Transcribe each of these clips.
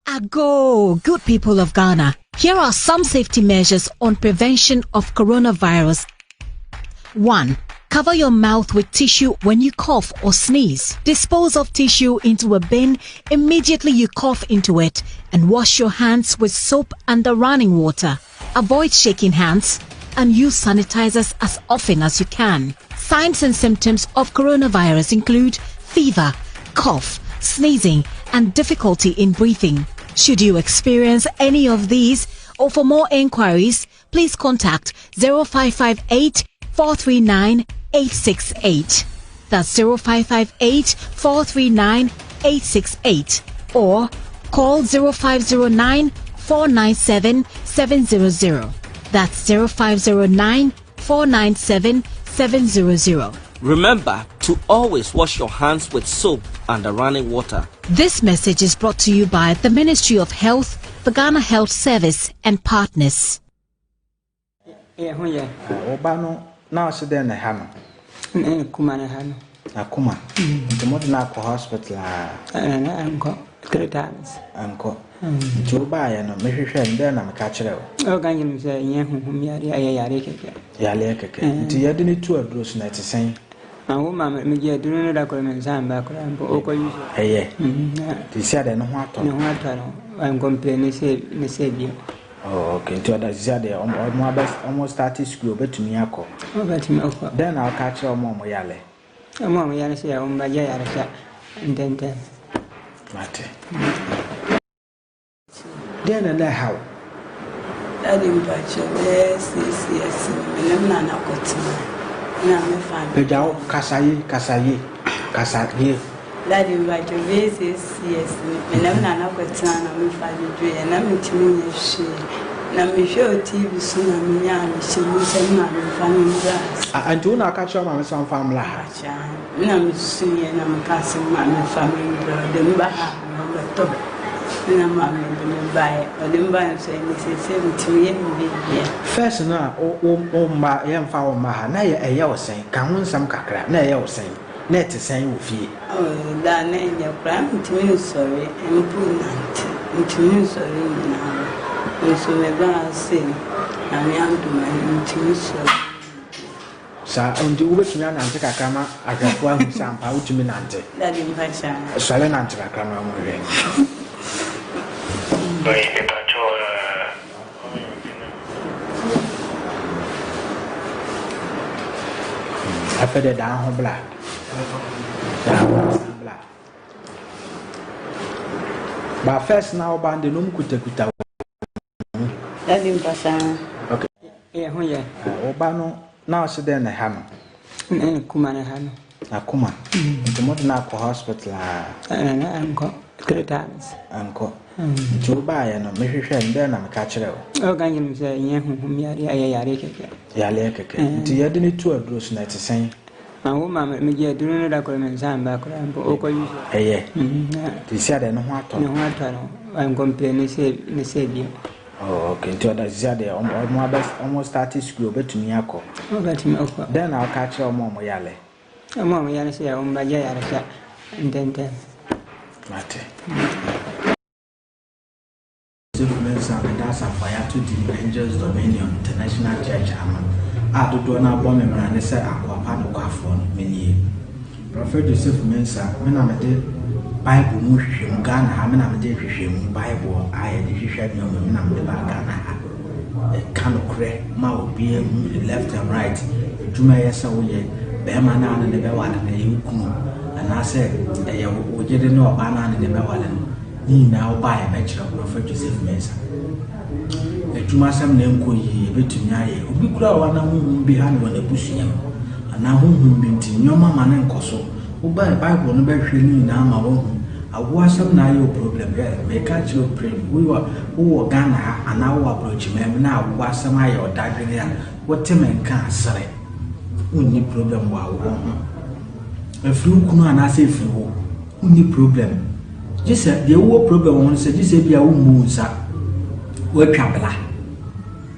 Ago, good people of Ghana. Here are some safety measures on prevention of coronavirus. 1. Cover your mouth with tissue when you cough or sneeze. Dispose of tissue into a bin immediately you cough into it and wash your hands with soap under running water. Avoid shaking hands and use sanitizers as often as you can. Signs and symptoms of coronavirus include fever, cough, sneezing, and difficulty in breathing. Should you experience any of these, or for more inquiries, please contact 0558 439 868. That's 0558 439 868. Or call 0509 497 700. That's 0509 497 700. Remember to always wash your hands with soap and running water. This message is brought to you by the Ministry of Health, the Ghana Health Service, and partners. Obano now sit there in the hammer. Akuma. The modern hospital. Uncle 3 times. Uncle. Joba and Mrs. and then I'm a catcher. Oh, can you say, Yaleke. The other 2 of those nights saying, I will mamma me get doing that and background. Hey, they said, and what I'm complaining, say you. Oh, okay, to other Zade almost started school, but to me, Ako. Then I'll catch your mom, Yale. A mom, Yale say, oh, my yard, and then tell. Then and how? I didn't touch your yes, and I'm not got Pejao, Kasaye. That in my yes, and I'm not got time. I'm fighting, and I'm in she. And I'm sure TV soon. I'm young, she was a man, family grass. I do not catch your mamma some family. And I'm seeing, and I'm passing my family, the Baha, and I'm buy, or the buy saying, this is 70 First, now, oh, my young fowl, my nay, a yell saying, come on some cacra, nay, yell saying, net to say with you. Oh, that name your crime to me, sorry, and put to me, sorry, now. And so my brother say, I'm young to my to me, sorry. Sir, and do which man and take a camera, I can one some out to me, Nante. That in fashion, Salon and a camera. I put it down black. But first now, band the room could take it out. That in fashion. Okay. Yeah, Obano now sit there in the hammer. Kumana. Akuma. The modern hospital. Uncle 3 times. Uncle. Joba and Mrs. and then I'm a catcher. Oh, can you say, Yaleke. The other 2 of those nights saying, I will mamma me get doing that and background. Hey, they said, and what I'm complaining, say you. Oh, okay, to other Zade almost started school, but to me, Ako. Then I'll catch your mom, Yale. A mom, Yale say, oh, my yard, and then tell. Mate. And that's a fire to the Angels Dominion International Church. I do not bomb him and say, Aquapano for many. Prophet Joseph Mensa, when I'm a day Bible Mushim, Ghana, I'm a day Fishim, Bible, I had the Fishim, when I'm the Ghana. A can of crack, mouth beer, left and right. To my Yasawi, Berman and the Bewan and the Yukun. And I said, we didn't know Banan and the Bewan. He now buy a match of Prophet Joseph Mensa. A Tumasam name could ye be to me. We could have one behind when the pushing him. And now whom been to your mamma and Cosso, who buy a Bible and bear training now my own. I was some now your problem there. Make catch your brain. We were who were Ghana and now approach him. Now was some eye or diagram. What Tim and can't say. Only problem while a flu can I say flu. Only problem. Just said the whole problem on said, just say be a woman, sir. We're traveler.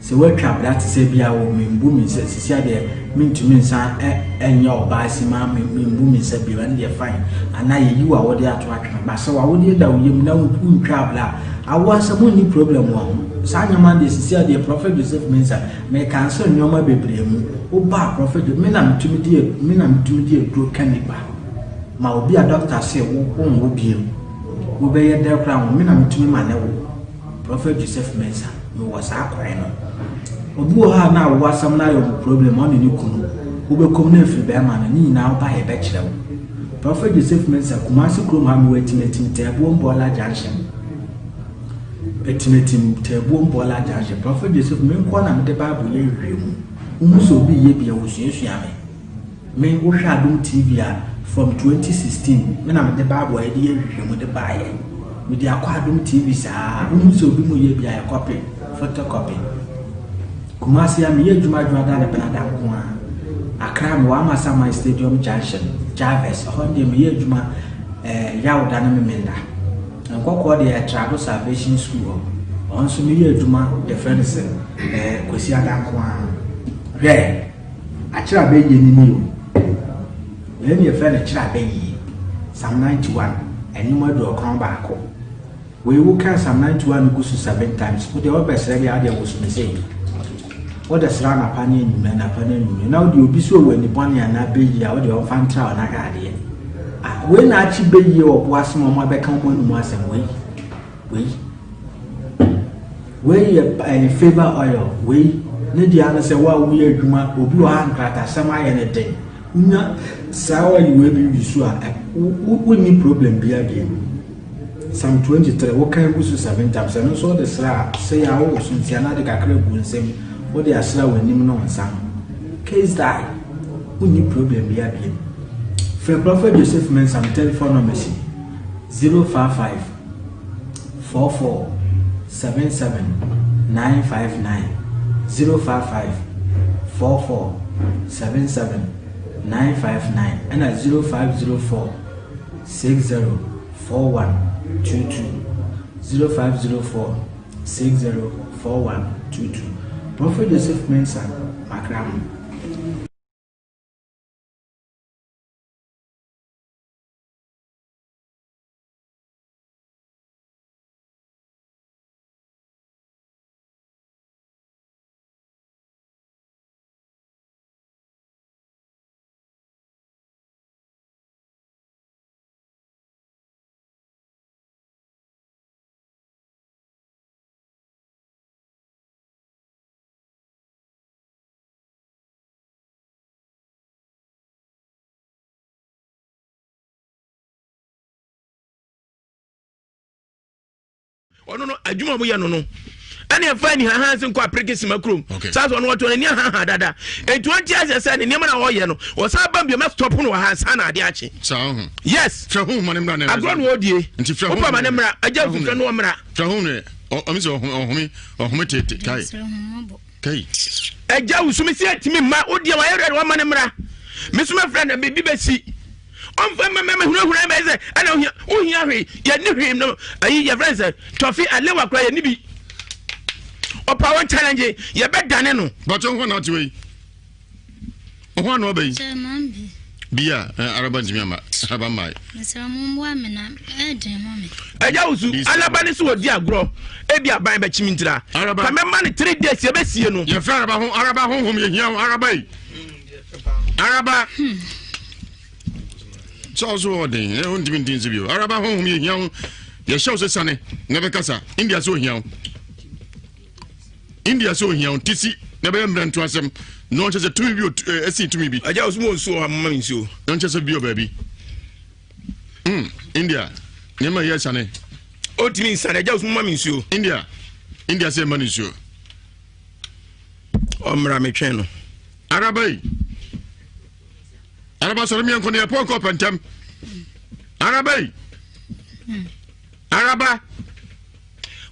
So we're traveler to say be a woman, booming says, see, there mean to me, sir, and your bicy mammy, mean booming said, be when they're fine. And now you are what they are to act. But so I would hear that you know who traveler Ewiase Mu ni problem one. Sanyama de sisi ade Prophet Joseph Mensah me cancel nyoma bebre mu. Wo ba Prophet me na mtumi die dro kaniba. Ma obi a doctor say wo biem. Wo be ye der kra me na mtumi ma ne wo. Prophet Joseph Mensah me was akwan no. Obi wo ha na Ewiase na yo problem on ni kunu. Wo be kom na fi be ma na ni na wo ba ye be kire wo. Prophet Joseph Mensah Kumasi krom ha me wetineti te bo mbola junction. Etimetim tebu mbola jaje Prophet Joseph me nko na me de Bible ye hwemu umuso bi ye bia wosuasua me wo hwa Adom TV a from 2016 me na me de Bible ye de hwemu de baaye me de akwa Adom TV saa umuso bi mu ye bia ye copy photocopy Kumasi ya me ye dwuma da na penada ko a akra me wa Masama Stadium Junction Jarvis honde me ye dwuma yawda na me menda Nkoko de Trado Salvation School onso me ye adwuma de friends kwesi adanko a hwe akira be ye ni o ye ni friend akira be yi Psalm 91 enuma do okron ba ko we wo kan Psalm 91 go 7 times wo de obesere ya de wo so me say wo de sra na pani enuma na pani enuma na wo de obi so wani boni ana be yi a wo de ofanta na ga ade we na achi be ye obo asem mo be kan mo nu asem we a favor oil we ne dia na se wa wo ye adwuma obi wa hankrata asem aye ne den unya sawa yi we bi wisu a wo ni problem bia bia Psalm 23 wo kan gusu 7 times no so de sra say ya wo so ntia na de kakra gu nsem wo de asra wanim no nsam case die wo ni problem bia bia for Prophet Joseph Mensah telephone number 055 44 77 959 055 44 77 959 and at 0504 604122 0504 604122 Prophet Joseph Mensah Makram. Oh no, adwuma mo ye no no. Ane afa ni ha hanse nko aprekesi makrom. Sa so no wato ni ha dada. Etu anti ase ne nema na wo ye no. Wo sa ba mbia ma stop no ha sa na ade ache. Sa ho. Yes. Fra ho mo ne mra na. Agro no odie. Nti fra ho. Opa ma ne mra, aja fu fra no mra. Fra ho ne. O mi so ohome tete kai. Kai. Aja usumi si atimi ma odie wa yere wa ma ne mra. Me suma fra na bibi besi. On fa me hura me say ana ohia hwe ye ni hwe no ayi ye friends tofi alewa kra ye ni bi opa one challenge ye be dane no but on na ti we o no be bia araba nzimi ama araba mai mesra mo wa me na eden mo me eja usu alaba ni so odi agro e bia ban be chimintira ka me man 3 days ye be sie no ye fra araba honhom ye hia araba yi araba so odin e on dimin din zibio araba honhom ye hia ye show se sane na be kasa India so hia tisi na be mrantu asem no chese tumi bi esi tumi bi aja usu mo nso ha mama nso no chese bio baby India nema ye sane o timi sane aja usu mama nso India se mani nso o mra me twen no araba so mi anko ne poko pantem araba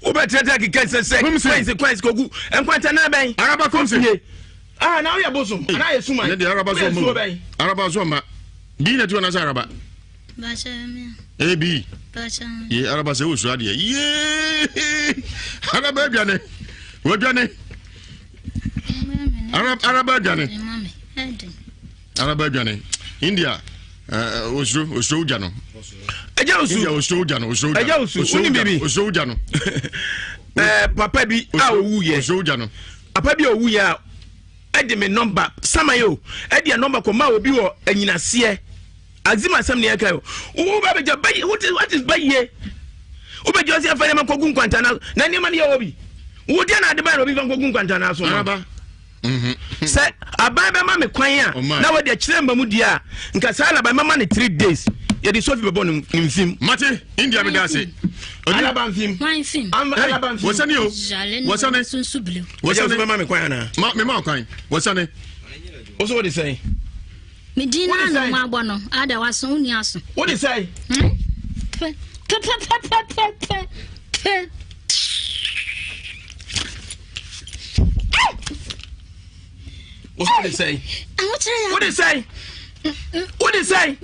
o betreta ki kese consequence kogu enkwanta na ben araba komse na o ya bosom na ye suma ne de araba so ma bi na tu na araba ba shamia ebi ba shamia ye araba se wo suade ye araba biane wo biane araba biane araba biane India osro ujano Eja usu. India osoja no osoja. Eja usu. Uni bibi. Osoja no. Papa bi a owu ye. Osoja no. Papa bi owu ya. Edi me number samayo. Edi a number ko ma obi wo anyinase. Azima sam ne yaka yo. Wo ba beja bayi what is bayi? Wo be josi afere man kogun kwanta na ni ma ne obi. Wo dia na de ba obi fan kogun kwanta na so. Araba. Say aban be ma me kwan a na wo de kire mba mu dia nka sala ba mama ne 3 days. Ye di Sophie bebo nim film. Mate India me da say. Alaba film. Wine film. Alaba film. Wasani o. Wasani. Sunsuble. Wasani be ma me kwan na. Me ma kwan. Wasani. Also what they say? Medina no ma gbo no. Ada waso uni aso. What they say? What they say? What they say? What they say?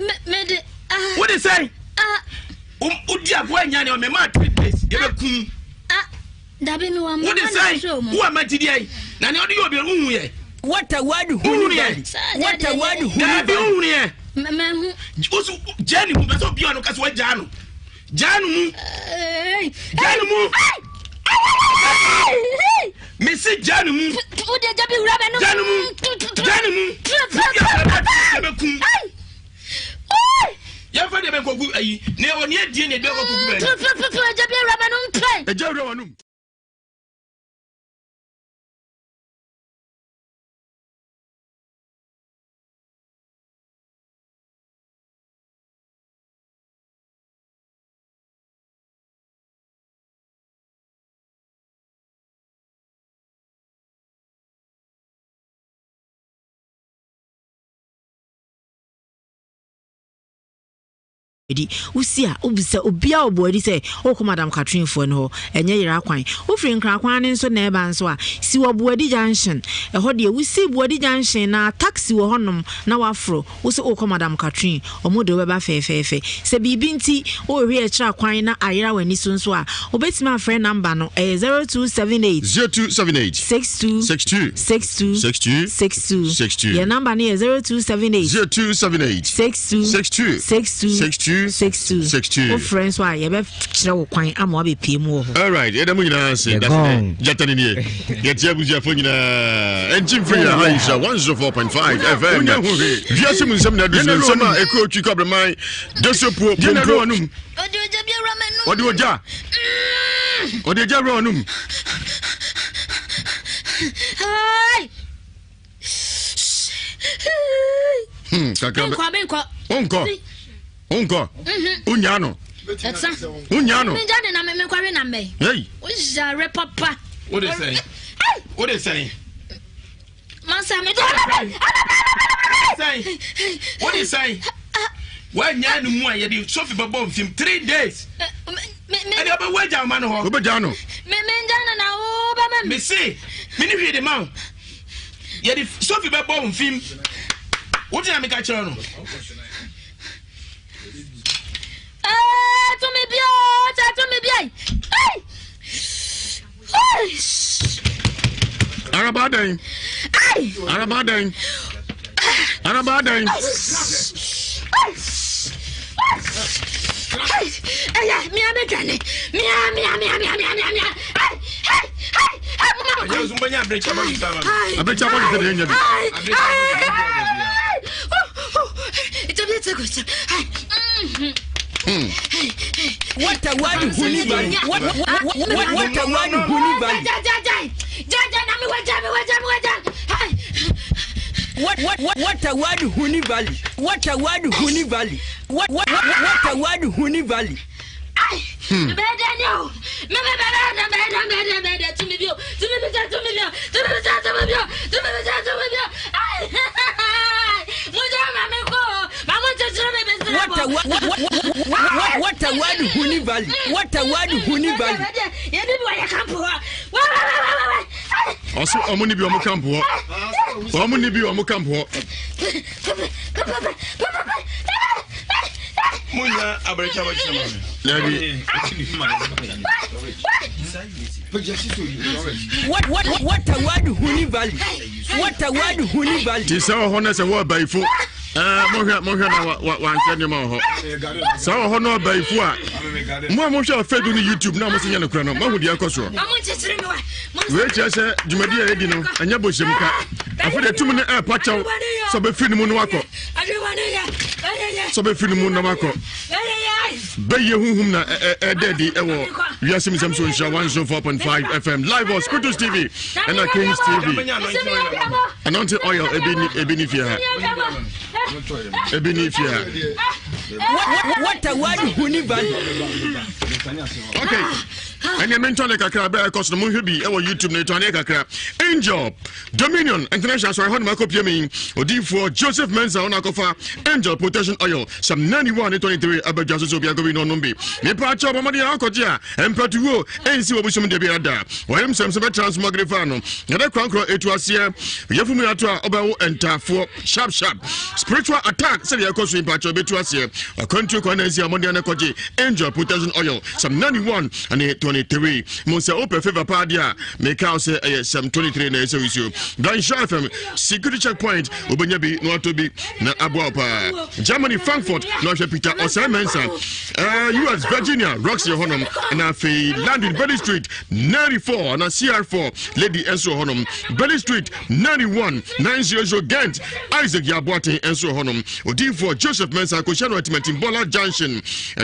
What they say? Udia boy nyane o me ma 3 days. Ye be kum. Dabe me wa ma. What they say? Who am I today? Na ne odi obi hu ye. What a word who ye. What a word who ye. Me Osu jani mu be so bi onu ka so janu. Janu mu. Janu mu. Messi Janu mu. Ude jabi urabe no. Janu mu. Janu mu. Ya fa de be kogu ayi. Ne oni adie ne de kogu be. Jabi urabe no mpai. Eja urabe no. Usia ubisa obia obodi say oko madam Catherine fo no enye yira kwan ofri nkra kwan ne nso na eba nso a si wobodi junction eho de usi bodi junction na taxi wo honom na wafro usi oko madam Catherine omodo beba fefefe se bibi nti o hwe e kira kwan na ayira wani so nso a obetima afre number no 0278 62 your number ne 0278 62 friends why you be kire wo kwan ama obe pemu ho. All right edam nyina say that's jatani ne yeti abuja fo nyina engine free Aisha 104.5 FM Ewiase Mu Nsem na do nsem a ekro twi kabreman desopo pompo anum odi oja ro anum hai kaka onko Unyano. Unyano. Me jade na me kware na me. Hey. Ujare papa. What they say? What they say? Mansa me say. What they say? When nyanu mu a ye di Sophie babo film 3 days. Me dey be waja man ho. Obejano. Me jana na o ba me. Me say, me ni hwe de man. Ye di Sophie babo film. What you make a channel? To me bio. Arabadan. What a word huni bali. What a word huni bali. What a word huni bali. What a word huni bali. What a word huni bali. What a word huni bali. What a word huni bali. Also omuni bi omukampo ho. Omuni bi omukampo ho. Munya abrecha wa chama. Labi. What a word huni bali. What a word huni bali. Ti say ho na say wo baifo. Mohia na wa nsene ma ho. Sa ho no ba ifu a. Mo hwe fedu ni YouTube na mo senya no kura no. Ma hu de akoso. We chese jumadi e di no. Anya bohyem ka. Afode tum ne pachaw. So be fini mu no akọ. So be fini mu no akọ. Baye huhum na dedi ewo Ewiase Mu Nsem so Nhyira 104.5 FM live on Scriptures TV and Kings TV. Anointed oil ebini fia. Ebini fia. What a word hunivan. Okay. And you mentioned the kakra be custom hebi ewo YouTube na to kakra. Angel Dominion International so I heard my copy me Odifo Joseph Mensah on akofa Angel Protection Oil some 91-23 abajaso so bia go no nombe. Me pa cho bomadi akoje empatuo ensi obusum de bia da. Wayem sem se be transmogrify no. Na de kwankro etuase yefumu ato a obawo entafo sharp spiritual attack say yakoso impacho betuase akontu kwanansi amodi akoje Angel Protection Oil some 91-23 Monsa open favor padia make out say some 23 na so issue dan share from security checkpoint obenyabi no atobi na abuapa Germany Frankfurt no Peter Osai Mensah US Virginia Roxy Honum na fe landing Belly Street 94 na CR4 Lady Enso Honum Belly Street 91 900 Ghent Isaac Yaboate Enso Honum Odifo Joseph Mensah Koshano Ultimate Bola Junction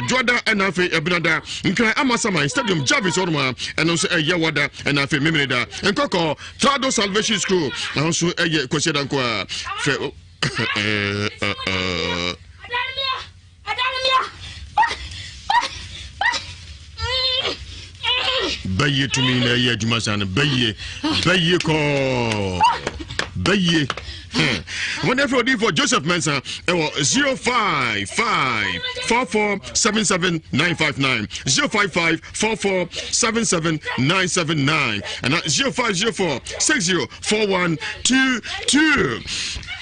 Joda na fe Ebnada nkran Amasama Stadium Jarvis Orma and also Yawada and Afe Mimida and Koko Trado Salvation School and also Kosheda Kwa Baye to me na ye Jumasan Baye ko Baye whenever for Joseph Mensah 05544779959 05544779979 and 0504604122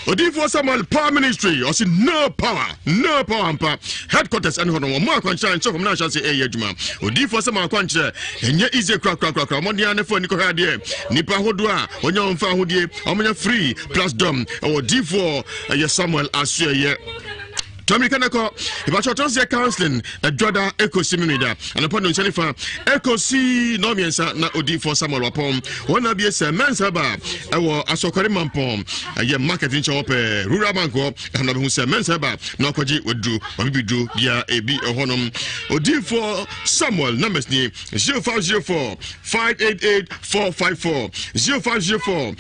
Odifo Samuel Power Ministry or see no power ampa headquarters and hono mo akwancha so from na say ejuma Odifo Samuel akwancha enye easy crack mondia ne phone ko hade nipa hodo a onya omfa hodie omonya free plus dom Odifo Samuel asuye Tommy Kanako, if I short answer counseling, a Joda Eco Seminida, and upon the Shanifa, Eco C. Nomiansa, na Odifo Samuel Wapom, one of yes, a man's haba, our Asokari Mampom, a year marketing shop, Rura Mango, and who said men's haba, no Koji would do, or we do, yeah, a B. Honum, Odifo Samuel, numbers name 0504 588 454 0504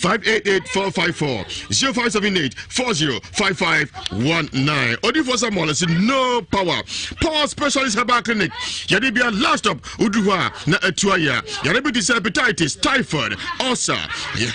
588-454 0578-405519. Odifo Samuel is no power specialist herbal clinic. Yadi be a last stop Uduwa na Etuaya. Yadi be hepatitis, typhoid, ulcer,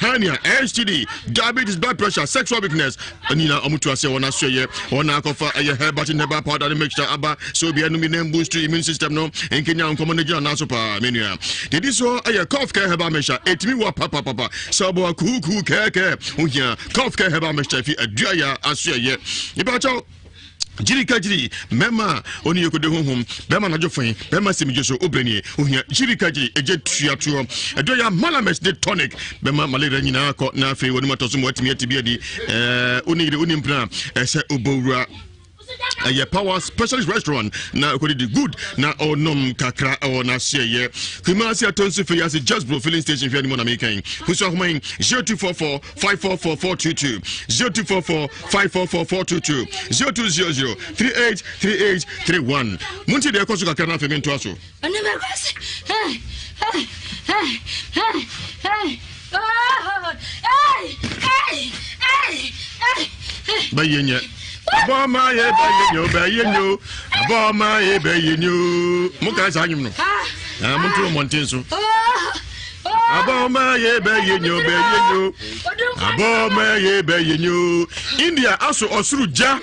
hernia, STD, diabetes, blood pressure, sexual weakness. Anina omutu ase wana sweye wana kofa aye herbal powder mixture aba so be anu name boost to immune system no en Kenya uncommon na na super menu. Did so aye cough care herbal measure etimi wa papa so bo ku keke unya cough care herbal measure fi aduaya asuye ibacho Jirikajiri mema oni yekode honhom bema na jofan bema semijoso obrenie ohia jirikajiri eje tuatuo edoya malames de tonic bema malaria nyina akọ na afi woni matoso mo atimi atibia di onigire onimpra ese obowura a power specialist restaurant na ko di good na onom kakra o na sheye kumasi atonso fe yase just bro filling station fi animo na mekan kuso homan 0244 544422 0244 544422 0200 383831 munti de koso kakra na fe mento aso bayenye Aboma ye bayenyo Aboma ye bayenyo muka sa anyum no muntu montenso Aboma ye bayenyo Aboma ye bayenyo India aso osuru ja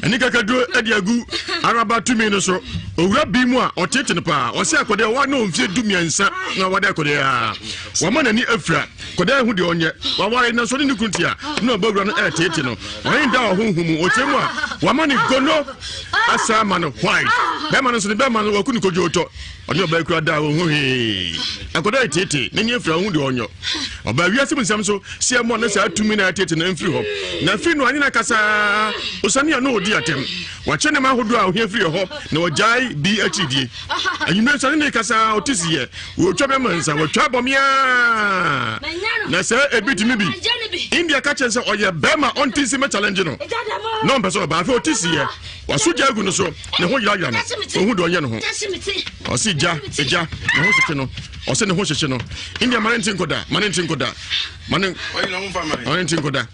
eni kakado ediagu araba tumi no so owura bi mu a otete ne pa o se akode wa na omfie dumiansa na wada akode a wa mana ni afra kode hu de onye wa ware na so ni kuntia na obawura no etete no wan da ohunhum o chemu a wa mani gono asa man white be man so be man wa kunu kojo to oni oba kura da wo hu he akoda tete na nye fra hu de onyo oba Ewiase Mu Nsem so sie mo na sa atumi na tete na mfiri ho na fi no anyina kasa osane na odi atem wa chene ma hodo a ohia firi ho na ojai BHD anyime so ne kasa otisiye wo twa be mansa wo twa bomia na se ebitimi bi India ka chense oye bema ontisi me challenge no mpeso ba fa otisiye wa soja agu no so ne ho yira no ohu do onye no ho osi ja eja ne ho tete no ose ne ho hyehye no India manentin koda manen manentin koda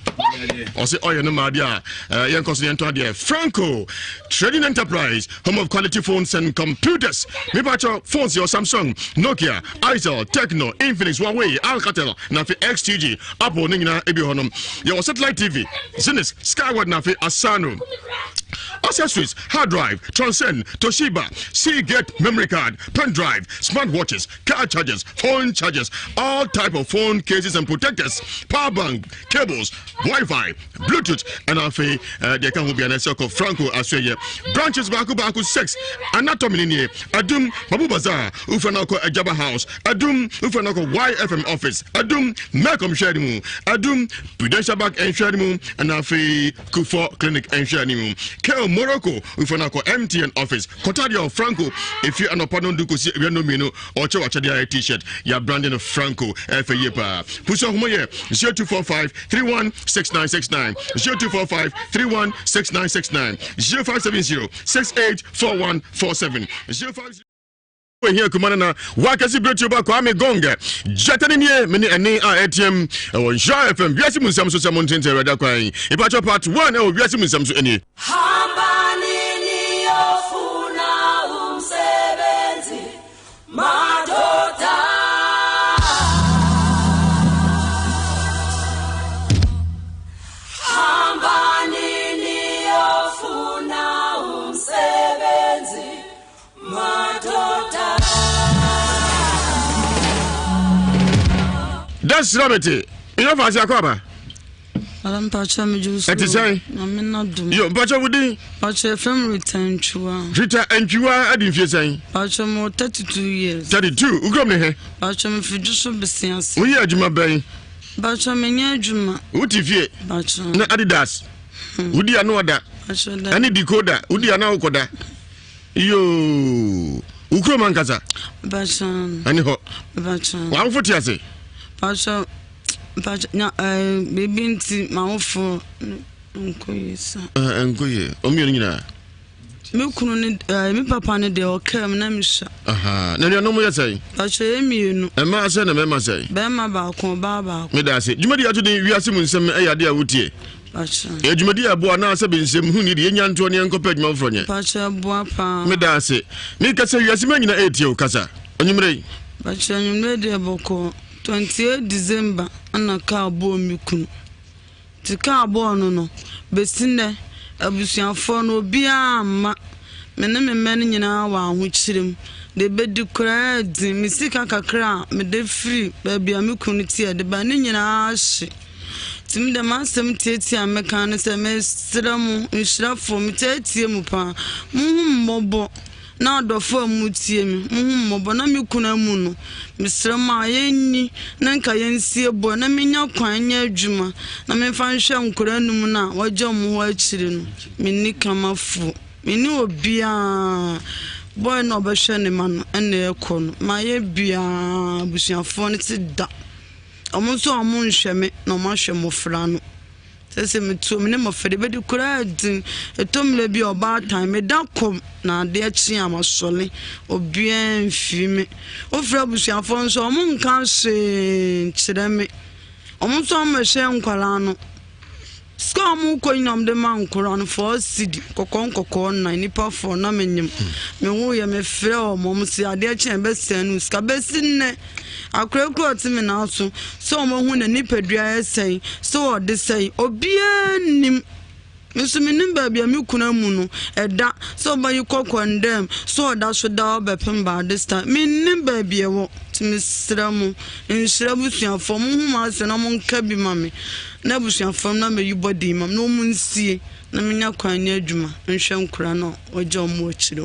ose oye no ma dia yen konsulento dia Franco Trading Enterprise, home of quality phones and computers. Me bacho phones your Samsung, Nokia, Itel, Tecno, Infinix, Huawei, Alcatel, Nafi XTG, Apple Ningina Ebi Honum. Your satellite TV, Zenith, Skyward Nafi Asano. Accessories, hard drive, Transcend, Toshiba, Seagate memory card, pen drive, smartwatches, car chargers, phone chargers, all type of phone cases and protectors, power bank, cables, Wi-Fi, Bluetooth, and Afi, they can be an of Franco Australia. Branches Baku 6, Anatomy Linie, Adum, Babu Bazaar, Ufanako Ajaba House, Adum, Ufanako YFM office, Adum, Malcolm Shadimu, Adum, Prudential Bank and Shadimu, and Afi Kufo Clinic and Shadimu. Kel Morocco, Ufanako MTN office, Cotadio Franco, if you are not pardon Dukusi, you know Mino, or Chowachadia t-shirt, you're branding of Franco, F.A.Yepa. Puso Humoye, 0245 316969, 0245 316969, 0570 684147, 05. Here kumana wakasi bretu ba kwa megonga jatani nie meni ene a ATM o Nhyira FM Ewiase Mu Nsem so se montente reda kwan ipacho part 1 e Ewiase Mu Nsem so eni hambani ni ofuna umsebenzi madota hambani ni ofuna umsebenzi madota. That's Robert. You know Fasi Akwaba? Alam Pacha me juice. Eti say? I'm not doing. Yo, Pacha wudi? Pacha from return chua. Rita and Chua adi fie say? Pacha mo 32 years. 32. Ugrom ne he? Pacha me fi juso besias. Wo ye adwuma ben? Pacha me nya adwuma. Wuti fie? Pacha. Na Adidas. Wudi anu oda. Pacha da. Ani decoder. Wudi ana ukoda. Yo. Ugrom ankaza? Pacha. Ani ho? Pacha. Wa mfoti ase? Pacha na baby nti ma wofo nkoyesa nkoye omiyo nyina me kunu ne me papa ne de okam na me sha aha na ne no mo yesai pacha emienu e ma ase na me ma sai be ma ba ko ba ba me da ase jumadi ato de Ewiase Mu Nsem e yade a wotie pacha e jumadi abo na ase be nsem hu ni de nya nto ne enkopa adwuma fronye pacha bo pa me da ase me kasa Ewiase ma nyina etie o kasa onyumre pacha nyumre de boko 28 December ana ka bo mi kunu ti ka bo no besine abusuafo no bia ma mene men nyina wa ho kirem de bedi kura di misika kakra me de free ba bia mi kunu ti de ba ne nyina ahye tim de masem tietia meka ne se me sramu nhyirafo me tietie mu pa mmobbo na adofo amutie mi mmobbo na mi kuna mu no misrama yenni na nka yensie bo na menya kwan nya adwuma na me fa nhwe nkora num na wagye mu ho akire no minni kamafu minni obia boy no obehwe ne ma no ene ekọ no ma ye bia busuafo ne ti da omonso omo nhwe me na omo hwe mo fra no sese me tu me ne mo fede be di kura din etomle bi oba time me da kom na de achi amasole obien fimi ofra busuafo nso omo nka se kire me omo so omo hwe nkwala no ska omo ko nyam de man kura no for city kokon na nipa for na menyim me wo ye me frɛ omo si ade achi be senu ska be sinne akrekro timi na so so mo hu na nipadua esai so ode sai obia nim misumi nim ba bia mi kuna mu no eda so ba yi condemn so oda so da obepem ba this time mi nim ba bia wo timi sramu nhyira busuafo mo hu ma se na mo nka bi mame na busuafo na me yibodi mam no mu nsie na menya kwanya adwuma nhwe nkura no oje omo akire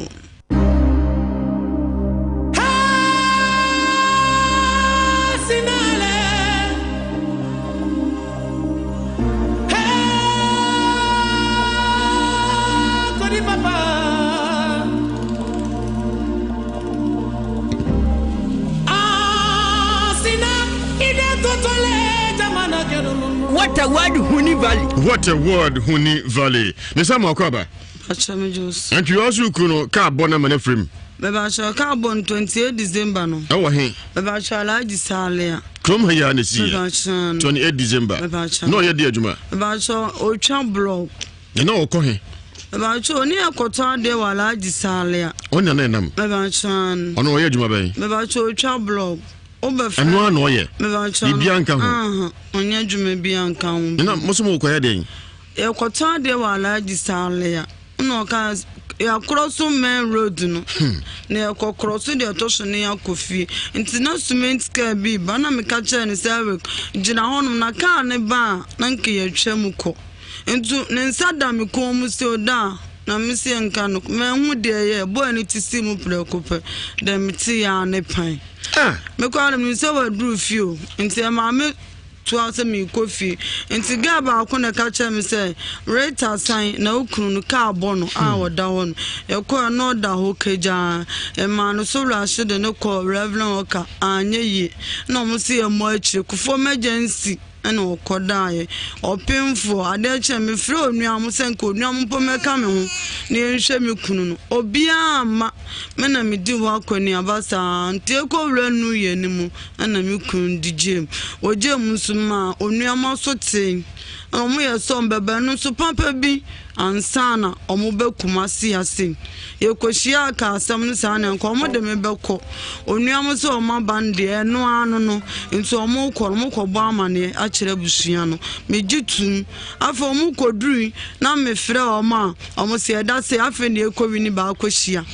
What a word, Honey Valley. What a word, Honey Valley. Miss Amokoba. And you also could carbon and frame. Baba shall carbon 28 December. No, oh, hey. Baba shall I desire. Come here and see 28 December. No, your dear Juma. Baba shall Ocha blog. You know, Cohe. Baba shall near Cota de Wala desire. On your name. Baba Chan. On your Juma Bay. Baba shall Ocha blog. And one way. Bianca. On your Juma Bianca. No, Mosmo Quading. A Cota de Wala desire. No, cause. Ya cross main road no na ya cross the atosho ne ya kofi nti na cement car bi ba na me ka che ne say gina honum na car ne ba na nke ya twam ko ntu ne nsada me ko mu se oda na me se nka no me hu de ye boy ne ti si mu prekope da me ti ya ne pan me ko na me se wa dru fio nti ma me to ase me kofi nti ga ba ko na ka che me say rate assign na okunu no ka bono a woda hon e ko no da ho keja e ma no so ra hye de no ko reverend oka anye yi na mo se e mo akire kufo emergency and okodaye opemfo adeche me frɛ onuam senko onuam po meka me ho ne nhwɛ me kunu no obia ma me na me di wa kwani abasa nte ko wura nu ye ni mu na me kunu di jem ojem nso ma onuam asote omo ye so mbebe no so papa bi ansana omo be kumasi ase ye koshia ka asam no sa na nko omo de me beko onuam so omo bande eno anu no nso omo kɔ bo amane a kire busua no me gitum afa omo koduru na me frɛ omo omo se da se afa ne ekowi ni ba koshia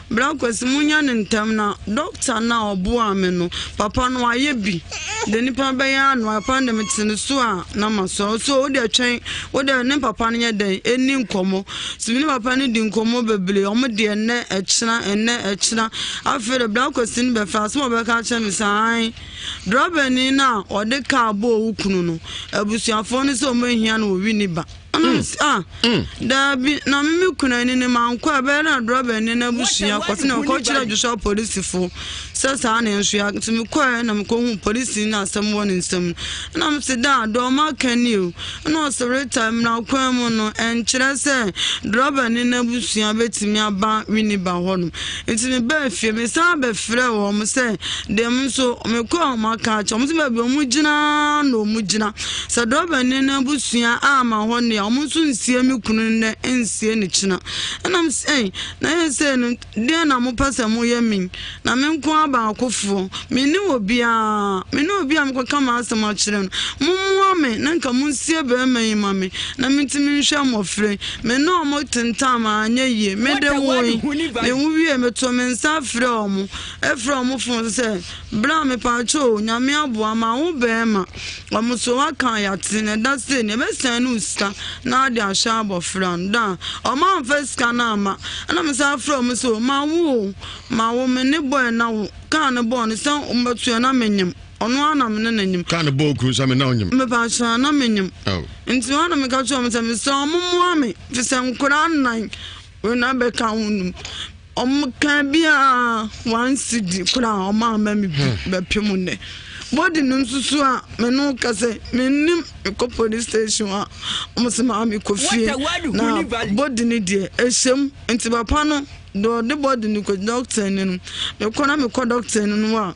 bra kwesi munya ne ntam na doctor na obo ame no papa no aye bi de nipa be ya no apa de metene so na maso so wo de twɛn wo de ne papa no ye eni nkomo simi papa ni di nkomo bebele omo de ene echina afere bla kwesi be fa so be ka che mi sai drobe ni na ode ka bo ukunu no abusuafo ni so mo hia na owi ni ba da bi na me kuna ni manko abe na drobe ni na busua kwesi na ko kira jusho police fo sesa na nso ya timi kwa na me ko hu police na asem won nsem na me se da do ma kani o na so time na kwa mu no enkyere se drobe ni na busua betimi aba wini ba hono ntimi ba fie me sa be frɛ wo mo se dem so me ko ma ka cho mo se ba bi mu gina no mu gina se drobe ni na busua ama hono ya mo so nsie me kunu ne ensie ne kina na me se na ye se no de na mo pase mo ye min na me nko ba akofo me ni obia me kama asem a kire no mo me na nka mo nsie ba ma me na me ntimi nhwe amofre me no mo tentam anya ye me de wo me wie me to me nsa frɛ omo fon se bra me pa cho nyame aboa ma wo be ma omo so aka ya tine da se ne be san no uska na de ahya abofra da omo amfeska na ama na me sa frɛ omo so ma wo me ne boy na wo kan bo ne san umbetu na menyem ono ana me na nyim kan bo ku sa me na onyim me ba sha na menyem nti wana me ka cho me se me so omo me fi se nkura nan we na be ka hunu kan bia one cd kura omo ama me be pemu ne body no nsusu a me no ka se me nim ko police station a omo se ma me ko fie na body ni de ehyem nti papa no do the body ni ko doctor ni no me ko na me ko doctor ni no a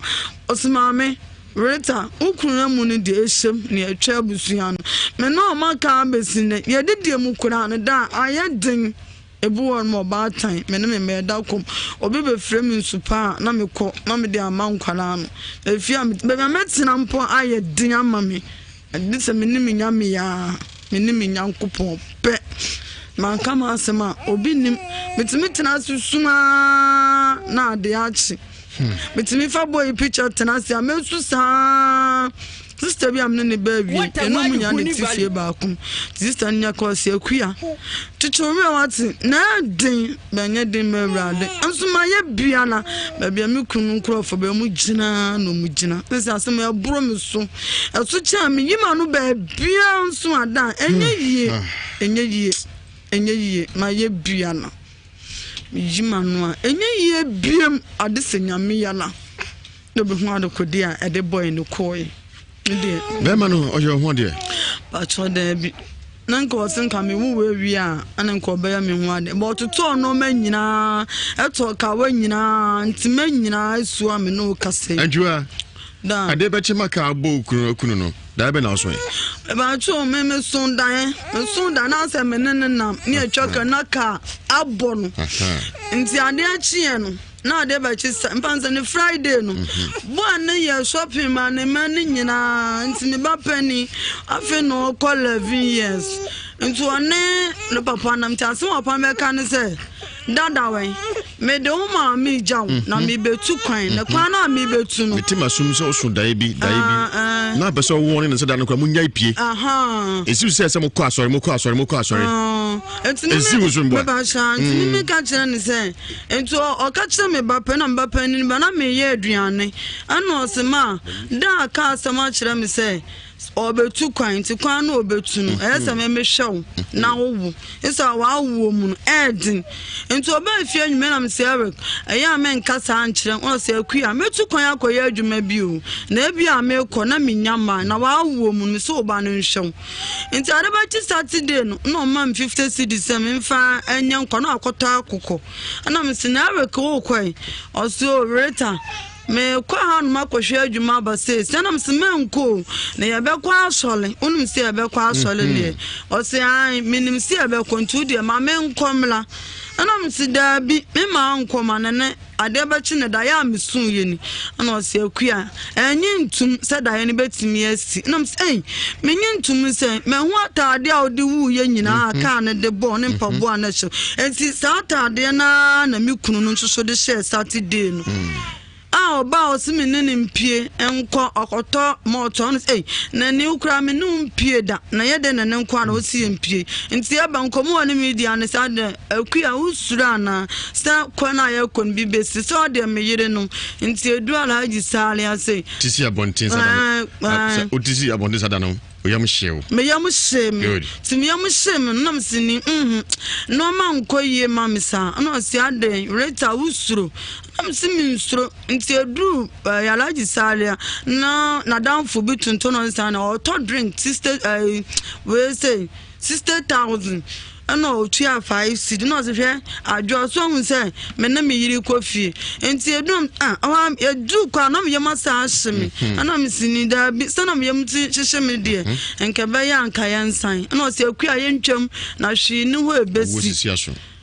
osima me reta ukunu mu ni de ehyem ne atwa abusua no me no ma ka besi ne ye de mu kura no da ayedin ebu won mo ba tan me ne me da kom obi be frame nsupa na me ko na me de amankwala no efia me metina mpo ayedin ama me adi se me ne me nyame ya me ne me nyankopon pe man kama asema obi nim metimi tena susuma na ade achi metimi fa boy picture tena sia mesu sa sister bi am ne baby eno mu nya ne tifie ba ku sister nya ko se akua chichori wati na den banye den mewrade anso ma ye bia na baby me kunu nkrofo ba mu gina no mu gina pese asem e bro me so eso cha me yima no ba bia nso ada enye yie ma ye bia na yima no a enye yie biem ade senyame ya na no be hu adokodi a ede boy no koi de be ma no oyo ho de ba cho de bi nanka wasenka me wu wi a ananka obeya me hu ade but to no ma nyina eto ka wa nyina ntima nyina esu ame no kase anjua da ade be chima ka abo kunu no da be na so e ba cho me sundan na se me ne na ne atwa na ka abo no nti ade achie no na de ba chi mpanza ne Friday no bo an ye shopping man ne nyina nti me ba pani afi no call 11 years nti one no papa na mtase papa me ka ne se dada we me de uma mi jaw na mi betu kwan na kwan na mi betu no metima sum so so dai bi na be so won ne se da no kwa munya ipie esi se mo kọ asori esi wo so mbo ba sha nti mi ka kire ne se enti o ka kire me ba pe na mba pe ni ba na me ye aduane ana o se ma da ka asama kire me se obetu kwan ti kwan na obetu no esa me hwew na wo esa wa wo mu no edin enti oba afia nwume na me se Eric eya me nkasa ankire o se akua metu kwan akoya adwuma bi o na ebia me kọ na menyama na wa wo mu no so oba no hwew enti adaba ti Saturday no no mam 50 cedis me mfa enya nkọ na akọta akụkọ ana me se na Eric o kwai o so reta me kwa han makohwe adwuma ba se sanam se menko na ye be kwa asole unum se ye be kwa asole le o se ai minim se ye be kontu de ma menkomla anam se da bi me ma nkoma ne ade ba chi ne da ya mesun ye ni ana o se akua enyi ntum se da ye ne betimi asi anam se ei menyi ntum se me hu atade a odi wu ye nyina aka ne de bo ne mpabo ana hye enti sa atade na mi kunu no nso de share Saturday no ba osimi ne mpie enko okoto moto na ni ukra me no mpie da na ye de na ne nko na osi mpie nti ya ba nkomo woni media ne sa de akua usura na sa kwana ye kon bi besi so de me yire no nti edu ala haji sale ase tisi abontin sada no otisi abontin sada no oyam hyew me yam hyew ti me yam hyew no msini no ma nkoyie mamisa na osi ade reta usuro amsimi nsuro nti edu yalaji sale na danfo bi tuntono nsa na auto drink sister we say 60,000 ana otua 5 cedi no se hwe adwo so hu se me na me yiri kofi enti edu edu kwa na me yema sa ahye ana me sini da bi sana me yem ti hyehye me de enke be ya anka ya nsan ana o se akua ye ntwam na hwe ni ho ebesi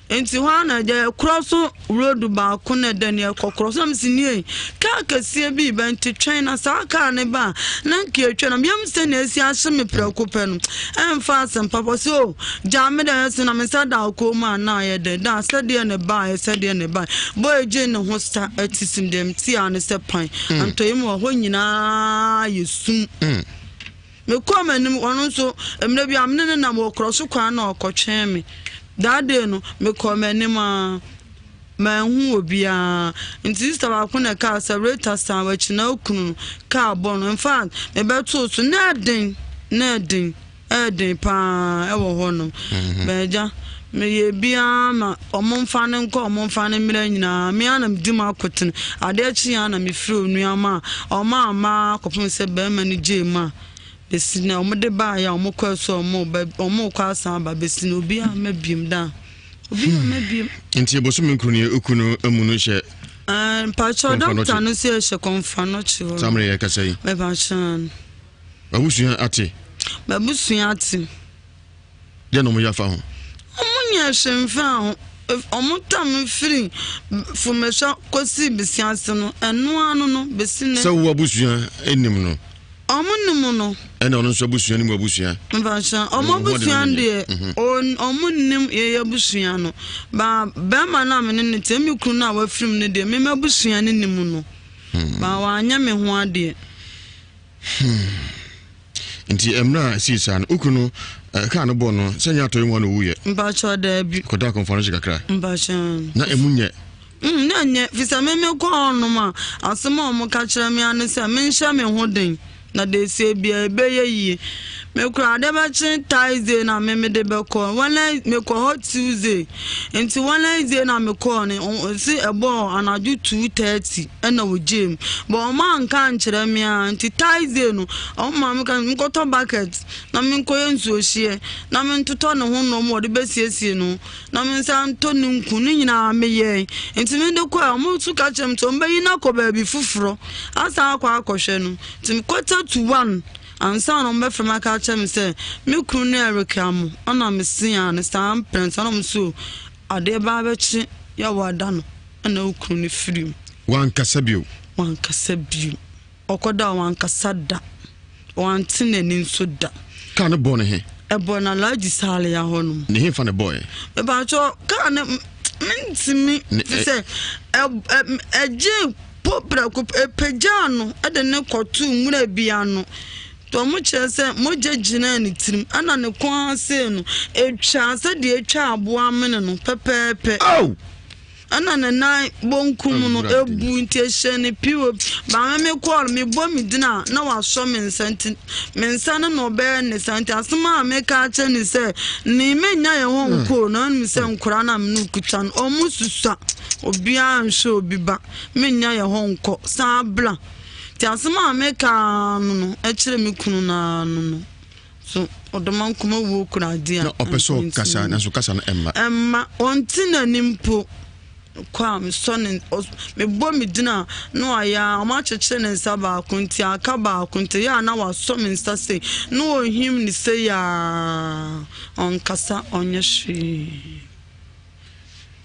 enti ho na je cross road ba ko na daniel kokro so msini ka kasie bi benti twen na sa ka ne ba na nke atwa na yam se na esi ahye me preocupe no emfa asem papa so jame da se na me sada ko ma na ye de da sade ne ba ye sade ne ba boy je ne ho sta atisim dem ti an se pan antoyim ho nyina yesum me ko manim onu so emre bi amne na mo cross kwa na okotwen me that day no me come anima ma hu obia nti sister ba ko na ka celebrate san wa chi na okunu ka bon in fact me beto so na den pa e wo ho no beja me ye bia ma omomfa ne nko omomfa ne mira nyina me anam dima koten ade chi ana me firi onuama oma kopun se be ma ni jema besina omode ba ya omokwaso omokwasan ba besina obi amabiem da obi amabiem enti ebosom nkunu okunu amunu hye pacho doctor no se hye konfa no chiwo samre ye kasai me ba chan babusuan ate de no mo yafa ho omunya hwemfa ho omutam free fumesha kosi besianse no eno anu no besina so wo abusuan enim no omunum no ena ono so abusuan ni mo abusuan mfasha omobusuan de omunnim ye abusuan no ba ma na me ne temi kunu na wa film ne de me abusuan ne nim no ba wa anya me ho ade nti emra sisa no ukunu ka no bo no senya to emu no wuye mba cho da bi koda conference kakra mba cho na emunye na nye fisa me ko no ma asema o mo ka kire me ane se me nhya me hoden na de se bia ebe ye me kura de ba chin Thursday na me de be ko wala me ko hot Tuesday enti wala Tuesday na me ko ne si ebo anaju 2:30 na wo gym but man kan kire me enti Thursday no o ma me kan ko to bucket na me ko yensu ohie na me ntoto ne ho no mo de be siesie no na me san to ne nku ni nyina me ye enti me de ko mo tu ka chem to mbe yi na ko ba bi fufuro asa akwa akohwe no enti 1:45 ansa no mbe from aka chem say me kunu na Ewiase ana me sia ne stam prince ana me so ade ba be chi ya wada no ana ukunu ne firim wan kasabio okoda wan kasada wan tine ni nsoda ka no bo ne he ebo na laji sale ya hono ne he fa ne boy e ba cho ka ne mentimi say eje popra ko epejano ade ne kotu nwura biano to mo chese mo jejina ni tirim ana ne kwa se no etwa se de etwa abo amene no pepepe oh ana na nai bonkum no ebu ntehye ne piwo ba me call me bo mi dina na wa so me nsanti me nsana no be ne santi asema me ka che ni se ni menya ye ho nko na mi se nkura na me nukutan o mususa obi anhwe obi ba menya ye ho nko sa bla ti asema me ka no e kire me kunu na no so odoman kuma wo kura dia no opeso kasa na so kasa na emma ontina nimpo kwa me son me bo me dina no aya o ma cheche ne saba kunti aka ba kunti ya na wa so me nsa se no ohim ni se ya on kasa onye hwe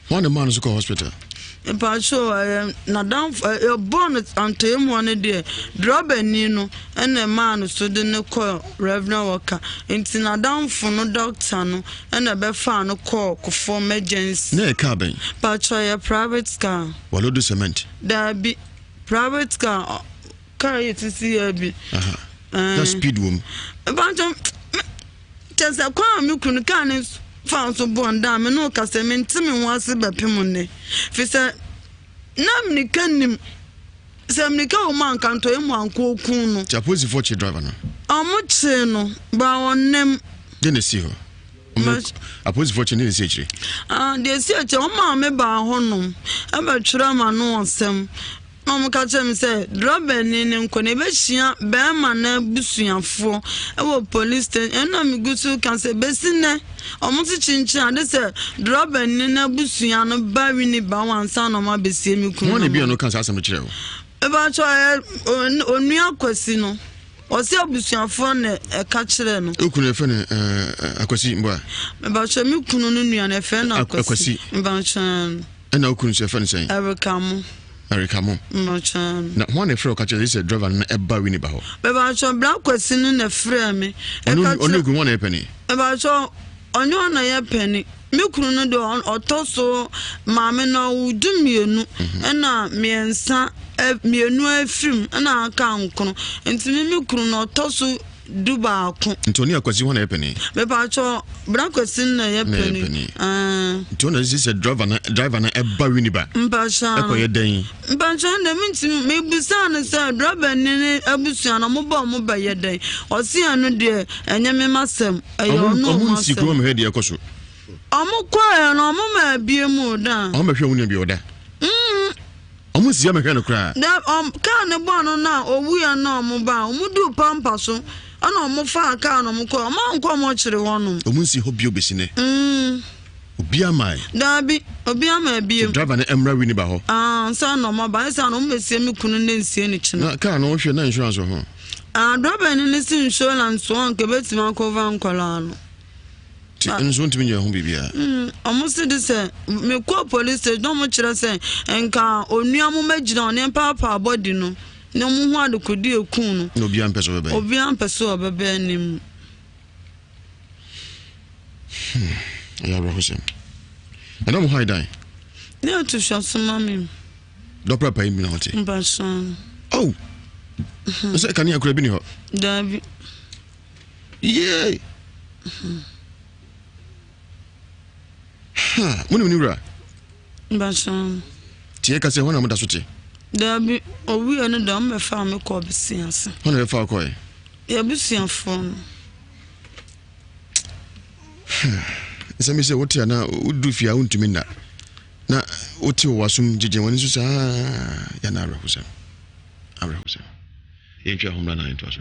one man is go hospital pa so na down born antem one dey drobe ni no ene man so de ne call revenue worker enti na down for no doctor no ene be fa no call for emergency na car ben pa so ya private car walo do cement da bi private car it see bi that speed woman ba so tesa kwa mi kunu kan fan so bonda me no ka se me ntimi ho ase bepem ne fi se nam ni kanim se me ka o man kan to emu anko okun no chapozi for chi driver no amuche no ba wonem de ne si ho apozi for chi ne si chiri de si eche o ma me ba ho no e ba twira ma no onsem no mo ka chem say drobe ni nko ne be hia be ma na busuafo e wo police station na mi gusu kan say be sine o mo ti chinchin ade say drobe ni na busua no ba wi ni ba wansa no ma be sie mi kunu mo ne bi no kan sa asem kire o e ba cho onu akwasi no o se busuafo ne e ka kire no okunu efe ne akwasi mbo e ba cho mi kunu no nua na efe na akwasi ba cho na okunu se efe ne sen Ewiase Mu na one free catch this driver na eba wini ba ho be ba cho black question na free me onu gu one penny e ba cho onyo na ye penny me kunu no do otoso maame na udumienu na miensa mienu afim na aka nkono ntimi me kunu no otoso duba ko ntoni akwasi one penny be ba cho black question na ye penny ntoni this driver na eba wini ba mbasha ekoye den mbasha na minti me busa na say driver ni abusu na mo ba ye den o si anu de enye me masem ayo no masem si ko me hedi ekoso omo kwa na omo ma bie mu da omo hwe woni bi oda omo si am hwe no kra da ka ne bo no na owu ya na omo ba omo du pampa so ana omo fa ka na omo kwa omo nko omo chire wono omo si hobi obesine obi amai dabi obi ama biem driver na emra wini ba ho sa no ma ba sa no mesie me kunu ne nsie ne chine na ka no hwe na insurance ho driver ni si insurance so nke betima cover nkola no nso ntimi nya ho bibia omo si de se me ko police station mo kire se enka onua mo magina ne papa body no ne mo hu adekodi ekun no obi ampeso bebe nim ya rohosem ana mo high die ne to shots mami do prepare mi na hote mbasan oh so kan ya kura bi ni ho dabi Yeah. When you were. Basham. Tieka say one amada sote. There be owi eno da me fa me ko besianse. One me fa ko e. Ya besianfo. Ese me say what ya na udu fia untumi na. Na oti wasum jeje wani so ya na arehusem. Arehusem. Yentwa homla na into aso.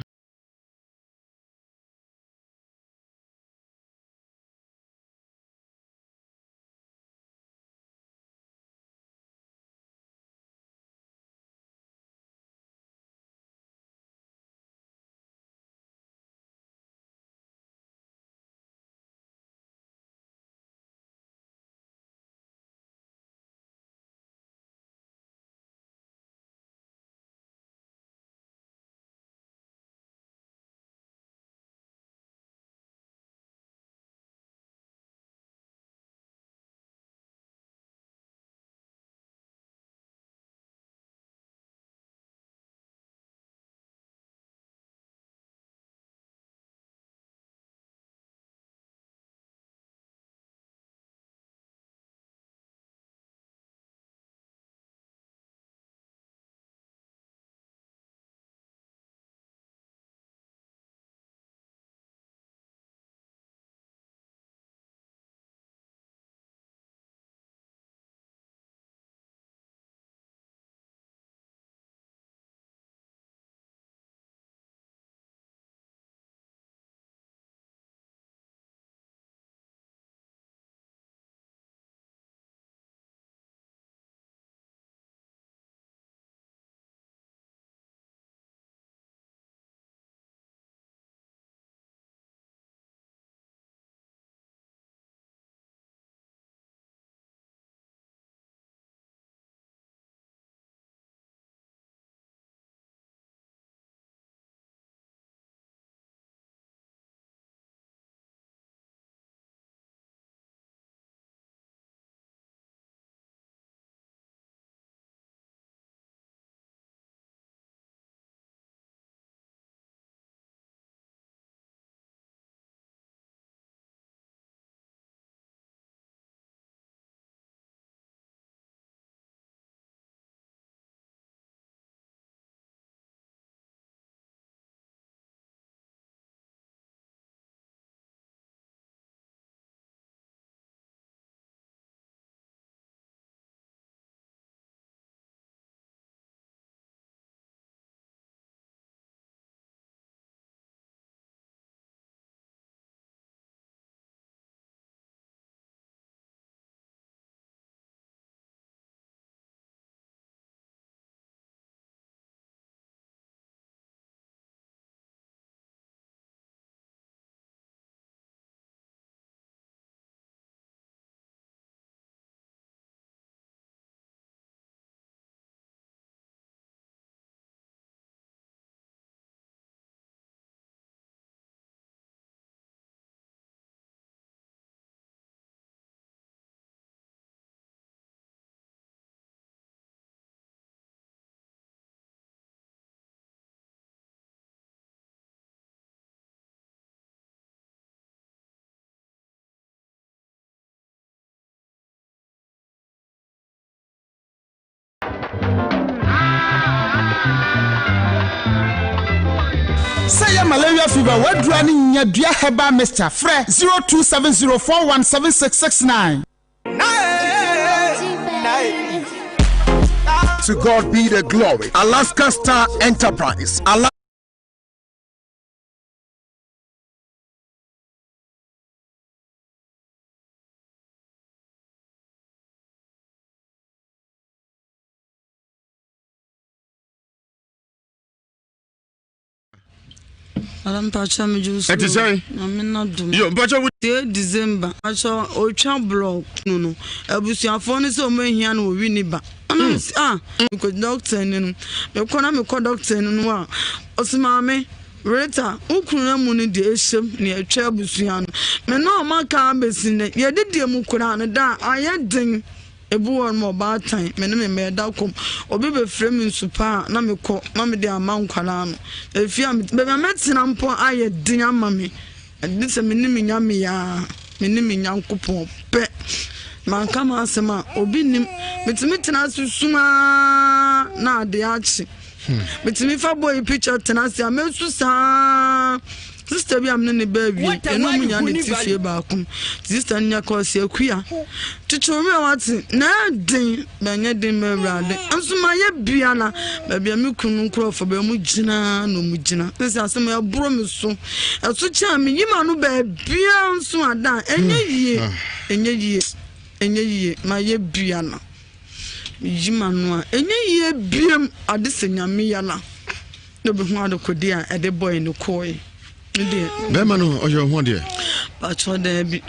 Say malaria fever, what running your dear Heba Mr. Fre 0270417669. To God be the glory. Alaska Star Enterprise. Alam pacha me juice. Eti say? I'm not doing. Yo, pacha with December. Pacha ocha block. No. Abusuafo ni so me hia no wi ni ba. Because doctor ni no. Me kona me ko doctor ni no a. Osima Rita, ukuna mu ni de esem ni atwa abusua no. Me no maka besi ne. Ye de mu kura no da ayedin. Ebu won mo ba tan me ne me da kom obi be frame nsupa na me ko na me de ama nkwala no efia me be metina mpo aye din ama me this a minimum yankupon pet. Man come asema obinim metimi tena susuma na de achi metimi fa boy picture tena sia mesu sa sister bi amne ne baby eno munya ne tifie ba akum sister nya ko se akua tuchumi awati na den banye den mewrade ansuma ye bia na baby amikunu nkrofo ba mu gina no mu gina sese asema ya bro me so aso cha me yima no ba bia nso ada enye yie ma ye bia na yima no a enye yie biem ade senyame ya na no be hu adokodi a ede boy no koi Bema no oyo ho de pacho de bi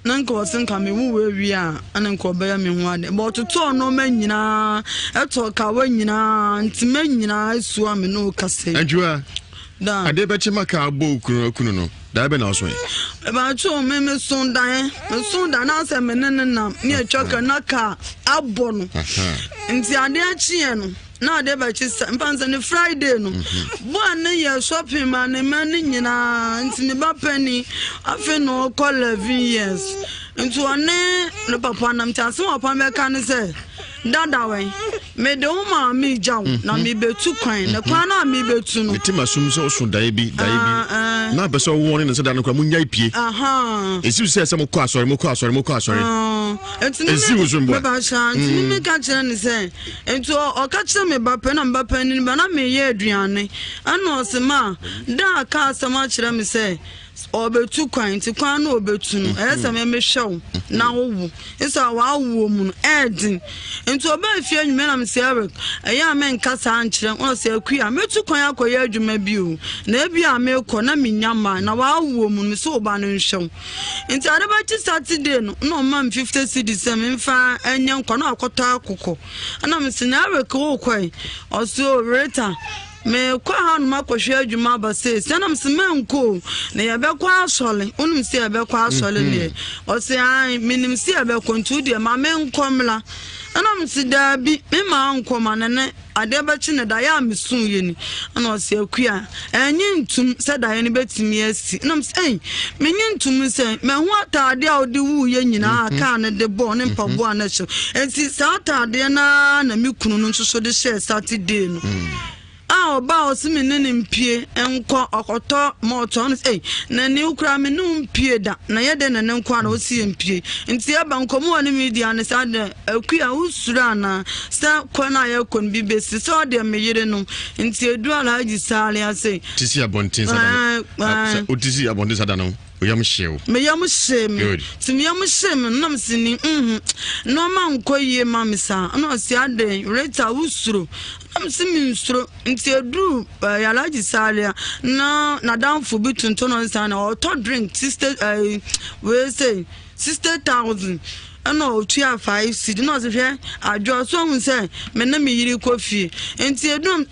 nanko wasenka me wu wi a ananko be ya me ho ade but to no manyina eto ka wanyina ntime nyina esu ame no kase adua da ade be chima ka abo okunu no da be na oso e ba cho me sondan na se me nenna me etwa na ka abo no nti ade achi no na de ba chi mpanza ne Friday no bo an ye shopping man man nyina nti ne ba pani afi no call 11 years nti one no papa na mtase papa me kan se dada we me de uma mi jaw na mi betu kwan ne kwan na mi betu no metima sum so so dai bi na be so won ne se da no kwa munya ipie esi se se mo kọ asori esi wo zumbo ba sha nti mi ka kire ne se enti o ka kire me ba pe ni ba na me ye aduane ana o se ma da ka asama kire me se obetu kwan ti kwan na obetu no ese me hwew na wo isa wa wo mu no edin enti oba afie anwume na me se Eric eya me nkasa ankire o se akua metu kwan akoye adwuma bi o na bi a me kọ na menyama na wa wo mu me so oba no hwew enti adaba chi Saturday no no ma 50 cedis me mfa enye nkọ na akọta akụkọ ana me se na Eric wo kwai o so reta me kwa han makohwe adwuma ba se sanam se menko na ye be kwa asole onum se ye be kwa asole ne o se ai minim se ye be kontu de ma menkomla anam se da bi me ma nkoma ne ade ba chi ne da ya mesun ye ni ana o se akua enyi ntum se da ye ne betimi asi anam se ei menyi ntum se me hu atade a odi wu ye nyina aka ne de bo ne mpabo ana che enti sa atade na mi kunu no nso so de share Saturday no ba osimi ne mpie enko okoto moton na ni ukra me no mpie da na ye de ne nko na osi mpie nti e ba nkomo woni media ne sa de akua usura na sa kona ye kon bi besi so de me yire no nti edu ala agi sale ase tisi abontin sada no otisi abontin sada no oyam shew me yam shem timi yam shem nam sini no ma nko ye mamisa no si ade reta usuro am simi nsuro nti edu yalaji salia na danfo bi tuntono sana o to drink sister we say 60,000 ana otua 5 cedi no se hwe adwo so hu se me na me yiri kofi enti edu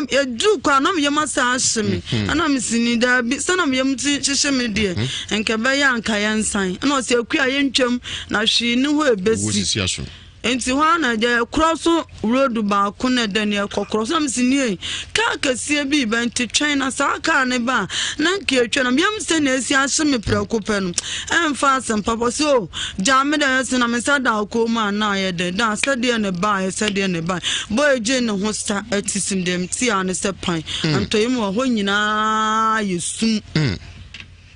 edu kwa na me yema sa ashimi ana me sini da bi sana me yem ti hye me de enke be ya nka ya nsan ana o se akua ye ntwam na hwe ni ho ebesi enti wana je cross road ba ko na da ne cross am sini ka kasie bi benti China sa ka ne ba na nke atwa na yam se na esi ahye prekope no emfa asem papa so jame da se na me sada ko ma na ye de da sade ne ba ye sade ne ba boy je ne ho sta atisim dem ti ane se pan antoyim ho nyina yesu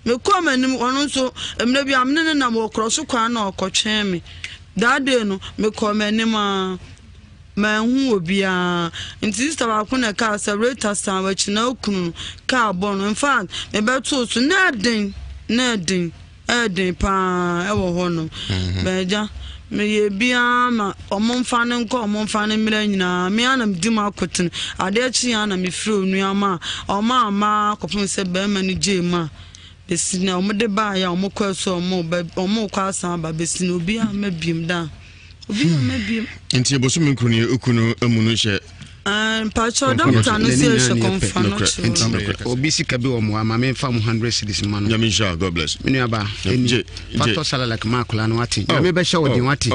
me ko manim ono so emre bi amne na mo cross kwa na okotwen me that day no me come anima hu obia nti sister ba ko na ka celebrate san wa china okunu ka bon in fact me beto so na den pa e wo ho no beja me ye bia ma omomfa ne nko omomfa ne mira nyina me anam di ma kotin ade chi ana me firi onuama oma kopun se be ma ni jema besina omode ba ya omokwaso omokwa ba besina obi a mabiem da obi a mabiem enti eboso menkunu okunu amunu hye Pacho doctor no say confirm obi sika bi o mo ama me fa 100 cedis ma no Nhyira, God bless me aba pato sala like makula no ati me be hye wodi wati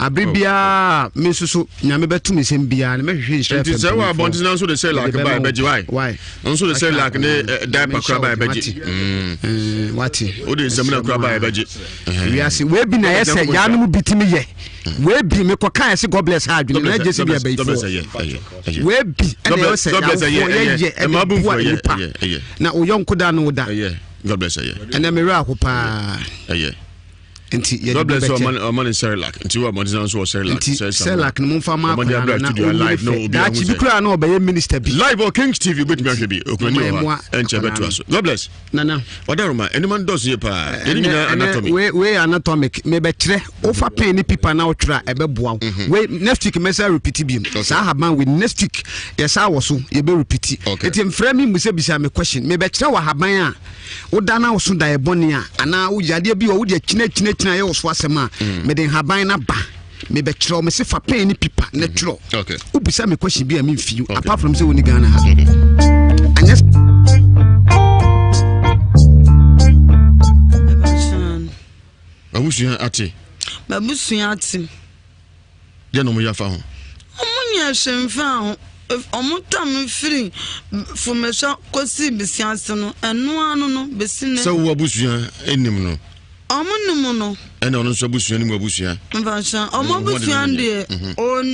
abribia me susu nyame betu me sem bia na me hwehwe nhyira fe say wa bonti na so dey say like buy beji why so dey say like ne diaper kra buy beji wati o dey semina kra buy beji Ewiase we bi na yese yanum bitimi ye we bi me ko kan se God bless ha adwene na jesi bia bai fo we bi and they say na o yonko da no da God bless you and na me ra ko pa Nti God bless you man in Serilac. Nti wa man so Serilac. Serilac no mfa ma ko na live no da chi bi kura na obey minister bi. Live or Kings TV bit me bi. Okuni wa enche betu aso. God bless. Nana. Wadaruma any man does ye pa. Any anatomy. We anatomic me be kire. O fa pen ni pipa na o tra e be boa. We next week me say repeat bi. Sa haban we next week yes I was so ye be repeat. Eti mfra mi muse bisa me question. Me be kire wa haban a o da na o so da e boni a ana o yade bi o de kine na ye so asema me den haban na ba me be kire o me se fa pen ni pipa na tro okay o bisa me question bi a me fiu apart from say woni Ghana ha anyes abusuan ati babusuan ati je no mo ya fa ho omunya hwemfa ho omutam free fomesha kosi bisianse no eno anu no besine so wo abusuan enim no omunum no ene ono so abusuan ni abusuan mfasha omubusuan de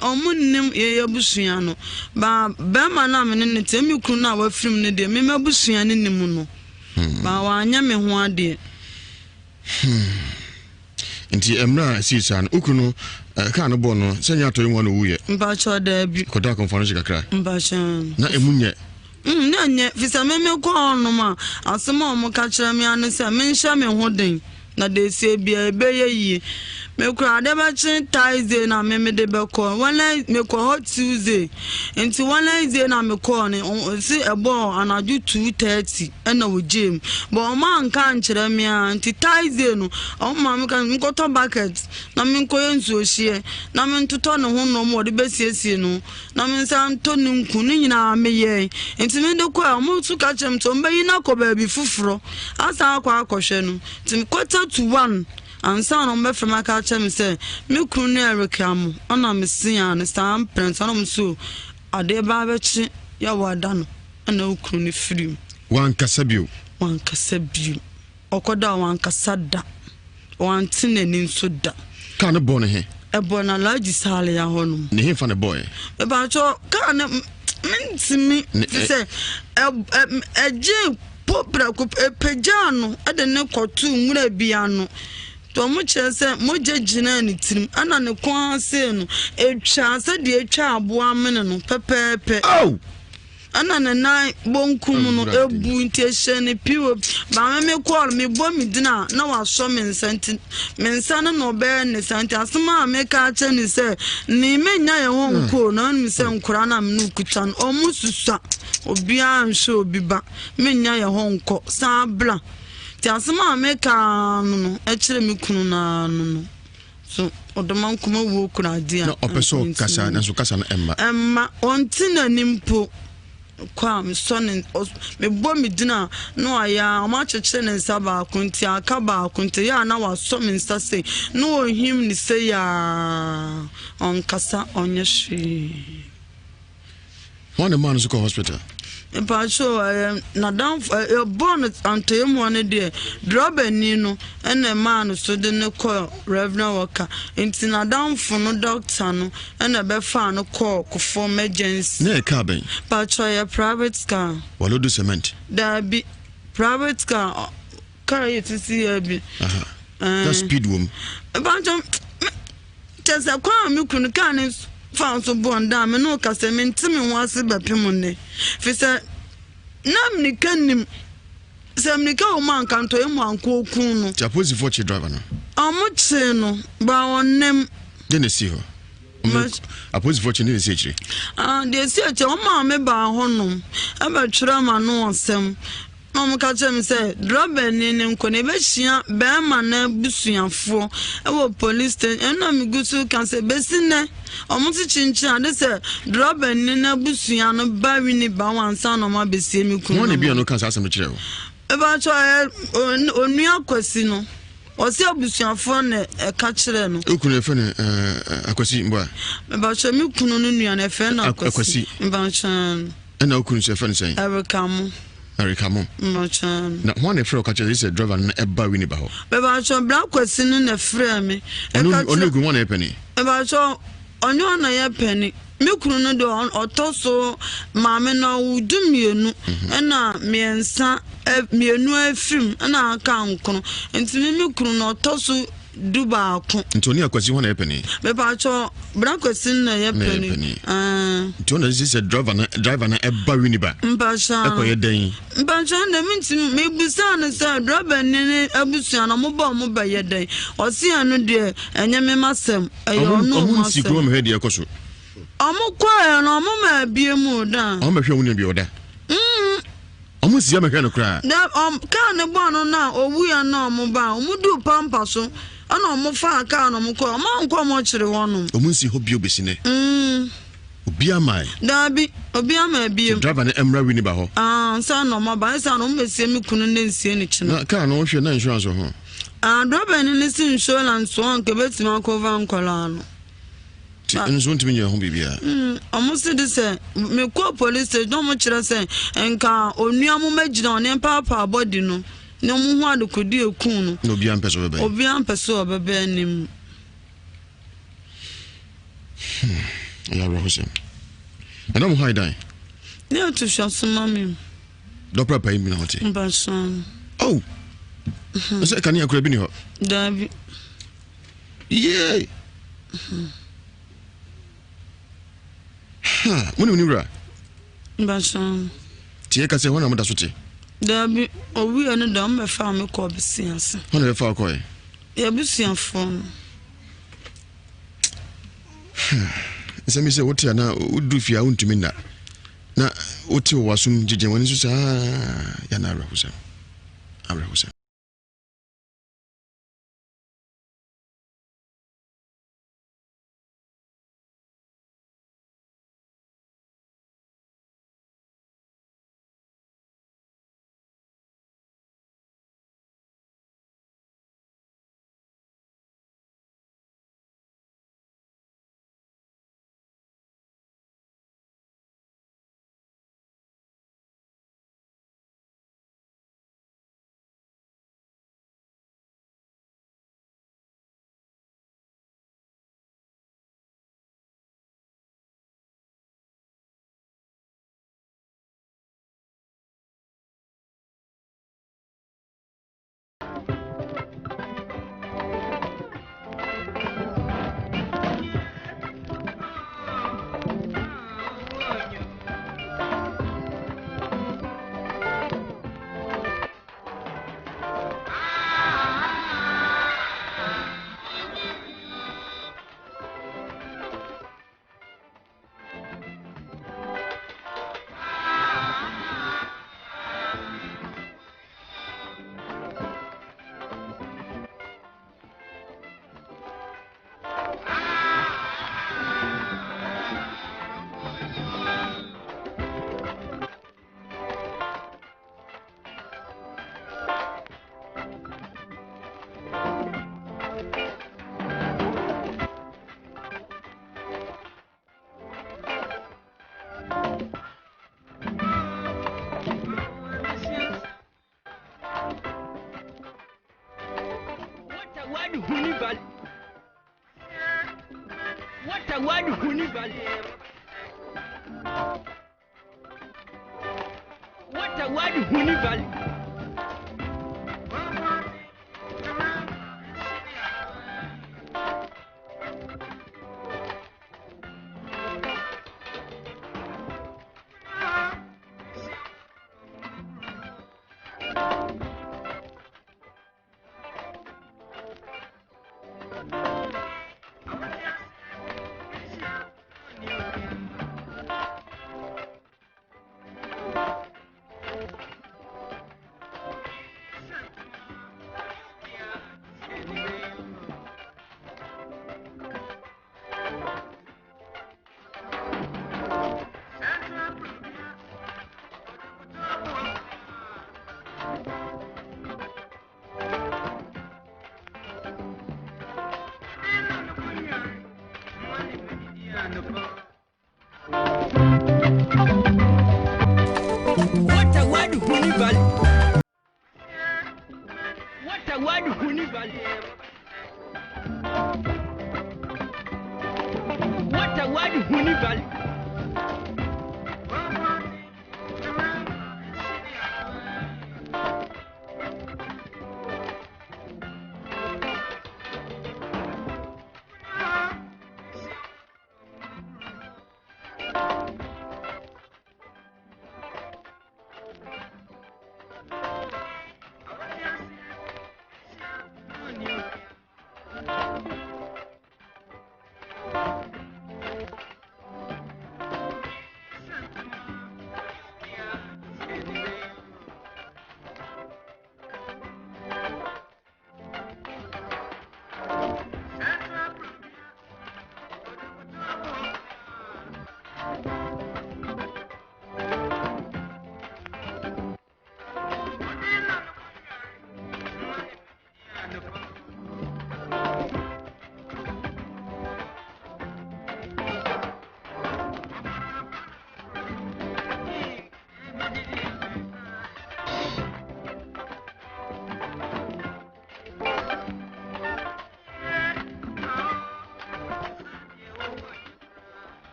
omunnim ye abusuan no ba ma na me ne temi kru na wa firim ne de me abusuan ne nim no ba wanya me ho ade nti emra sisan ukunu ka no bo no senya to yin no wuye mfasha da bi koda conference kakra mfasha na emunye na nye fisa me ko ono ma asema o mo ka kire me anu se me nhya me ho den na de se bia ebe yi me kura de ba chin Tuesday na me de be ko wala me ko hot Tuesday enti wala Tuesday na me ko ne si ebo anaju 2:30 na wo gym but o man kan kire me anti Tuesday no o ma me kan ko to bucket na me ko yensu ohie na me ntoto ne ho no mo de be siesie no na me san to ne nku ni nyina me ye enti me de ko mo tu ka chem to mbe yi na ko ba bi fufuro asa akwa akohwe no ti quarter to 1 ansa no me from aka chem say me kunu na rekam ona me sia ne stam print ona me so ade ba be chi ya wada no na ukunu ne free wan kasabio okoda wan kasada wan tinani nso da kan bo ne he e bo na laji sale ya honum ne he fa ne boy e ba cho kan mentimi say eje popra ko pejano ade ne kotu nwura biano to mo chese mo jejina ni tirim ana ne kwa se no etwa se de etwa abo amene no pepepe oh ana na bonkum no ebu ntehye ne piwo ba me call me bo me dina na wa so me nsanti me nsana no be ne santi asema me ka che ni se ni menya ye won ko na mi se nkura na me no kutan o mususa obi anhwe obi ba menya ye won ko sa bla ti asema me ka no e kire me kunu na no so odoman kuma wo kura dia no opeso kasa na so kasa na emma ontina nimpo kwa me son me bo me dina no aya o ma chechire ne nsaba akunti aka ba akunti ya na wa so me nsa se no ohim ni se ya on kasa onye hwe one man is go hospital pa so na down born antem one dey drop ani no ene man so de ne call revenue worker enti na down for no doctor no ene be fa no call for emergency na car ben pa so ya private car walo do cement da bi private car you to see bi that speed woman ba jom tesa kwa mi kunu kan found so bonda me no ka se me ntimi ho ase bepem ne fi se nam ni kanim se me ka o man kan to emu anko okun no japosi for chi driver no amuche no ba onnem de ne si ho aposi for chi ne si chiri de si eche o ma me ba ho no e ba twira ma no osem catch him say, drop a name, Connection, Bearman, Bussian for our police station, and I'm good to can say, Bessine, almost chincha, they say, drop a nina Bussian, Barry Bow, son of my Bessim, you be no cancer. About on your question. Was your Bussian phone a catcher? Who could have a question? About your milk and a fan of Quasi, and no couldn't say, say, I will come. Now, one of your catcher is a driver and a barwini bow. About your black question in a frame. Only one a penny. About your on your penny. Milk do or tosso, mamma no do me, and me and son, me a new film, and I can't come, and to me, milk no tosso. Duba Antonia question one penny. Bebacho Branquesin a penny. Tona is a driver and a bariniba. Basha, a day. Basha, the means maybe son is a driver and a busian a mobile by a day, or see a new dear, and Yammy Massam. I don't know, see, groom head, your cosu. I'm more quiet, and I'm be a more down. I'm a few will be order. Almost Yamaka cry. Now, can't a bonnet now, or we are no mobile, we do pampasso. I know more far can on call, Mount Comuch the one. Omunsi hope you be seen. Obia my Darby, Obia may be drive an emerald winnibaho. Son of my by son, almost see me couldn't see any channel. Can't know if you're not insurance of her. Drop any listen show and so on, Quebec, Marco and Colano. And soon to me your home be almost the same. Me call police, no much I say, and car or near Mumage on Empire body no. No one could do a coon. No beyond Peso, or beyond Peso of a benim. Yeah, Rosen. I don't hide die. Near to show some mammy. No proper immunity. But son. Oh, I said, can you grab in your Davy? Yay. When you knew, but son. Take us a 1 hour. Darby, or we are no dumb, a farmer called Bessians. One of the far coy. Yeah, Bussian phone. Some say what you now would do if you own to me that. Now, what you was soon, Jijin, when you say, Yana Rosa. I Rosa. Valley. What a word, Huni Valley.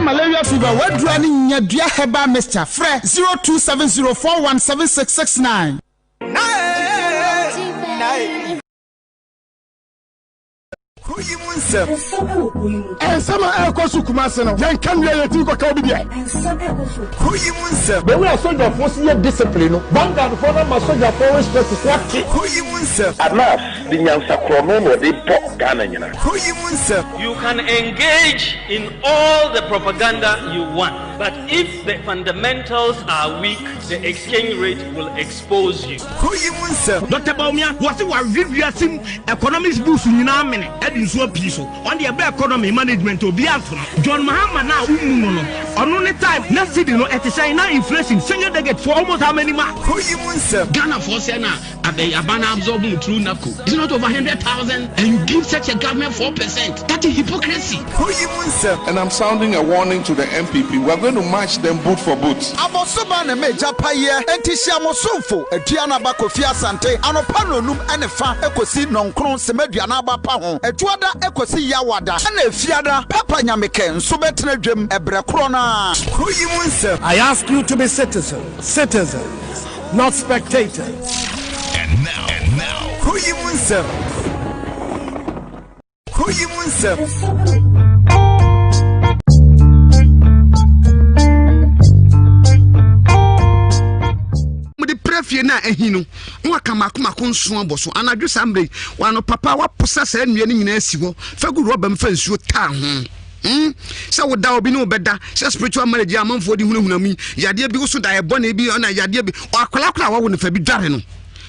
Malaria fever, what running your dear Heba Mr. Fre 0270417669. Ewiase Mu Nsem. Ensem ekosu kumase no. Yen kan wiye yeti ko ka obi dia. Ewiase Mu Nsem. Be we soldier force ye discipline no. Vanguard for na soldier for respect what. Ewiase Mu Nsem. Alas, the nyansa krono no dey pok Ghana nyina. Ewiase Mu Nsem. You can engage in all the propaganda you want, but if the fundamentals are weak, the exchange rate will expose you. Ewiase Mu Nsem. Dr. Baumia, what's our Ewiase Mu economics boost nyina mene edin so piso on the economy management obi ato John Mahama na umuno no ono ne time na city no etishine na inflation senior delegate for almost how many marks Ewiase Mu Nsem. Ghana for say na abana absorbing through NACO. It's not over 100,000 and you give such a government 4%. That is hypocrisy. Ewiase Mu Nsem. And I'm sounding a warning to the MPP. We're going to match them boot for boot. Abosoba ne meja paye entishia mosomfo eduana ba Kofi Asante anopa nonum ene fa ekosi nonkron semeduana ba pa ho etuada ekosi yawada ene efiada papa nyameke nso betena dwem ebre kro na Ewiase Mu Nsem. I ask you to be citizens, not spectators. And now Ewiase Mu Nsem. Ewiase Mu Nsem. Prefie na ehinu nwa kamakoma nso aboso anadwo sambre wano papa wa posa sa nnua ni nyina asiwo fagu roba mfa nsuo ta ho sa woda obi no beda sa spiritual marriage amanfo di hunahunami yade bi wo so da ebo na bi na yade bi akola wa wo ne fa bi dware no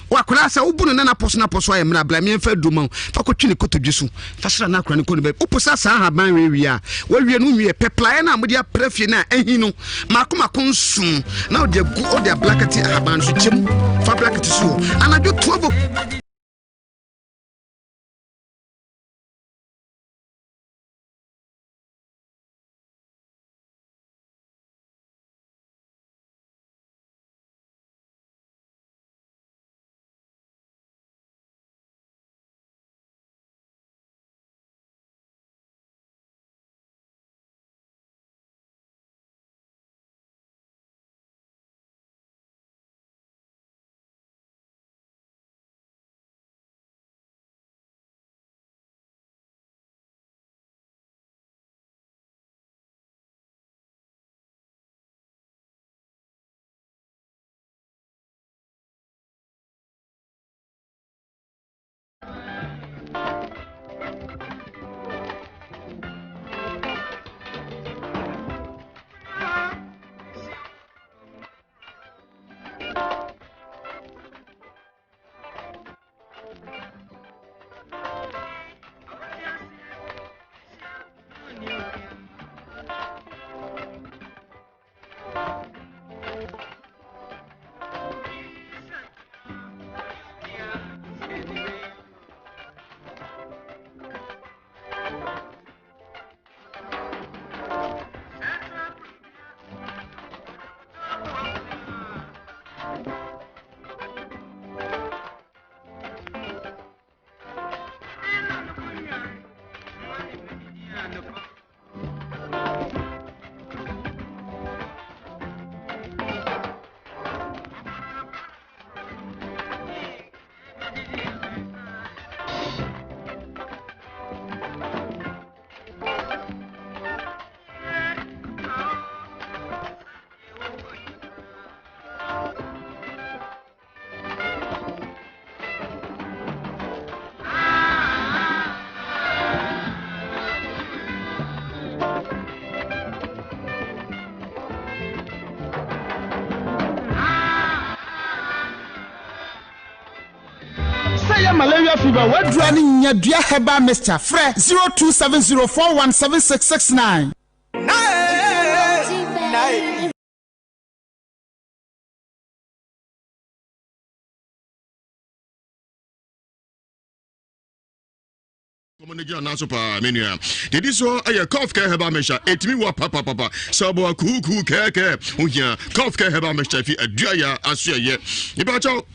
wakola sa ubuno na poso ayemra bla me mfa duma fa ko twine kotodwe so fa sra na akora ne ko ne be uposa sa ha ban we a wawie no wie peplae na modi aprefie na ehinu makoma konsu na odi blackati aban so chem fa blackati so anadwo 12 fever wadura ne nya dua heba mixture frɛ 0270417669 Communication also pa menu. Did this so a cough care heba mesha etimi wa papa sabo kuku keke unya cough care heba mesha fi adua aso ye ibacho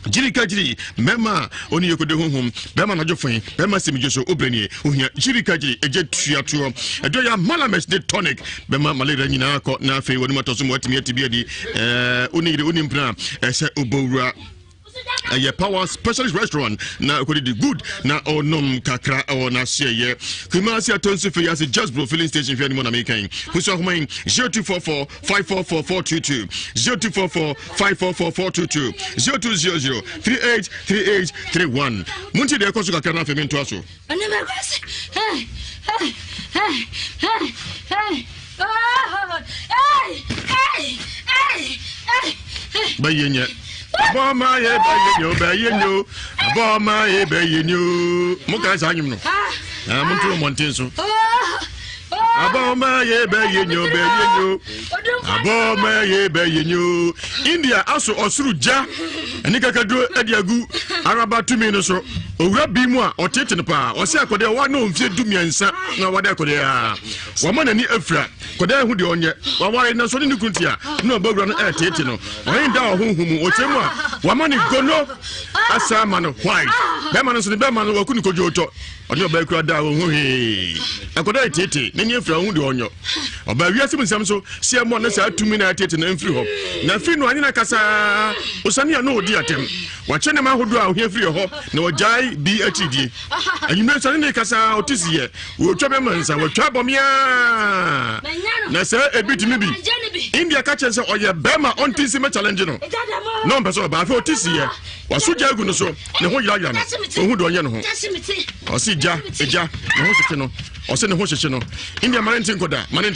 jiri kajiri mema oni yekode honhom bema na jofin bema semijoso obrenie ohia jiri kajiri eje tuato adua malames de tonic bema malaria nyina ko na afi woni matoso mo atimi atibia di oni mpra ese obowura a power specialist restaurant na kodi di good na onom kakra o na sheye kumasi atonso fe yasi just bro filling station fe animo na making puso homain 0244 544422 0244 544422 0200 383831 munti de koso kakra na fe mento aso anema kwase bayenye Boma ye bayenyo Boma ye bayenyo muka sa anyum no muntu monten so Aboma ye bayenyo Aboma ye bayenyo India aso osuru ja eni kakaduro adiagu araba tumi no so owura bi mu a otete ne pa o se akode wa no mfie dumiensa na wada akode a wa ma nani afra kode hu de onye wa ware na so ni kuntia na obawura no etete no oyin da ohunhum o chemu a wa ma ni gono asa ma no white be ma no so be ma no wa kunu kojo to oni oba ekura da ohun he akode etete na ni afra hu de onyo oba Ewiase Mu Nsem so se mo na sa tumi na etete na mfiri ho na fi no anyina kasa osani ya no odi atem wa chene ma hodo a ohia firi ho na wajai bi atidie anyime so ne kasa otisiye wo twa be mansa wo twa bomia na se ebitimi bi India ka chen se oye bema ontisi me challenge no mpeso ba fa otisiye wasuja egu no so ne ho yira no ohu do onye no ho osi ja eja ne ho sete no ose ne ho hyehye no India manentin koda manen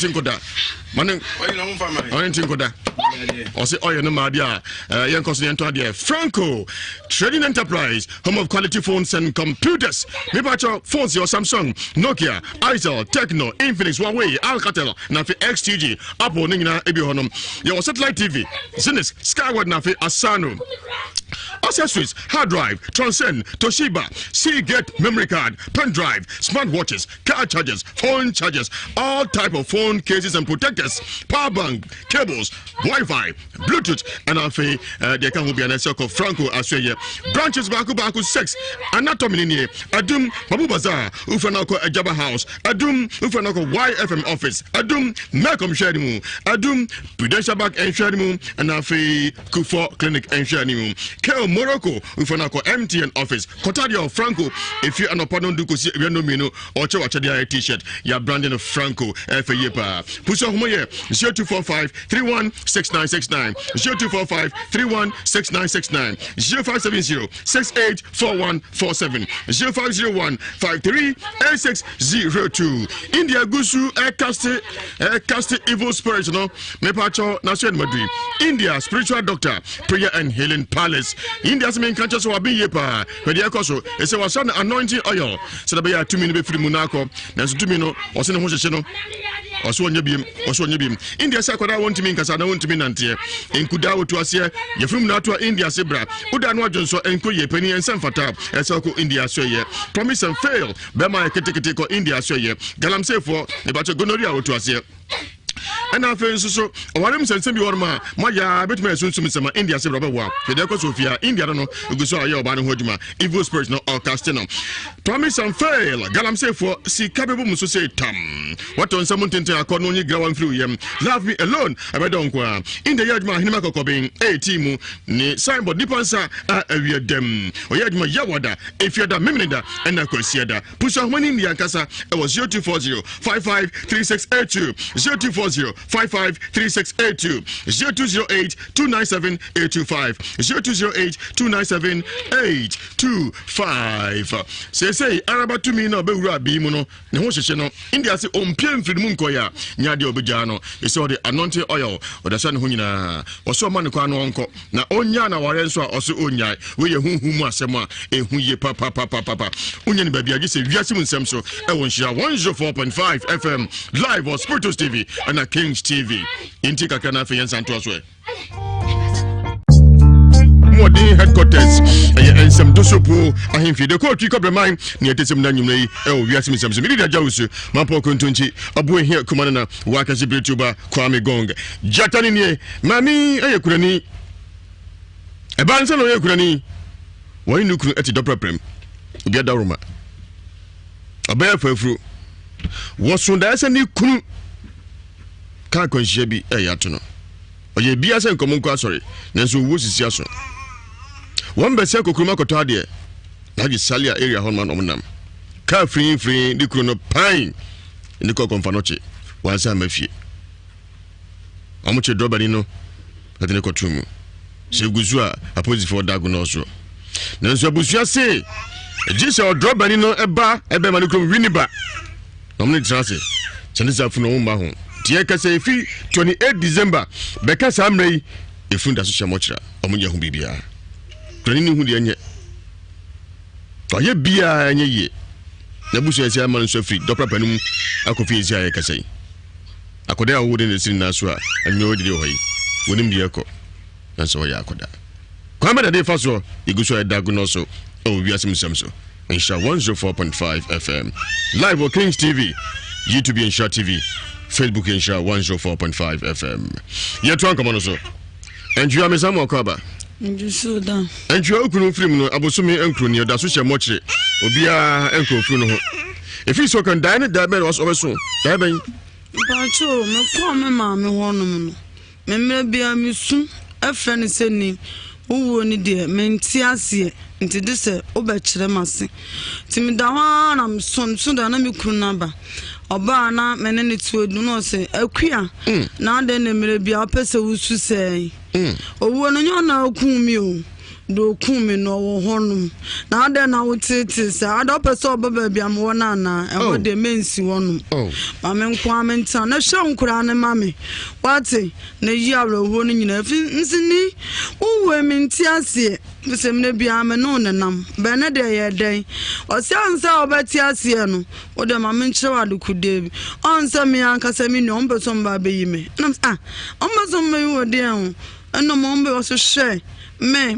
ose oye no ma dia yen koso yen to dia Franco Trading Enterprise, home of quality phones and computers. Me bacho phones your Samsung, Nokia, Itel, Tecno, Infinix, Huawei, Alcatel, Nafi XTG, Apple ningina ebi honum. Your satellite TV, Zenith, Skyward Nafi Asano. Accessories, hard drive, Transcend, Toshiba, Seagate memory card, pen drive, smartwatches, car chargers, phone chargers, all type of phone cases and protectors, power bank, cables, Wi-Fi, Bluetooth, and Afi they can be an circle Franco Australia. Branches Baku 6, Anatomy Nini, Adum, Babu Bazaar, Ufanako Ajaba House, Adum, Ufanako YFM office, Adum, Malcolm Shadimu, Adum, Prudential Bank and Shadimu, and Afi Kufo Clinic and Shadimu. Kel Morocco, Ufanako MTN office, Kotadio Franco, if you are not pardon do see Mino or Chowachadia t-shirt, your branding of Franco, F. Yepa. Push off Moye, 0245 316969, 0245 316969, 0570 684147, 0501 538602. India Gusu cast evil spirits, no? Mepacho Nation Madrid. India spiritual doctor, prayer and healing palace. India's main conscious will be yepa. When the Akoso, it's a son anointing oil. So the Baya 2 minutes free Monaco, there's 2 minutes, or send a channel. Also on your beam. India Sakura want to mean because I don't want to mean Nantia. In Kudawo to us here, you from Natua India Sebra, Udanwa Johnson and Kuye Penny and Sanfata, and Soko India Soye. Promise and fail. Bema Ketekeko India Soye. Galam say for the Bacha Gonoria to us here. And I feel so. What I'm saying, my bet me soon to India say rubber wow. The Sofia, India don't know, you saw your band Hodima, evil spirits no or Castino. Promise and fail. Galam say for see capable muso say tam. What on someone tend to accord only ground through him. Love me alone. I don't qua. In the yard, my Hinako Cobin, a team, ne signboard Nipansa, a dem. Or yard my Yawada, if you're the Miminida, and I could see that. Push on one India Casa, it was 0240 553682, 0240 020-553682, 0208-297-825, 0208-297-825. Say, Araba to me no bewura bi mu no, ne ho hyehye no, India say ompiem firi mu nkoya, nyade obegya no, is all the anointing oil, or the son ho nyina, oso man kwa no onko, na onya na ware nso a oso onya, we ye huhu mu asem a ehu ye papa. Unya ni baby agi say Ewiase Mu Nsem so, e won Nhyira 104.5 FM live on Spiritus TV and a Kings TV. Inti kakana fe yensan to so. Modern headquarters and some dosopo ahimfi de ko twiko breman ne etesem na nwumna yi Ewiase Mu Nsem so mi da jawusu mapo kontonchi abo here kumana na waka sibrituba Kwame Gong jatani ne mami ayekurani e bansa no ayekurani wani nukuru eti doprem bia da roma abaya fafuru wosunda ese ni kunu ka konhye bi yato no oye bia se nkomo nko asori nanso wo sisi aso won be se kokuruma koto ade na gi salia area honman omnam ka free di kunu no pine ni ko konfanoche wansa mafie amuche dobani no atene kotumu se guzua apozi for dago no so nanso abusua se ejise odrobani no ebe manikrom winiba nomne trase chandisa fu no mba ho tie ka se fi 28 December beka sa amrei efunda so chamochira omunye hu bibia krani ni hu de enye oye bia enye ye na busua sia man so free dopra panum akofi isia ye ka sei akoda a wo de nesiri na so a enye wo de ho yi wonim de ekọ na so ya akoda Kwame da de faso iguso edago no so Ewiase Mu Nsem so Nhyira 104.5 FM live on Kings TV, YouTube Nhyira TV, Facebook Nhyira 104.5 FM. Yetu ankomo no so Nhyira mesamo akwaba Njusuda Nhyira okunu film no abosumi enkro ni oda so hye mochire obia enkro fru no ho efi so kan dine da be was obeso da ben Pacho me ko me ma me honum no me mre bia me su afra ne seni uwo ni de menti ase nti de se obekire mase timi da ho na mson da na me kunu naba oba na mene ne tuodu no se akua na de ne mre bia pese wusu sei owo no nyo na okumi o do kumi no wo honum na ade na wotete se ade pese obaba bia me wona na e ho de mensi wonum ma me nko amenta na hwe nkura ne mame wate na yi awro ho no nyina fi nsini uwe menti ase pese me bia me no nenam be ne de ye den o se ansa obati ase no o de ma me nkyere wade kude onsa me ankasa me no mbeso mba be yi me na ombeso me wo de ho eno mo mbe wo so hwe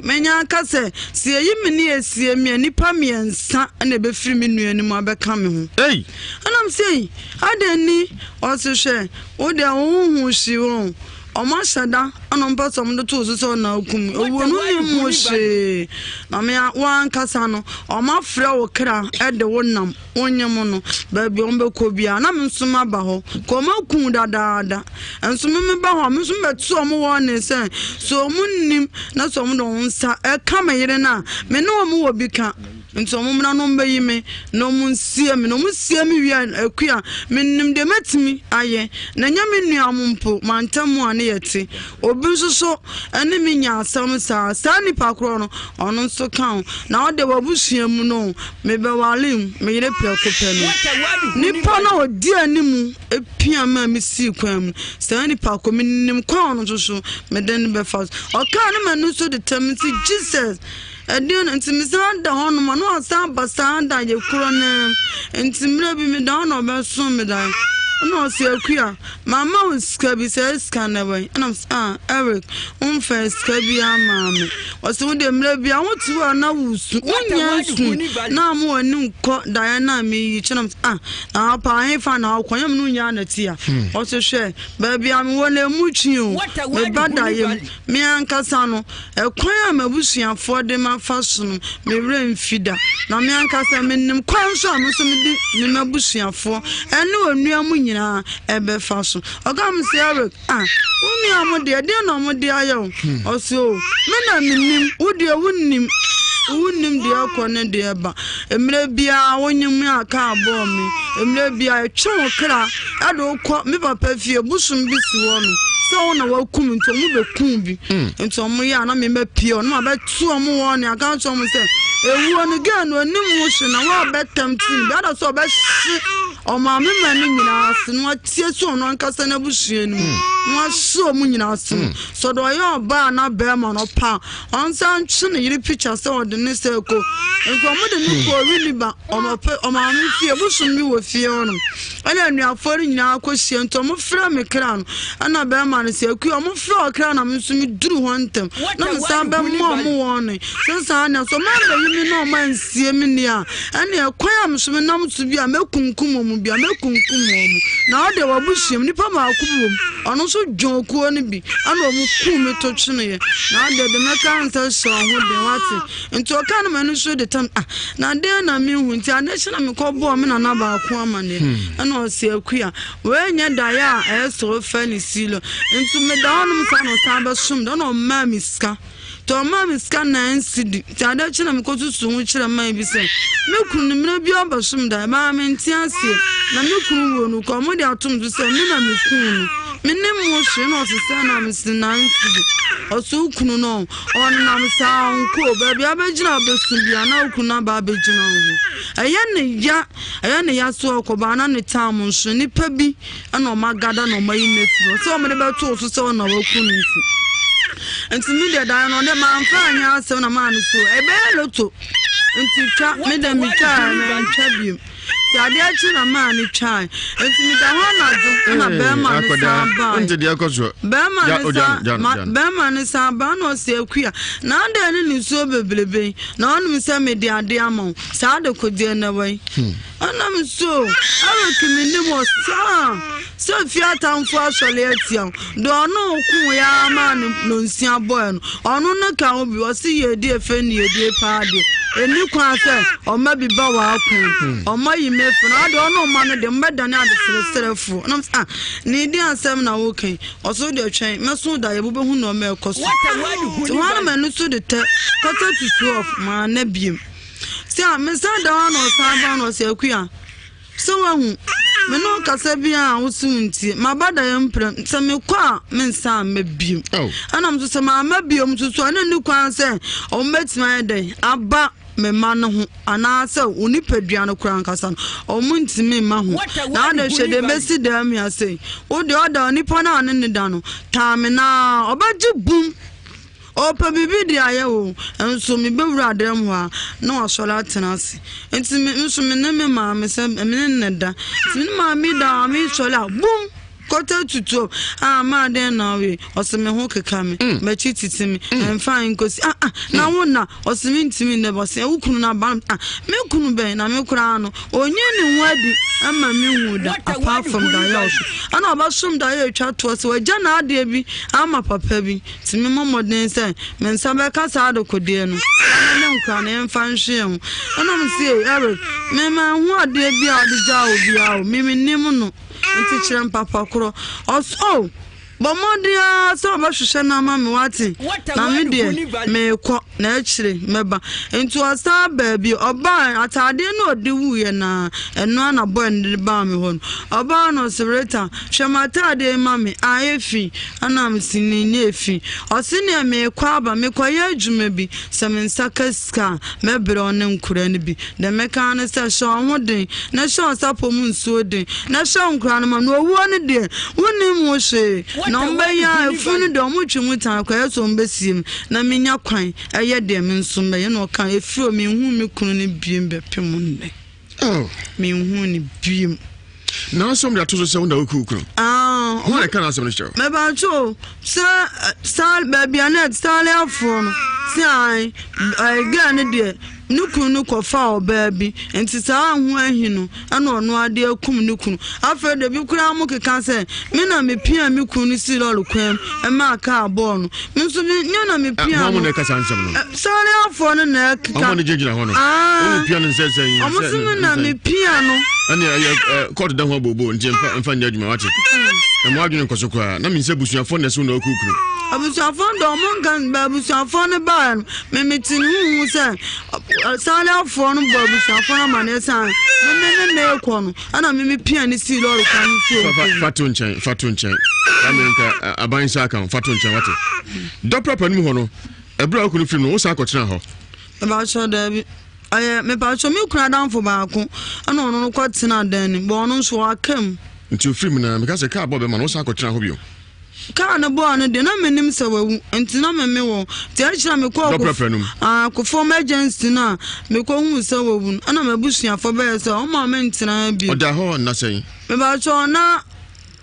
menya kase sie yimini esie me nipa miensa na be firi me nuani mu abeka me ho anam sei adeni o so hwe o de hu hyi won Oma shada anompa som do to so na okum owo no mu hye na me wan kasa no oma frɛ wo kra ede wonam wonyem no ba bi on be ko bia na me nsuma ba ho ko ma kun dadaada nsuma me ba ho me nsuma betu om won ne sen so munnim na so mo do nsa e ka me yire na me no mo wo bi ka nso mo mna no mbayi me no mu nsie me no mu sie me wi akua me nim de matimi aye na nya me nua mpo mantamu ane yete obi nso ene me nya asam sa nipa kro no ono nso kan na ode wabusua mu no me be walim me yire preko pe no nipa na odi animu epia ma me si kwam sa nipa ko me nim kwa no so me den be fast o kan me no so determine Jesus Edion intimisa da hono manu asa basa da ye kuro ne intimre bi mi da hono be so mi da no se akua mama uska bi se ska na we na Eric first ka bi ama me o se wo de mre bi ahotu na wusu wonya su na mo ani nko da na me yi chinam na pa he fa na akwanyam no nya na tia o se hwe ba bi am wo na muchi o me bada yem me ankasa no ekwan amabusuafo de ma fa so no me wre mfida na me ankasa me nim kwan so am so me di me mabusuafo ene onua mu nyina ebe fa so ogam se Eric onua mu de na mu de ayo o so me na nim wo de wonnim unim dia kone dia ba emre bia wonyim aka abo mi emre bia etwe okra ado kọ me papa fie busum bi si wo no so na wakum nto mu bekum bi nto mu ya na me mapie no abetu omu wo ne aka nto mu se ewu no ga no anim wo hye na wa betam tin bi ada so obehye o ma me mani nyina ase no atie so no ankasa na busue no no so mu nyina ase so do yo ba na be ma no pa onsan twe ne yiri picture se o de ne se ko enko mo de ni ko really ba o ma me fie busum bi wo fie no ana nuafori nyina akohie nto mo fra me kra no ana be ma no se ku o mo fra kra na me so mi duru ho ntem na me sa be mo wo ne sensa na so ma be yimi no man sie mi ni a ana ekwan am so me nam so bi a mekunkum mo bi a mekunkum mo na o de wabuhiem nipa ma akubom ono so dwokuo ne bi ana o mu ku me to twene na de meka nsa so ho de wate nto ka na me no so de tam na de na me hu nti ana hye na me ko bo me na na ba ko amane ana o se akua we nya da ya so fa ni silo nto me da onum sa no sa ba sum da no ma mi ska to ma mi ska na nsidi ti ada chi na me ko tusu hu kire ma bi se me kunu me bi oba sum da ma me ntiase na me kunu wo no ko mo de atum du se me na me kunu me ne mo hwe no se sa na me sin na nsidi o so kunu no on na me sa nko ba bi abegina besu bia na kunu ba abegina ho aya ne ya so ko ba na ne tam nso ni pa bi ana o magada na o mayi nefu so mo de be to so se na wa kunu nti media da no de man fa anya se na man so ebe loto nti twa me da mi twa na ntwa bi ya de achi na man twa nti mi da ho na do na be man sa ba nti de akoso be man sa ba no se akua na de ni so beblebe na onu mi se media de amon sa de ko de na wai anam so awe kimi ni mo so fiata mfu asole atia do no ku ya ma no nsia boy no onu na ka obi o si ye di efe ni ye di pa de eni kwa se o ma bi ba wa ku o ma yi mefu na do no ma no de mbeda ne ade serefu anam ni di ansem na wo kan o so de twen me so da ye bo hu no me ekoso so wan ma no so de te quarter to 12 ma na biem si a me sa da no sa ba no se akua so wahu me no kasa bia wo sunti mabada ye mpre se me kwa me nsa mabiem anam so se ma mabiem so so na ni kwan se o metima ye aba me ma no ho ana se oni padua no kran kasa no o muntimi ma ho na na hwede besi da mi ase wo de oda oni pa na ne da no ta me na obaji bum o pa bibi di aye o enso mi bewura adem ho a na wasola tenase enti nso me ne me ma me se me ne da mi ma mi da mi sola bum quarter to 12 ma den na we oseme ho keka me ma chi titimi fine kosi na wona oseme ntimi ne bo se wukunu na ba me kunu be na me kura no onye ni wadi ama me hu da apart from da yosh ana ba sum da ye twa to se waja na ade bi ama papa bi timi momoden se me nsa be kasa ado kodie no na nkra na mfa nhwe ho ana me se Eric me ma hu ade bi a ade ja obi a me nim no nti chirem papa kro oso bomodia so ba hwehwe na ma me wate na me de me kɔ na achire meba nti osa ba bi oba atade na odi wuye na eno na boy ndi ba me hon oba no sebreta hwematade ma me ayefi ana me sininye efi osine me kɔ aba me kɔ ye adwuma bi se me nsaka ska me bere one nkura ne bi de me kan ne se so hoden na so sapo mu nsuo den na so nkura no ma no owo ne de woni mu hwe na mba ya funu de omutwe tan kwa yeso mbesiem na menya kwan eye de me nso mba ye no kan efiro me hu me kunu ne biem bepem nne me hu ne biem na so mda to so se wona okukuru ho na kana asem no show me ba cho sal baby anet sal afro no si ai ga ne de nukunu kofa obabi enti saa hu ahinu ana ono ade akum nukunu afa de bi kura mu keka se me na me pia me kunu si lolu kwem e ma ka abo no me so me nya na me pia mo ne kasa nsem no sare afo no na keka mo ne jejira ho no o pia no se omo so na me pia no ani court da ho bobo nje mfa nya adwuma wache mo adwene nkoso kwa na me se busuafo na so na okukuru abusuafo ndo mongan babusuafo ne ba me metin hu se sala fo no babusuafo na mane san me ne ekwo no ana me pia ne si lori kan so fatu nchen amerika aban sa kan fatu nchen wate do proper ni ho no ebra okunu film no wo sa akotena ho ba so da bi me pa so me kura dan fo ba ko ana ono no kwatena dan ni bo ono so akam nti film na me ka se ka bo be ma no sa akotena ho bio ka na bo anu de na menim se wawu enti na me wo ti a kira me ko ko for emergency na me ko hu se wawu ana me busuafo be se o ma me ntina bi o da ho na sei me ba cho na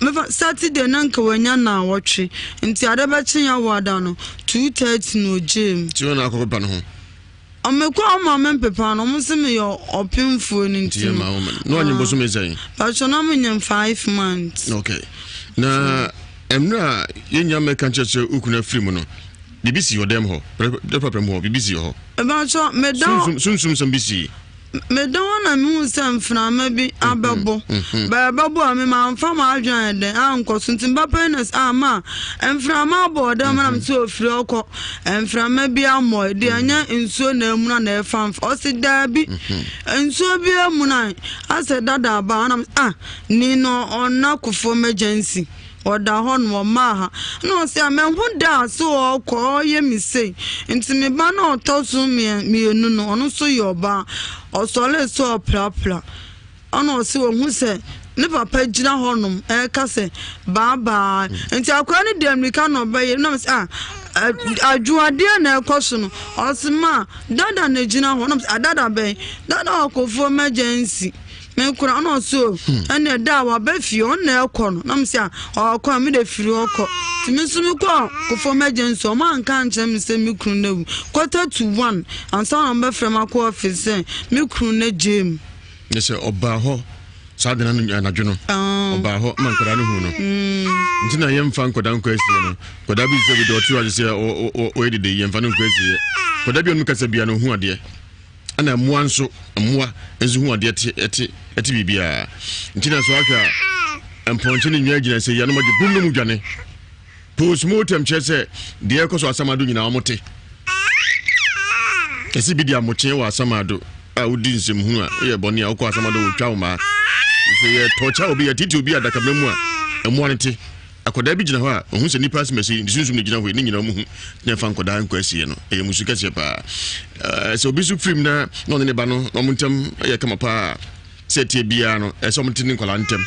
me Saturday na nka wanya na wotwe enti ade be chinya wada no 2:30 no jam ti ona akoko ba no ho amekwa ama me pepa no mo se me yo opimfo ni nti no anyi boso me sei ba cho na me nyam 5 months okay na emra yenya me kan chese ukuna film no BBC odem ho the problem ho BBC ho e ba cho me down sum BBC me down na me usam fna ma bi ababo ba babo am ma mfa ma adwan de an koso ntimba penis ama enfra ma board am na mse ofiri okọ enfra ma bi amo de anya nsuo na emu na e fam o si da bi nsuo bi emu na ase dada ba na ni no ona kufo emergency oda hon wo ma ha no se amenhu da so okọ ye mi sei ntimi ba na otoso mi enu no ono so yoba osole so plapla ono se wo hu se ne papa gina honum ka se baba nti akwa ne de America no ba ye no se ajuade na ekoso no osima dada na gina honum adada be dada okofo emergency me kura ono so ene da wa ba fi on na ekọ no na mse okọ me de firi okọ timi so me ko for emergency o man kan chem se me kru na wu 1:45 ansa na be frem akọ office me kru na jam ne se oba ho sa de na na dwono oba ho man kura no hu no ntina yem fa nkoda nko asie no koda bi se bi do tu ade se o edide yem fa no nko asie koda bi onu kasa bia no hu ade ana mua nso mua enzu hu ade eti bibia ntina so aka emponche ni nwa gina se ya no mo de bum mu dwane postmortem chese de ekoso asamado nyina omote esi bi dia moche wa asamado a udi nsem hu a ye boni a okọ asamado otwa ma se ye tocha obi ya titi obi adaka memu a emu anete akoda bi gina ho a ohun se nipa smesi ndisunsun ni gina ho ni nyina mu hu na fa nkoda nko asie no eye musuka se pa se obi su film na no ne ba no no muntem ye kama pa se tie bia no e so mutin nkola ntem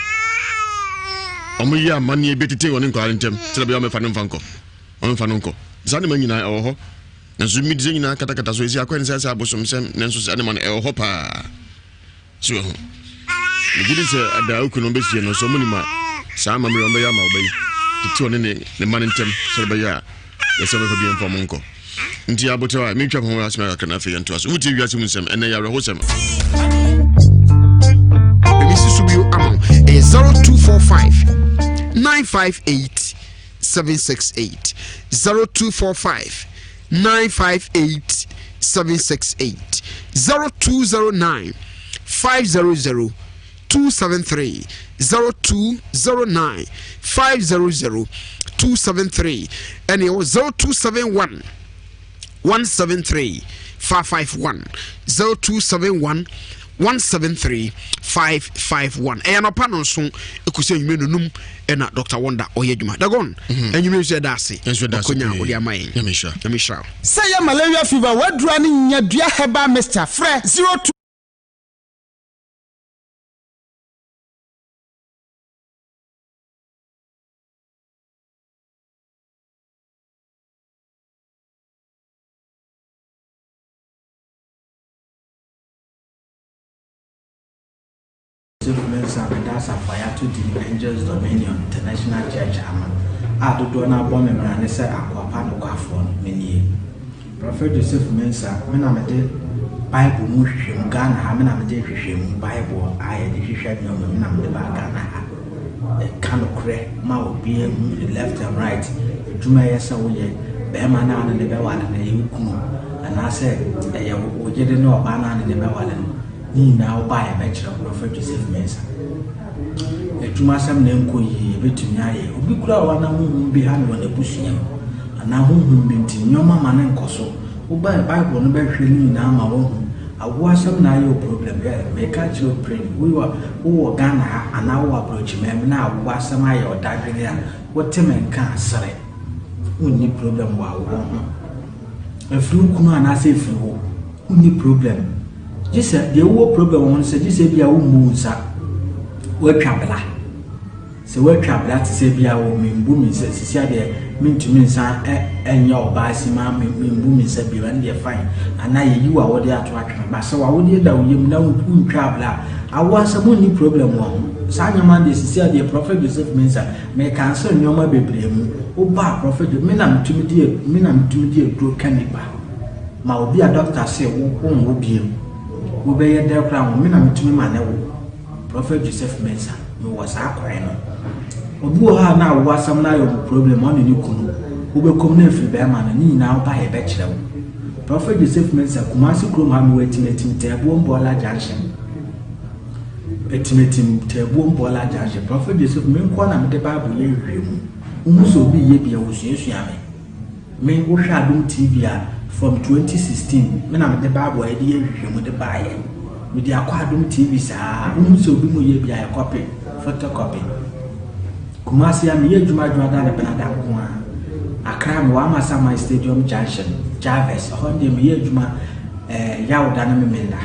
omo ya mani e betite woni nkola ntem se bia me fa no nko on fa no nko zane ma nyina e ho na so mi de nyina kata so esi akwa nsa abosom sem na nso se ne ma e ho pa so ho ni gidi se ada okuno be sie no so munima sa ma mre ombe ya ma obai titi one ne man ntem se be ya ye se be fa bi enfo nko nti abotewa mi twa ho asema ka na fe nto aso wuti Ewiase Mu Nsem ene ya re ho sem Mrs. Subio Amon, 0245 958 768 0245 958 768 0209 500 273 0209 500 273 and 0271 173 551 0271 173 551 and upon so ekusi enwume num ena Dr. Wonder oyedwuma dagon enwume so da ase konya odi amai yamisha say ya malaria fever wadura ni nyadua heba Mr. Fre 02 that's a fire to the Angels Dominion International Church I do not bomb and say aqua no many. Prophet Joseph Mensa, Menamade Bible Mushim Ghana, Hamanamade Bible, I had the Shishab Yam the Bagana. A kind of crack, Mao be left and right. Jumaya Sawoye, Bemana and the Bewan and the Yukuno, and I said, we didn't know Banan and the Bewan. ni na oba ya be kire Prophet Joseph Mensa etuma sam na enko yi betumi aye obi kura wa na honhom bi ha no na busua ana honhom bi nti nyoma ma na nkoso oba Bible no be hwe ni na ma wo awu asam na aye problem ya me ka kire pray wo Ghana ha ana wo approach me na awu asam aye odadwene a wote men ka asere unni problem wa wo ho afru kunu ana se fru wo unni problem jise de wo problem won se jise bia wo munsa wo twabla se wo twabla ti se bia wo membu mi se sisia de mintumi nsa enya oba sima membu mi se bia nde fine ana ye yiwa wo de ato atwa ba se wa wo de da wo yem na wo twabla awa se mo ni problem wo sa nyama de sisia de Prophet Joseph Mensa me cancel nyoma bebre mu oba Prophet me na mtumi de dro kaniba ma obi a doctor say wo biem wo be ye de kra wo me na mtumi ma na wo Prophet Joseph Mensa me was akwa no obi o ha na wo asam na yo problem on ni kunu wo be kom na fi be ma na ni na wo ba ye be kire wo Prophet Joseph Mensa Kumasi krom ha me wetimetim te ebo mbola junction etimetim te ebo mbola junction Prophet Joseph me nko na me de Bible ye hwemu umuso bi ye bia wo suasua me wo hwa Adom TV a from 2016 me na me de Bible ye de hwemu de baaye me de akwa Adom TV sa umuso bi mu ye bia ye copy photocopy Kumasi ya me ye dwuma da na benada ko a akra me wa masa my stadium junction Jarvis honde me ye dwuma yawda na me menda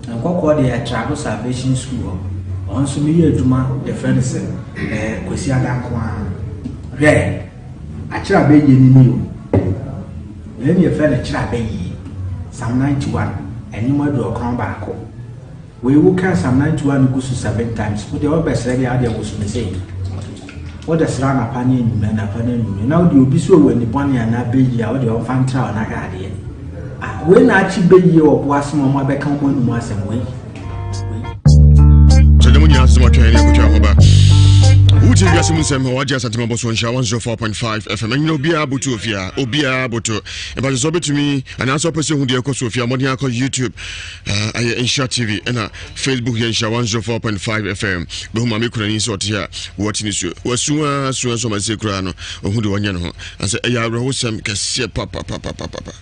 nkoko de ya travel salvation school onso me ye dwuma the friends kwesi adanko a hwe akira be ye ni o me ye friend akira be yi Psalm 91 eni mo do kan ba ko we wo kan Psalm 91 go 7 times wo de obesere ya de wo so me say what the srana panye nyume na panye nyume na odi obi so wani bone ana beyi a odi ofanta na gaade we na achi beyi obo asemo mo be kan mo numu asem we so demo nya asemo twa ni akotwa ho ba uti Ewiase Mu Nsem waje asantema boso nsha 104.5 FM nyina obi aboto ofia obi aboto e ba so betumi ana so pese hu de ekoso ofia modern akọ YouTube aye Nhyira TV na Facebook ya Nhyira 104.5 FM do ma me kura ni so tia watch ni so wasuwa so ma se kura no ohu de wonya no ho anse ya awrehosem kese papa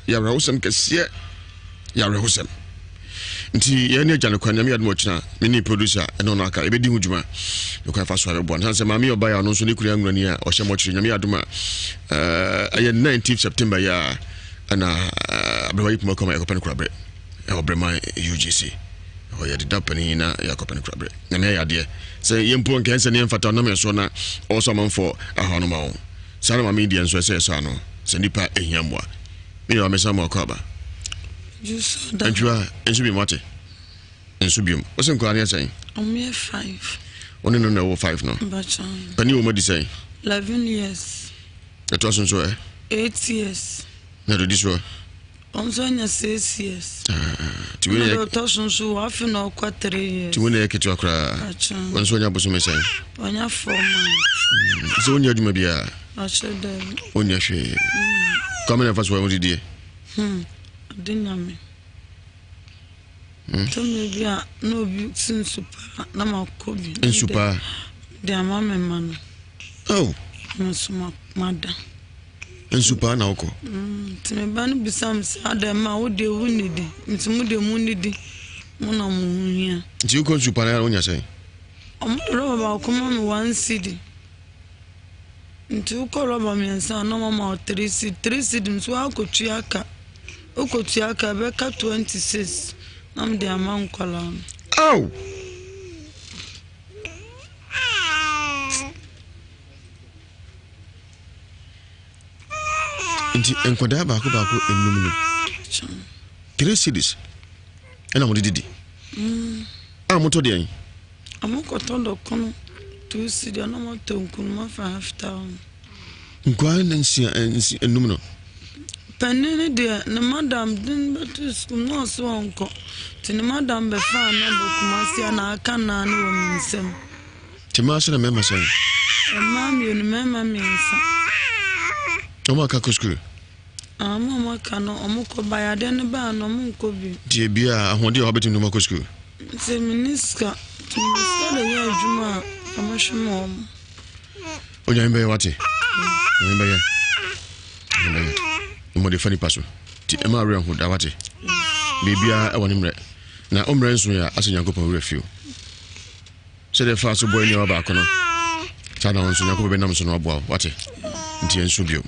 ya awrehosem kese ya awrehosem nti ye ne agya no kwa nyame admo china mini producer eno no aka ebedi hu djuma no kwa fa so abebo ntanse mami oba ya no so ne kura nwani a ohye mo chiri nyame adoma aye 19th September ya ana abrewa ipmo koma ekopen kurabre e obrema UGC o ye de dapani na ya kopen kurabre na me ya de se ye mpo nkense ne mfata na me so na also manfo ahono ma wo sana mami de enso se sa no se nipa ehiamwa me ya mesa mo akaba Nhyira enso bi mate enso bi o se nko ani say me 5 one no na wo 5 no pani wo madi say 11 years it was so 8 years na do this one onzo nya 6 years ti we na to so afi na kwa 3 years ti we na ketu akra onzo nya boso me say onya 4 months so nya aduma bia achede onya hwe come na faso wo didie Dinami. Tomi bia no bi sin super na makobi. In super. De amame man. Oh. Masuma mada. In super na oko. Time banu bisam sa de ma wo de wunidi. Ntimu de munidi. Muna muhia. Nti uko super na onya say. Roba ba kuma mi 1 cedi. Nti uko roba mi ensa na mama 3 cedi nso akotu aka. Okotu aka beka 26 nam de aman kwala. Oh. Nti enkoda ba ko enum no. 3 cedis. Ena mo didi. Moto de en. Amokoto do kono 2 cedi na mo tonkun ma 5000. Nkwa nansi enum no. Penene de na madam din betus no so onko ti na madam be fa na do Kumasi na aka na no wo nsem ti ma so na mema so mama no mema mensa o ma ka ko skulu mama ka no omko bayade ne ba no monko bi ti bia ahode o betim no ma ko skulu Se miniska de ya juma amashimo. Onya mbe wate. Mbe ye. Mo de fani paso. Ti e ma re hu da wate. Bibia e woni mre. Na omre nso ya asenyankopon refio. Se de fa so boy ni oba kono. Chana nso nyankopon be nam so no obo wate. Nti enso bio.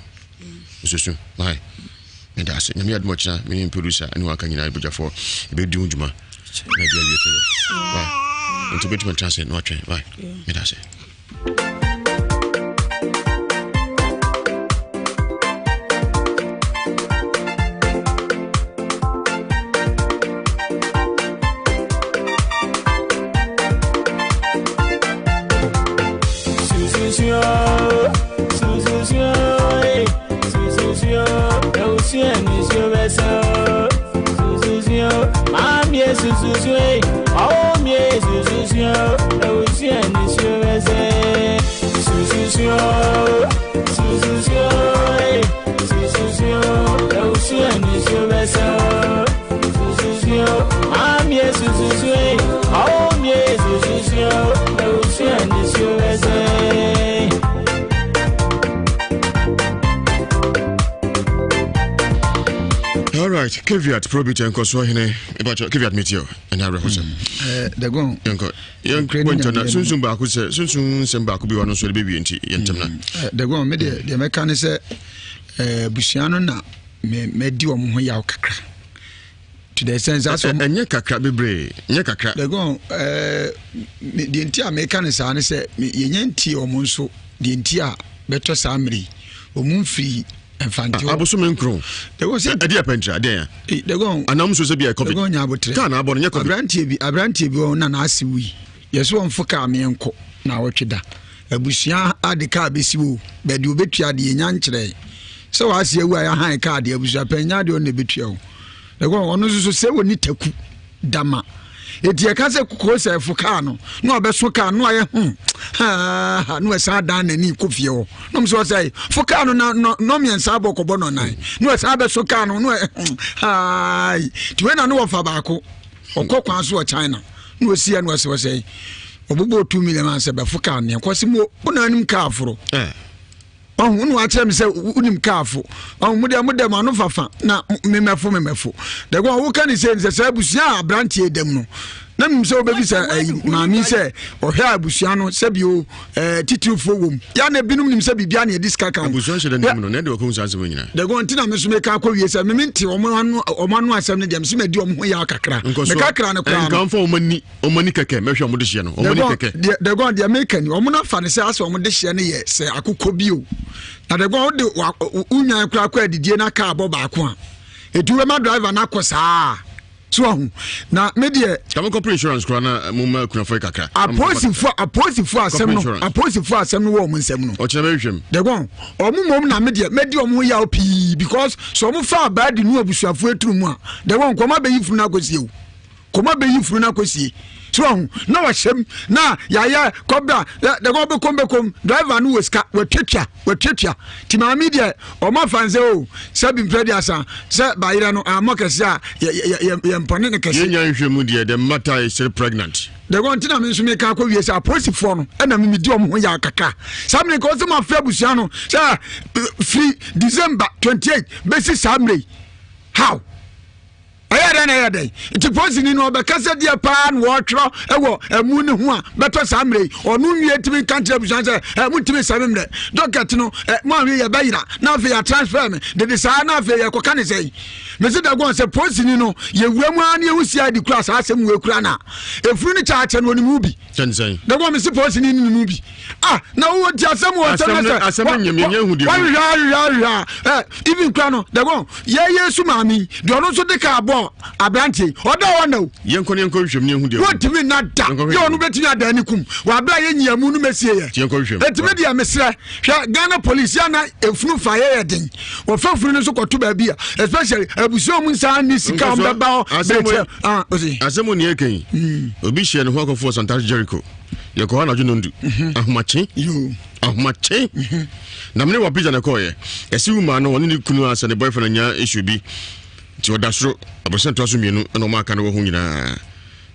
Susu. Bye. And I said, Namia Mocha, meaning producer, and one can you put for a big Juma. Maybe a and to bet my chance at no train. Why? And I say. All right, caveat probit and Coswahine about your caveat meteor and I represent the go young Quentin soon back who said soon send back will be one of the baby and the go media the mechanic Busiano na medium hoya kakra to the sense that's and Yakakra be brave Yakakra the go the entire mechanic and say Yenti or Monso the entire better summary or moon free. Abosumenkro there was a dear pentra there they go anam so be a coffee go nya abotre can abon nya coffee abrantie bi na na asiwi yeso onfoka me enko na wotweda abusua adeka besiwo be de obetua de nya nkyere so wase awu ya han ka de abusua panya de on na betua wo they go ono so se woni taku dama eti eka se ko se fuka no na obeso ka no aye no esa dan na ni kofie ho no so say fuka no no miensa bokobo no nan no esa beso ka no no ai ti we na no wofa baako okokwan so China no osia no se say obobo 2 million an se be fuka ne kwasi mo unanim ka aforo unu ache me se unim ka afo mudem anu fafa na memefo de go wo kan se abusia abrantie dem no na mi se obebi se maami se ohia abusia no se bio titirufo wom ya na binum nim se bibia na ediska kan abusia se dem no na de ko nsa se wonyina de go ntina me so me ka akwa wie se me nti omanu asem ne dem se me di ho ya kakra me kakra ne kwa kan fo omani keke me hwe mo de hye no omani keke de go de American omuna fa ne se aso omo de hye ne ye se akukọ bio na de go de unyan kura kwa didie na ka abo ba ko a etuwe ma driver na kosa so na media come corporate insurance krana mumma kuna foi kakra aposifo asem no wo nsem no o chebe hwem de go omumom na media omu ya opi because so omu fa bad nu abusuafo eturu mu a de go nkoma be yifuru na kosie so na wasem na ya kobra de go be kom driver no weska wetwetwa ti ma media o ma fanze o sabi mpediasa se bayira no amokese a ye mpone ne kese yenya nhwemu de the matter is still pregnant de go ntina me nso me ka akwa wiese aposifo no na me di omo ho ya kaka samne ko se ma fa busia no se free December 28 besi samre how ayada iti posi ni no be kasa dia pa na wo twro ewo emu ne ho a beto samre onu nwie timi kantre busan se emu timi samre docket no mo anwe ye bayira na afi ya transfer me de sa na afi ye koka ne sei me se da go se posi ni no ye wuamu an ye husia di class asem we kura na efuru ni cha cha no ni mu bi tensei da go me se posi ni mu bi na wo ti asem wo asem nyemye hu di wa even kura no da go ye yesu mami de ono so de ka abo abrantie oda wona yenko hwem ne hu de wotimi na da ye onu betimi ada ni kum wa bra ye nyiamu no mesie ye yenko hwem etimi dia mesre hwa Ghana police ya na efunu fa ye den wo fafuru no so koto ba bia especially abuso mu nsa ni sika on beba asemo ni eken obi hye ne ho akofo Santa Jericho ye ko na junondu ahomache na mne wa pija na ko ye esi wuma no woni ni kunu asa ne boyfriend nya issue bi ti odasro abosan to aso mienu na o maka na wo hu nyina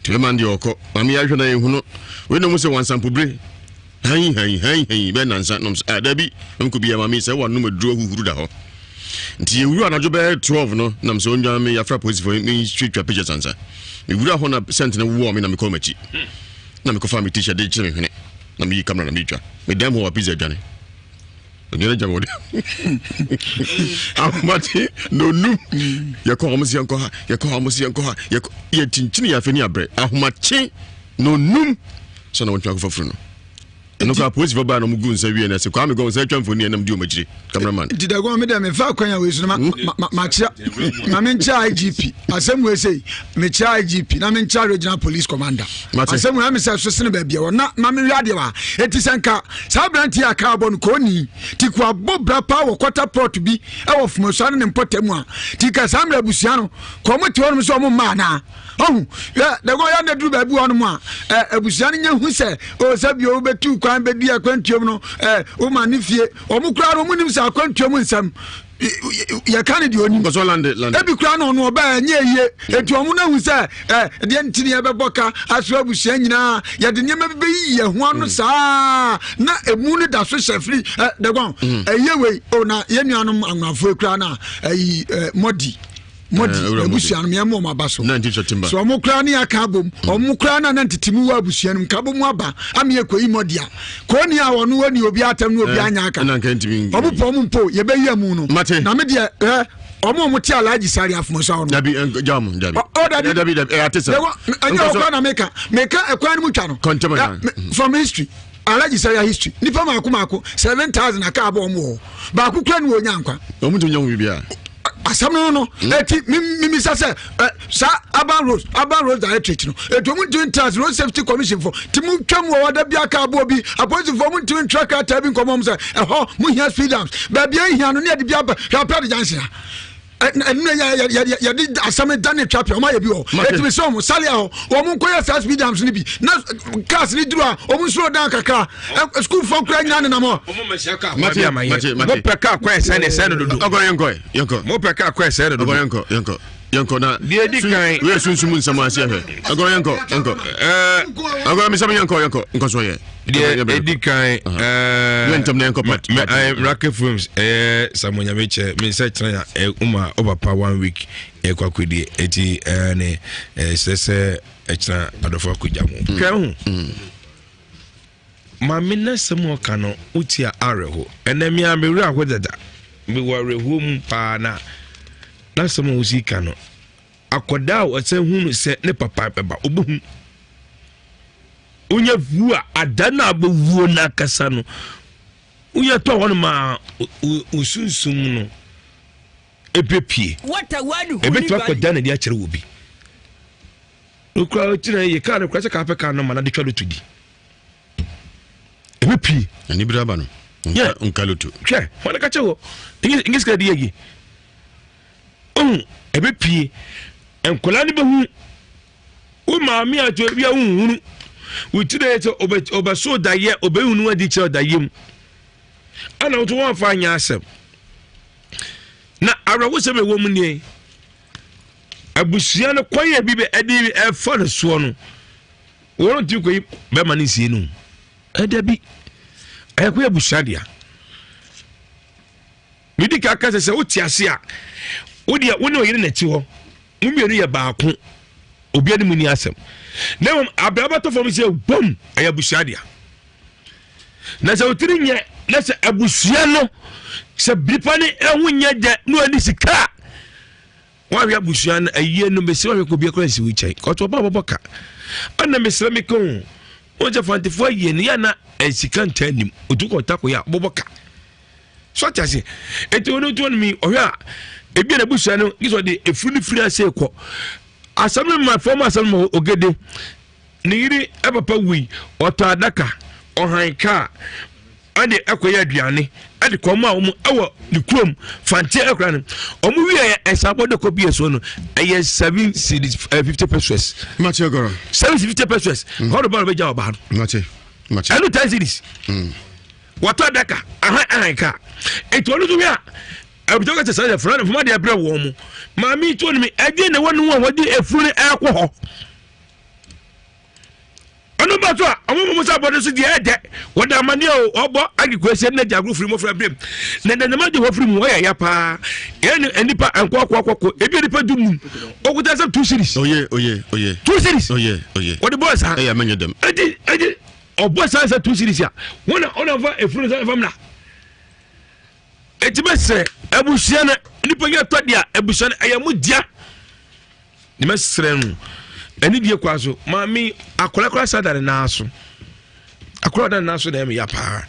to man the oko mami ahwe na ehunu we no say one sample bre hey be nansa no dabi nko bia mami say one no maduro huhuru da ho nti ewuru anajo be 12 no nam so onwa me yafra police for me street twa picture sansa me wura ho na sentinel wo me na me call machi na me ko fa me t-shirt de chire hwene na me camera na me twa me dem ho pizza dwane onye jamo de amati no nu ya ko homo sian ko ha ya tinchini ya feni abre ahomache no num so na wontwa ko fafuru no no ka police for ba no mugu nsa wie na se kwa me go nsa twamfo ni enam di o magire cameraman dida go me dem fa kwanya we so ma chia ma men chia IGP asem we say me chia IGP na men chia regional police commander asem we am say so sene ba bia na ma me wiade wa eti senka sa branti aka abon ko ni ti kwa bobra pa wo quarter port bi e wo fumoso ne mpotamu a ti ka samra busia no ko mo ti won so mo ma na oh ya de go ya na duru ba bi won mo a abusia ne nya hu se o se bi o betu kwan be dia kwantuom no o ma ne fie o mu kura no mu nim sa kwantuom nsam ya kan di oni go so land e bi kura no no ba nya ye etu o mu na hu se de ntini ya be boka aso abusia nyina ya de nyema be yi ye ho no sa na emu ne da so shefri de go eye we o na ye nuanom anwafo kura na modi abusuan me mo mabaso so omukra ni akabom omukra na ntitimu wa abusuan kabom aba ame ekoyi modia ko ni a wono wani obi atam no obi anya aka omupo mumpo ye be yamu no na me de omo muti alaji sari afumoso no dabi dabi atesa anya okwa na meka ekwan mu twa no from history alaji sari history nipa mako 7000 aka aba omo ba akukra ni onyankwa omuntu nyanwu bibia asam no eti mimi sa Aban Rose Directorate no eto mu doing trans road safety commission for timu twam wo wada bia ka abo bi appoint for mu doing tracker tab in common say mu hia speed dams ba bia hia no ne de bia ba rapid junction ya di asame dane trap o ma ye bi o eti so mo sale a o mu koya sa speed dams ni bi na cars ni duru a o mu slow down kakra school for kra nyane na mo mo me shaka ma bia ma ye mo peka kwa ese ne se no dodo yenko mo peka kwa ese no dodo yenko na die di kan we sunsumu nsama ase he yenko agora me sabe yenko so ye di kan yentam na yenko pat Rocket Films Samonya meche me se tran uma obapa 1 week kwakwedi eti ne sese etran adofo kujamo kan ma minna samu kano utia areho enemi amewura ahodada me wareho mu pa na samu usika no akoda o se hunu se ne papa beba obuhu unya vua adana abuwo na kasa no unya to won ma usunsum no epepie ebetu akoda na dia kire wo bi okra tire ye ka na kwase ka peka no ma na de twalo tudi epepie ani braba no nkaloto hwe wona ka chewo ingis ka diegi ebepie enkola ni behu o maami ato bia hunhunu utire to obeso daye obehunu adi che dayem ana oto wan fa anya asem na arawo se be wo mu nie abusia no kwaye bi be adi e fa no so no won ti koyi be mani sie no edabi ayako abusia dia midi ka ka se o ti ase a wodia woni oyire na ti ho mumienu ye baako obi ani muni asem na mom abraba to fo mi se bom ayabusia dia na se otiri nye na se abusia no se bipa ni ehu nye de no ani sika wa wi abusia na aye no be se wa ko bi akora si wi chai ko to ba boboka ana me se mi ko o je fantifo ye ni ya na esika ntanim otuko tako ya boboka so tase eto no to mi ohwa ebi na busia no gizo de efuni firi ase ko asam ma former asam ogede ni yiri papa wi oto adaka ohanka ade akoya aduane ade koma omu awo ni krom fante akra no omu wi esabo de kobi eso no eye 750 pesos machi agora 750 pesos how do ba ja oba machi anu tanzilis wato adaka ahanka eto no wi a abitoka te say friend from dey bre wo mu mami to ni ade ne wonu won wodi efuru akwo ho ɔno ba so a ɔmo mo sa bɔde so de ɛdɛ wɔda amane o ɔbɔ agikɔse na jagro firi mo fra brem na na ma de ho firi mo ɔyɛ ya pa enipa ankɔkɔkɔkɔ ebi nipa dum okuta sɛ 2 series oye 2 series oye wɔde bɔ sa ɛyɛ manya dem edi ɔbɔ sa 2 series a wɔna fa efuru sa famna eti mesre abusia na nipa yɛ tɔde a abusia na ɛyɛ mo dia ni mesre no ani die kwa so maami akola sadare na so akola da na so na me ya pa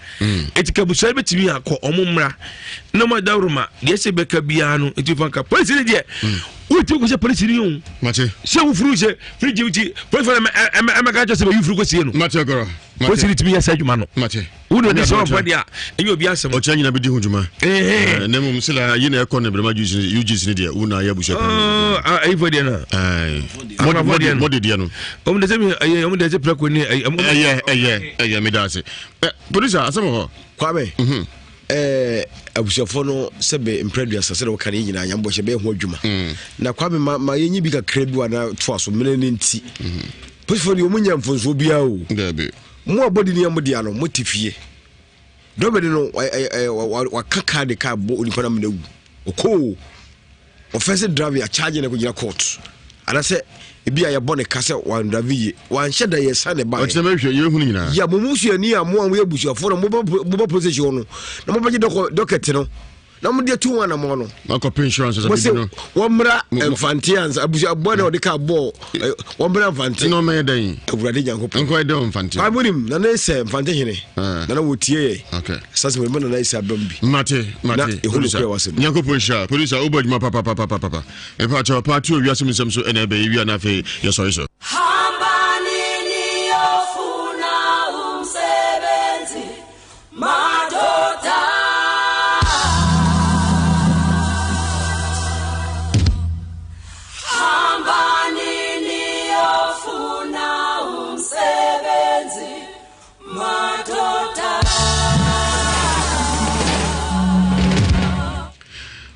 etika busa betimi akọ omumra na mo dawruma de se beka bia no etifanka police ni de uti ko se police ni on mate se wo furu se friji uti police for em ga jo se be furu ko sie no mate goro police ni timi ya sa djuma no mate uno ni so pode a enye obi asem o chanyi na be di ho djuma na mum sila yi na ekọ na brema UGC ni de una ya busa kan ai for de na ai mo de dia no o de se mi o de se preko ni eye me da se police asem ho kwabe abusuafo no sebe impredu asase no kan nyina nyambo hye be ho adwuma na kwabe ma yenyi bi kakra bi wa na to aso mene ne nti posfo ni omunya mfonso bia o dabe mo abodi ni amodi ano mo tifie dobedi no wa kaka de ka bo onipa na mnawu oko offensive driver ya charge na ko gina court ana se ebi aye bone kase wan daviye wan hyeda ye sane ba o teme hwe ye hunu nyina ya momusu ani amu an we busuafo no mo position no na mo baje docket no na mo de 2 na mo no akọ insurance so bi no wo mra infantians abusu abone odi ka bo wo mra infanti no me dan awurade nyankopon enko e de infanti abunim na na se infanti hene na wotie okay sase mo na ise abambi mate nyankopon sha police obodima papa e pa cha pa tu Ewiase Mu Nsem so ene be wi na fe ye sorry so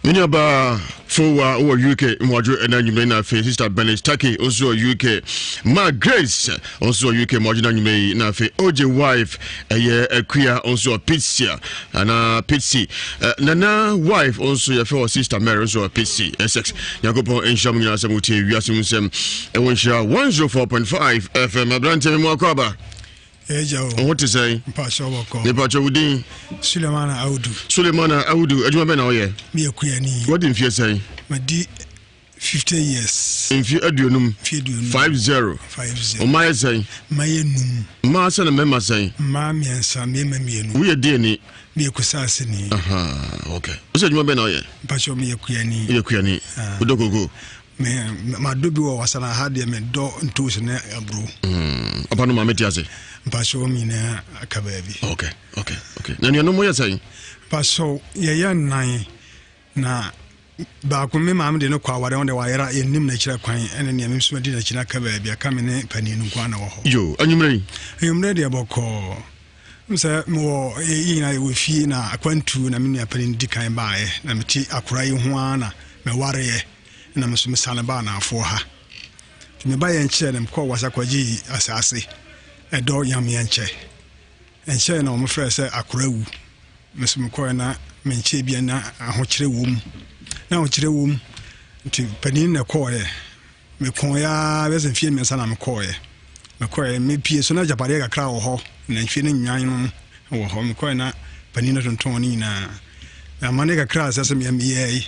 Minyaba for UK Mwadro and Anumena Face, Sister Benes Taki, also UK. Ma Grace, also UK Mwadro Anumena Nafe, OJ wife, a queer, also a pizza, and a pizza. Nana wife, also a fellow sister Mary, also a pizza. Essex, Yakopo and Shamina Samuti, Ewiase Mu Nsem, and 104.5 FM, Abrante Mwakaba. What to say? Pacho Wudi Sulemana Audu, Ajuma Ben Oye. Me a queenie. What did you say? My 50 years. In few adunum 50. O my say, my num. Massa and Memma say, Mammy and some men. We are dear me a Kusasini. Aha, okay. What's Ajuma Ben Oye? Pacho me a queenie. You queenie. Udoko. My dubi was an had them a door and toes and a brew. Upon my metiase. Paso me na akababi. Okay. Then you know what you're saying. Paso ya nine na ba ko me maam de no kwa ware on de wayera yenim na kira kwan ene ne me so de na kira akababi aka me ne pani nu kwa na wo ho. Yo, anyumre de boko. Mse mo yi na we fie na akwantu na me ne pani di kan baaye na me ti akora yi ho ana me ware na me so me sane ba na afo ha. Me ba ye nche dem ko wasa kwaji asase. Edo yam yanche enche na o mfre se akorawu mesum ko na menche bia na ahokire wom na ahokire wom nti panin na ko ye me kon ya besen fie me sana me ko ye me pie so na japare kakra wo ho na fie na nwan no wo ho me ko na panin na tonton ni na amane kakra asase me ye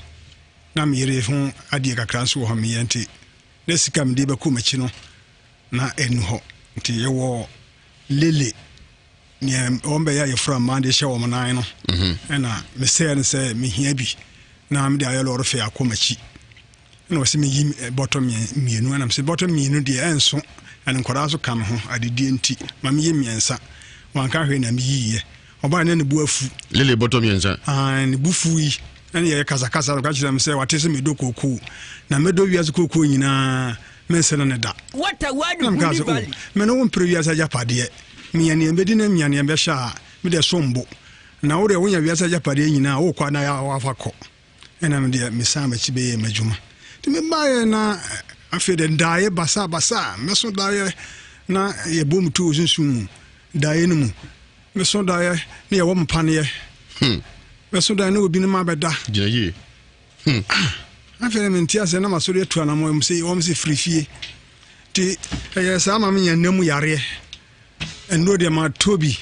na me yere hu ade kakra so wo ho me ye nti na sika me de be ko machi no na enu ho nti yewo lele ni ombe ya yefra mande hye wo manan no na me say ne say me hia bi na me de ayelo rofe akomachi na wose me yi bottom mienu na me say bottom mienu de enso na nkora so kam ho adedi enti ma me yi miensa wanka hwe na me yiye oba na ne bu afu lele bottom miensa ne bufu yi na ye kasa ka kira me say wate se me do koku na me do wiase koku nyina mesena ne da what a word you me no won previous ajapade me ane embedi na me ane be sha me de sombo na wo de wonya wiase ajapade nyina wo kwa na ya wafa ko ena me de me sa ma chi be majuma ti me bae na afi de dae basa me so dae na ye bom tu osunsun dae no mu me so dae na ye wo mpane me so dae na obi no ma beda gye afere me ntia se na masori atu anamo em se frifie ti sa ma me nyanam yare endo de ma tobi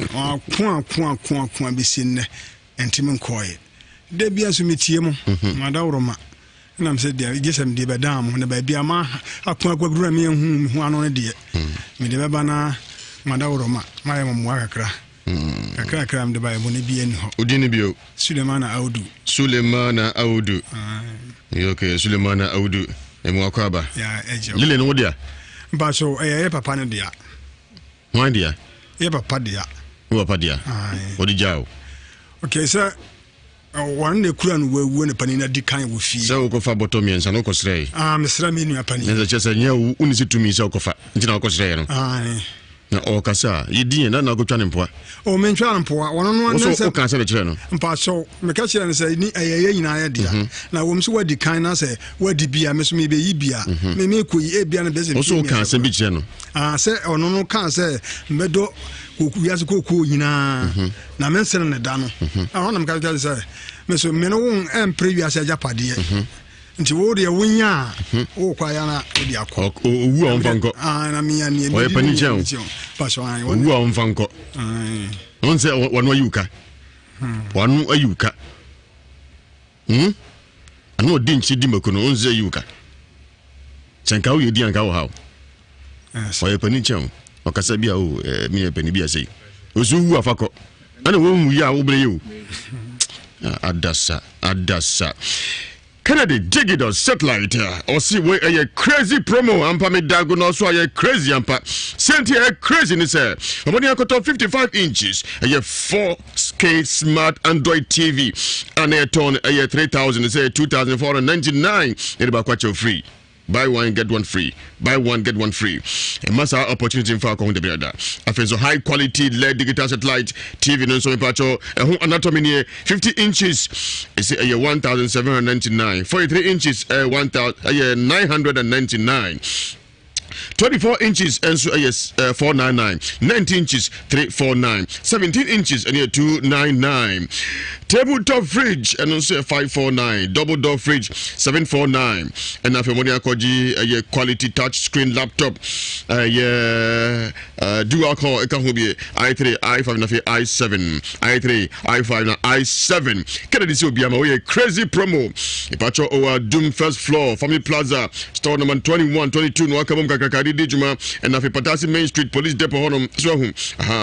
kwa bisinne entime nkoye de bia so metie mu madawroma na me se de gisem de bedam na ba bia ma akwa kwagura me hu ano ne de me de beba na madawroma ma ye mo akakra kakra am de ba mo ne bia ni ho odini bio Sulemana Audu okay Sulemana Audu emu akwaba ya eje lile no dia ba so ye papa ne dia wan dia ye papa dia odi jao okay sir one ne kura no wawu ne pani na di kan wo fi sɛ wokɔfa bɔtɔ miɛnsa no wokɔserɛ mesra me nua pani ɛsɛ kyɛ sɛ nyɛ wo wone sɛ tumi sɛ wokɔfa nti na wokɔserɛ no na ɔkasa yɛdin na wokɔtwa ne mpoa mentwa ne mpoa wɔno no woka sɛ bɛkyerɛ no mpa so meka kyerɛ no sɛ ni ɛyɛyɛ nyinaa yɛ dea na wɔm so wadi kan na sɛ wadi bia me so mebɛyi bia memekɔyi ɛbia no bɛsɛ wo so woka sɛ bi kyerɛ no sɛ ɔno no kaa sɛ mbɛdɔ wiase kɔkɔɔ nyinaa na mensene ne da no ɛhɔ na meka kyerɛ sɛ meso mene wo ɛmpere wiase agyapadeɛ nti wo de wonya wo kwa yana odi akọ owu a mfanko na miya ni oye pani chen paso an owu a mfanko on se wanu ayuka anu odi nchi di makono on se ayuka chenka wo yedi anka wo hawo oye pani chen okasa bia o mi e pani bia sei ozu wu afako ana wo hu ya wo bre yo adasa Kennedy Digital Satellite or see where a crazy promo ampa me dago so a crazy ampa sent here crazy ni say when you got 55 inches a 4K smart Android TV and a ton a 3000 say 2499 it about quite free. Buy one get one free. Buy one get one free. A massive opportunity for account the brother. A face of high quality LED digital satellite TV no so pacho. A home anatomy near 50 inches. It's a 1799. 43 inches 999. 24 inches and so yes 499, 19 inches 349, 17 inches and 299. Tabletop fridge and also 549, double door fridge 749, and after money akoji a quality touch screen laptop dual core ekahubi i3 i5 na i7 i3 i5 na i7. Kennedy so biama we crazy promo ipacho our Doom first floor Family Plaza store number 21 22 no akabom kakakadi dijuma and afi Patasi Main Street Police Depot honum so hu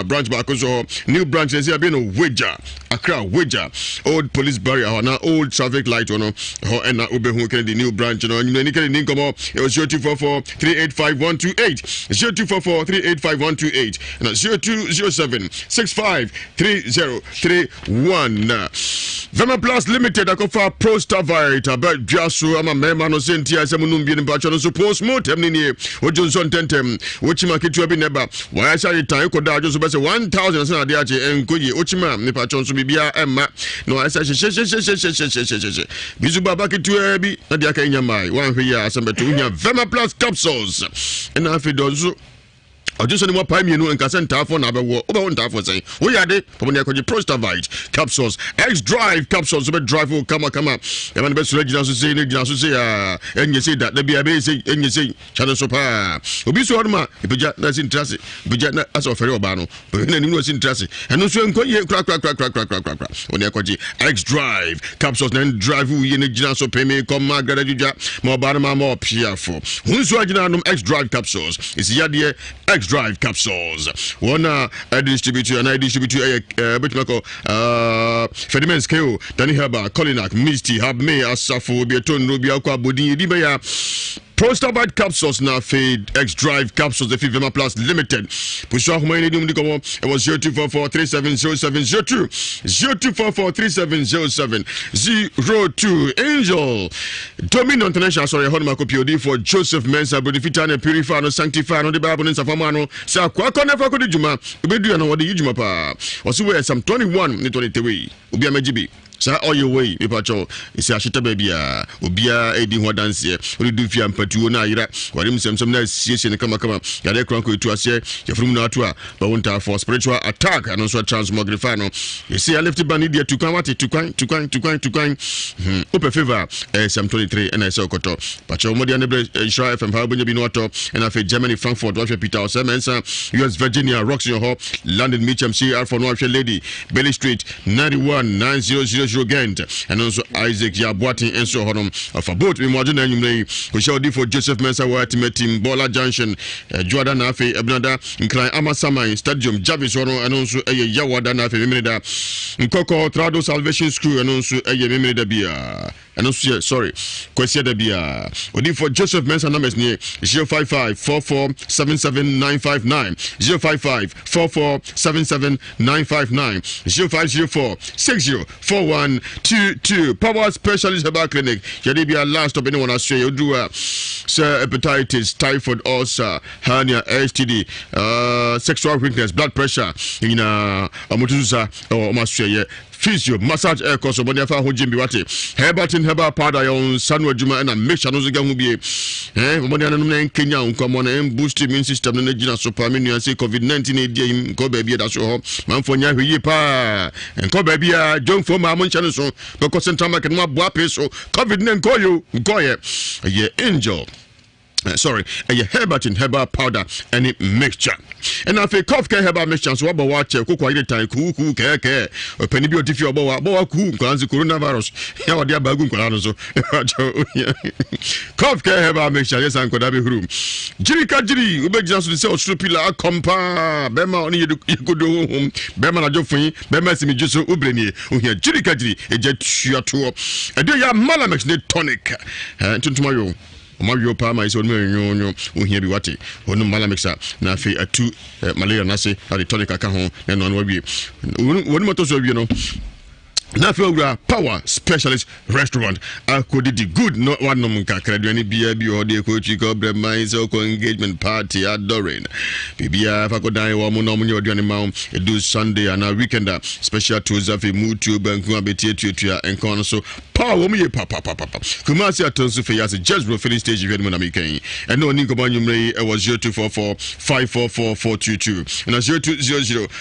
branch back so new branch is here no Weja Accra Weja old police barrier na old traffic light ono ho and na obehu Kennedy new branch no you any Kennedy nkomo it was 0244 385128 0244 385128 and 0207 653031 Vema Plus Limited akofa Pro Star Vite about Jasu ama mema no sentia se munum bi npa cho no suppose motem ni nie ojonson tentem ochima ketu bi neba why sha yitan ko da ajo so be se 1000 na de ache enkoyi ochima npa cho so bibia emma no asa she bizu baba ketu bi na de aka nyamai wan hwe ya asembeto nya Vema Plus capsules and afi dozo ojuso ni mo pa mienu nka se ntafo na bewo oba ntafo sen wo yade pomo ne akoje Prostavite capsules X Drive capsules be drive kama e man be sura gina so sei ne gina so sei a enye sei da bia be sei enye sei chane so pa obi so oduma ibeja na sin trase ibeja na aso ofere oba no be na ni no sin trase eno so enkoye kra woni akoje X Drive capsules na drive ye ne gina so peme koma gradadja mo ba na ma piafo hunso agina no X Drive capsules is yade X Drive capsules. One distributor and I distribute Bitmako Fedimen Scale, Danny Herba, Colinac, Misty, Habme, Asafo, Beton, Rubia, Bodi, Dibaya. Prostavite capsules now fade X Drive capsules the Vema Plus Limited. Pusha Humani Dumdikomo, it was 0244 370702 0244 3707 Angel Domino International, sorry, Honma Copiodi for Joseph Mensa, Bodifitane, Purify, no Sanctify, no the Bible in Safamano, Sa Quaco never could Juma, Ubedu and what the Ujuma pa. Also, wear some 21 in 23. Ubia Mejibi. sa oil way me pacho isi ashita baby obia edi ho dance ori du fia mpatuo na ayira wari msemsem na siesie ne kama ya de kranko etu ase ya from na ato a ba wonta for spiritual attack and also transmogrify no you see I left it bani dia tukwan wate tukwan open favor sam 23 and I saw koto pacho modi ane Nhyira FM ha bonya bi no ato and afi Germany Frankfurt wa Peter Osemensa US Virginia Rocks your hop London Mitcham CR for no lady Belly Street 919000 Gent and also Isaac Yabwati and so honum of a boat we modern and you we shall do for Joseph Mensa wa team Bola Junction Jordan afi Ebnada Nkran Amasama Stadium Javis Rono and also Yawada na afi memeda Nkoko Trado Salvation School and also memeda bia and also sorry kwesi da bia odi for Joseph Mensa numbers near 05544779959 05544779959 0504604122 Power Specialist Herbal Clinic yadi bia last stop anyone aswe you do hepatitis typhoid ulcer hernia STD sexual weakness blood pressure in amutuza or maswe physio massage air course obodi afa ho jimbi wate herbal powder yon sanu adwuma na make sure no zega hu bie obodi ananum na Kenya nkomo na boost immune system na gina super menu say COVID-19 e die nko ba bia da so ho manfo nya hweyi pa nko ba bia John fo ma mo ncha no so ko central market mo aboa peso COVID-19 nko ye angel sorry, a herbal powder and it mixture. And if a cough can herbal mixture, so about watch a cook while time, cool, care, or penny beauty for about cool, coronavirus. How are their bagoon colors? Cough can herbal mixture, yes, and could have a room. Jirika Jiri, Uber just to sell Strupila, compa, Bema only you could do home, Bema Joffrey, Bema Simi Jusso Ubreni, who here Jirika Jiri, a jet shua a day ya Malamex tonic. And to tomorrow. Mario Palma is on me here be wati onu mala mixa na fe atu malaria na se at the tonic aka ho na no we wonu moto so no na fe owura Power Specialist Restaurant akodi the good no one no nka kredo ani bia bi o de ko chi ko brema so ko engagement party adoring bibia fa ko dan wo mo no mo nyodo ani ma do Sunday and a weekend special tours of YouTube banku abeti etuatua enko no so Power me papa Kumasi atonso fe yase Jezebel filling stage you mo na mekan and no ninko ba nyumre e was 0244544422 and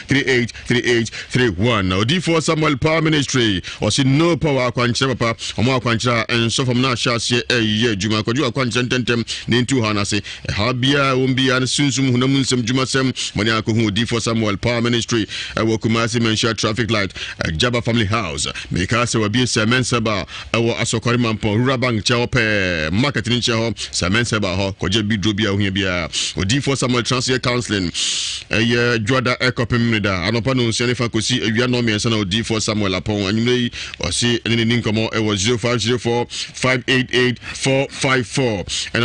0200383831 now D4 Samuel Power Ministry or see no power akwanchira papa omo akwanchira enso from na hyaase adwuma kwadwo akwanchira tentem ne ntu ha na se ha bia wombia ne sunsum hunam nsem dwumasem mani akohu D4 Samuel Power Ministry wo Kumasi Mensha traffic light Jaba Family House make se wabi semensa ba wo asokori mampo rural bank cha ope marketing cha ho semensa ba ho koje bidro bia hu bia D4 Samuel Transfer Counseling Joada Ekopemida anopa no nsiane fa kosi awia no miensa na D4 Samuel apon anyway or see any ninkomo it was 0504588454 and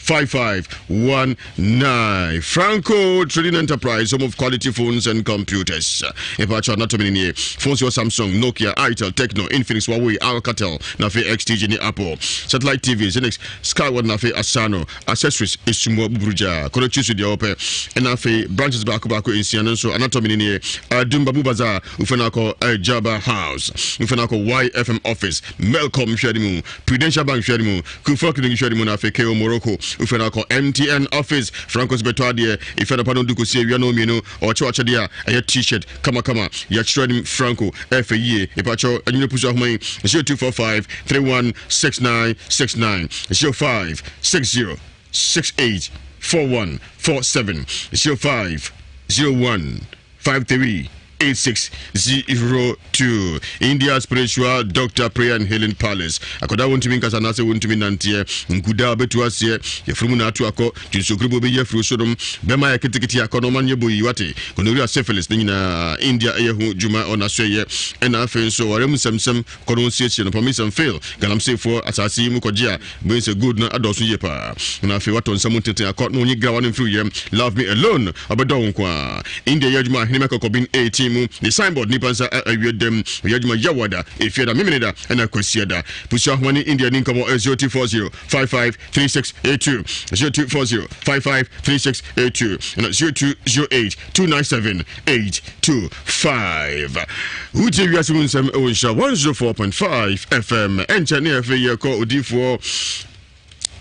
0578405519 Franco Trading Enterprise, home of quality phones and computers. If I try not to be phones your Samsung, Nokia, Itel, Tecno, Infinix, Huawei, Alcatel, Nafe XTG, Apple, satellite TVs, Next Skyward, Nafe Asano, accessories, Isumo Bruja, Korochis with the Ope, and Nafe branches back in Siananso, Anatomy, Dumbabu Bazaar, Ufenako, Jabba House, Ufenako YFM Office, Melcom Shedimu, Prudential Bank Shedimu, Kufokin Shedimu, Nafe KO Morocco. Ufenako MTN office Franco's Betwadie if you don't do see you know me no or church dia a t-shirt kama ya trading Franco FAE ipacho anyo puso homa 0245 316969 0560 68 4147 0501 53 8602 India Spiritual Doctor Prayer and Healing Palace akoda won't mean kasa na se won't mean nantie nkuda betu ase ye frumu na atu akọ jinsogrubo be ye fru sodom be ma ya kitikiti akọ man ye boyi wate kono syphilis na India hu juma ona so ye na afen so warem samsam kono siesie no permission fail galam say for asasi mu kogea be se good na adoso ye pa na afi waton samu tete akọ no nyi gra wan fru ye love me alone obedo nkwa India ye juma hinime kokobin 18 mu the signboard nipa nsa awiedem yadwuma yawada efiada memeneda na kwasiada pusia hwani India ni nkomo 0240 553682 0240 553682 and 0208 297 825 Uche Ewiase Mu Nsem Onsha 104.5 FM enchane afi ye ko odifo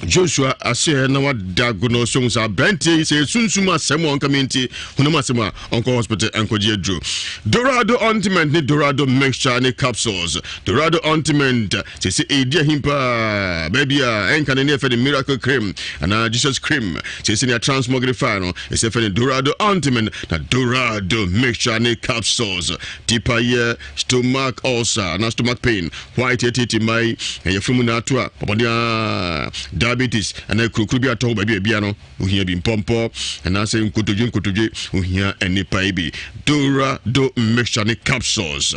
Joshua ase na wadago no so nsa brante se sunsum asem on community hunama asem onko hospital enkoji adro Dorado ointment ni Dorado mixture ni capsules Dorado ointment se edia himpa baby enka ne fe the miracle cream and Jesus cream se ni transmogrify no se fe Dorado ointment na Dorado mixture ni capsules tipa ye stomach ulcer na stomach pain white titi mai e fumu na to a obodia diabetes and a krukrubi at home baby biano who here been pompo and I say nkotuje who here any baby Dorado mixture capsules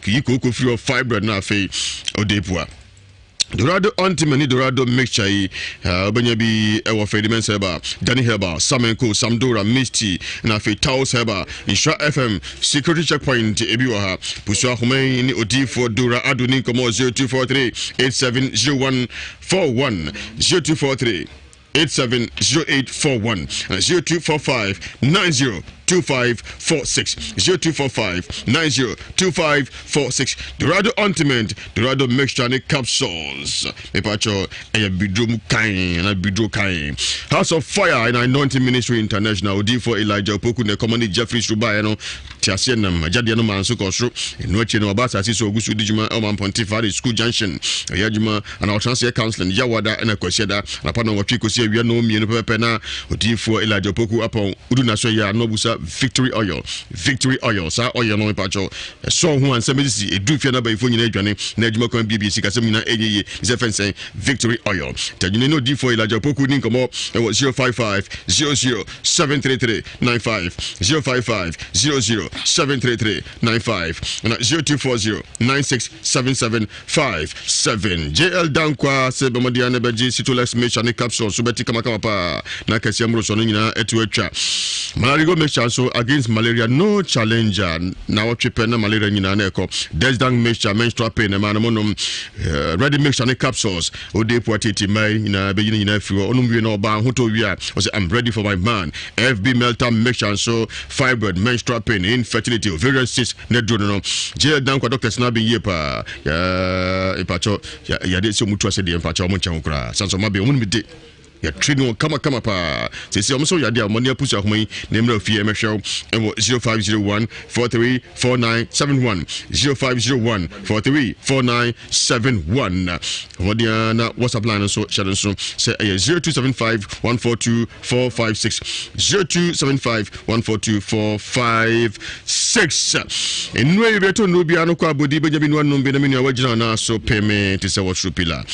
kiko free of fiber na fe odepua Dorado ointment Dorado mixture obenya bi ewo fedimen seba Danny Herba Samenko Samdora Misty na fe Taos Herba Nhyira FM security checkpoint ebi wa ha puswa home ni odifo Dorado ni komo 0243 870141 0243 870841 0245 90 2546 0245 902546 Dorado ointment Dorado mixture and capsules mepacho bidro kain na bidro kain House of Fire and Anointing Ministry International odi for Elijah Opoku ne command Jeffrey Shuba no tiase nam ajade no manso kosro eno achi no obasa asiso ogusu dijuma o man pontifari school junction yajuma and our transfer counseling yawada na kwasiada na pa no watwi kosi awia no mienu pepe na odi for Elijah Opoku upon udu na so ya no busa Victory oil sa oil no pacho so hu ansemezi edufia na ba ifo nyina adwane na adwuma kan BBC kasem nyina eyeye is fense Victory oil tajune no D4 Elijah Opoku ni nkomo 055 00 733 95 055 00 733 95 and 0240 967757 JL Dankwa se bemodiana beji Citolex mechanic capsule so beti kama pa na kase amro so no nyina etu atwa malarigo mechanic so against malaria no challenger na watwepe na malaria nyina na eko desdang mixture menstrual pain na monom ready mixture ne capsules ode poatiti mai na be nyina afiri onum na oba hoto wi a o say I'm ready for my man FB melta mixture so fibroid menstrual pain infertility ovarian cyst na do no je dan kwa doctors na be yepa ya epacho ya de so mutu ase de epacho mo nchen kura sanso ma be omun mi de ya training kama pa sisi omo so ya dia money push ahomai na mra fie mehwe 0501 434971 0501 434971 wodia na WhatsApp line so share so say 0275 142 456 0275 142 456 enwe beto no bia no kwa bodi beja bi no no be na menu awagina na so peme to say what pila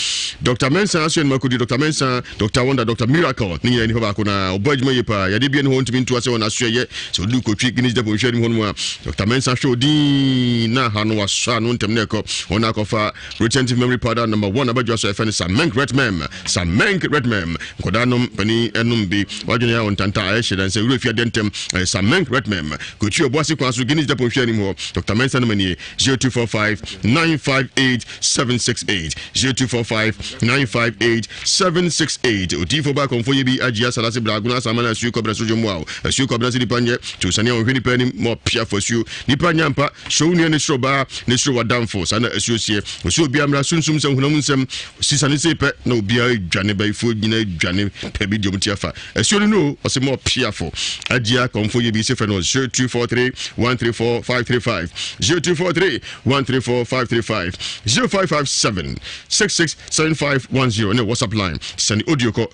Dr. Mensa Asien Makudi Dr. Mensa Dr. Dr. Miracle ni ni ba kuna obojuma yepa ya de bia ne ho ntimi ntu ase wona soye so du ko twi Guinness de bon hwani ho no Dr. Mensa show di na ha no waso no ntem ne ko ona kofa retentive memory powder number 1 abadwa so efene Samenk Redmem kodanom pani enum bi wadwene ya ontanta a hyedan se urofia dentem Samenk Redmem ko twi oboase kwa so Guinness de bon hwani ho Dr. Mensa no mani 0245 958 768 0245 958 768 Tifo ba konfo yebi ajia salase braguna samana su kobra sojo mo a su kobra si dipanye to sane on hwini pani mo pia fosu dipanya mpa show ne ne shroba ne shro wadamfo sana asuosie osu obi amra sunsum se hunam nsem sisane sepe na obi adwane ba ifo nyina adwane pa bi diom tiafa asuo no o se mo pia fo ajia konfo yebi se fe no 0243 134 535 0243 134 535 0557 667510 ne WhatsApp line send audio ko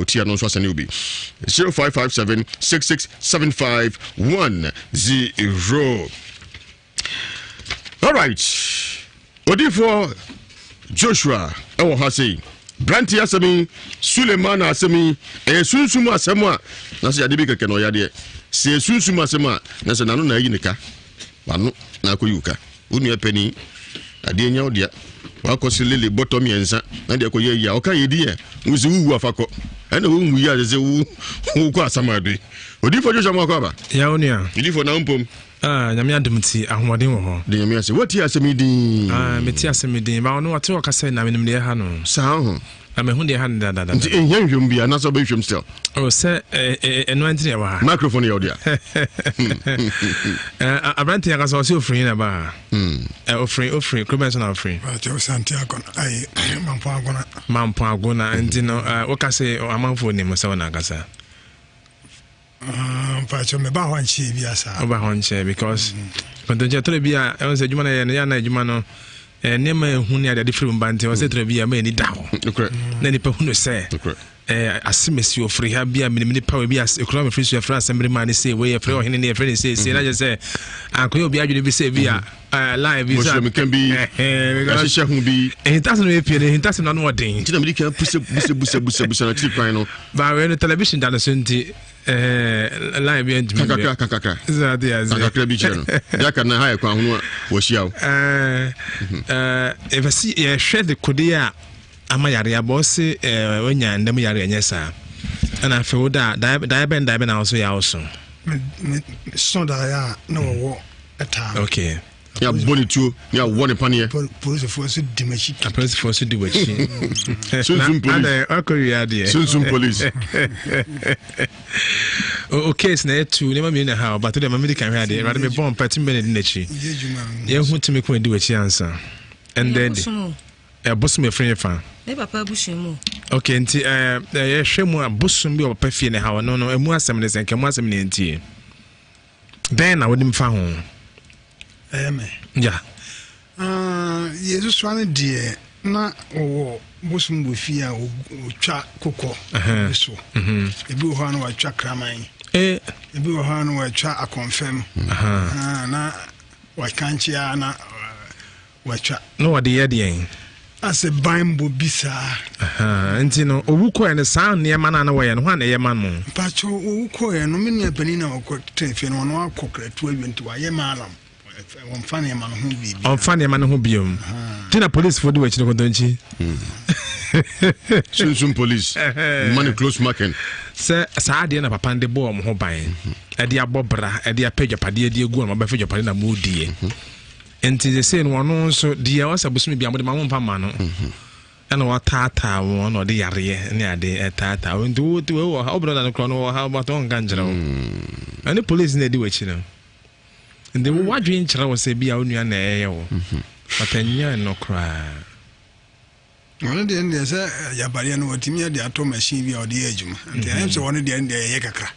utia no so send ubi 0557 667510. All right, odifo Joshua ewo ha sei Branti asemi Suleiman asemi sunsum asema na se ade bi keke no yade se sunsum asema na se nanu na yi nika wanu na koyuka unu epeni ade nya odia wakosi lele bottom yensa na de koye ya oka yedi ye wuzi wu afako ana wo nwu ya ze wu ko asamadu odifo Joshua makwa ba ya onia odifo na mpom nyame adumti ahomden wo ho de nyame ase wati asemidin meti asemidin ba ono wate wakasa na menim de ha no saa ho amehu de ha da nti ehia hwem bia na so be hwem still se eno antine wa microphone ya odia abrante ya kasa so free na ba free clubs na free jo Santiago ai mampo agona ndino wakase amanfo ni musa na kasa pacho me ba hwanche bia sa ba hwanche because kontonje tole bia e won se djuma na ye na djuma no nema ehu ne ade free mbante won se tole bia ma ni da ho na ni pa hu no se asimesi ofri ha bia minimini power bia ekura me free so free assembly man say we free ohene ne free say na je say akoyo bia adwene bi say bia live is that can be ashisha hu bi hintaso no epie hintaso na no odin ti na me kan busa na clip no ba we no television da so nti live bia ntimi kaka zade kaka bi cheno ya kan na ha kwa hu wo hia evasi ye share the kodia ama yare abose wanya ndem yare anyesa ana fe woda da ben na also ya also so da ya no wo eta okay ya boni tu ya woni panie police force dimachi police force dimachi sunsun police akoya de sunsun police okay na etu ne ma mi na ha but the mama kan ha de rather me bomb patin ben de nachi ye hu timi ko diwachi ansa and then bosom efren fa ne papa bushemu okay nti ye hwemu abosom bi papa fie ne ha no emu asem ne senke mu asem ne ntie den na wodim fa ho amen ja yesu swane die na owo bosom bo fie a otwa kokko so ebi ho na watwa kraman ebi ho na watwa akonfem na wakanchia na watwa no wade ye de as a Bible bisa nti no owuko ene saa niema na wo ye no na ye ma no pacho owuko ye no me ne pani na okotrefe no no akokratu awenti wa ye malam wonfa ne ma no ho bibi onfa ne ma no ho biom tina police for the way chino kontonchi sunsun police money close marking se saa de na papa de bo mo ho ban e de abobra e de apagya pade de egu na ba fagya pade na mo die enti ze se no no so dia wasa busumi bia mo de ma mo mpa no ana wa tata wo no de yare ne ade tata wo ndu wo ha obro na no no ha ba to nganjira wo ani police na di wachi no ndi wo wadwe nchira wo se bia onua na eye wo patanya no kra wona de ndi se ya bari no watimi de ato machine bia ode ejuma ndi am se wona de ndi ye kakra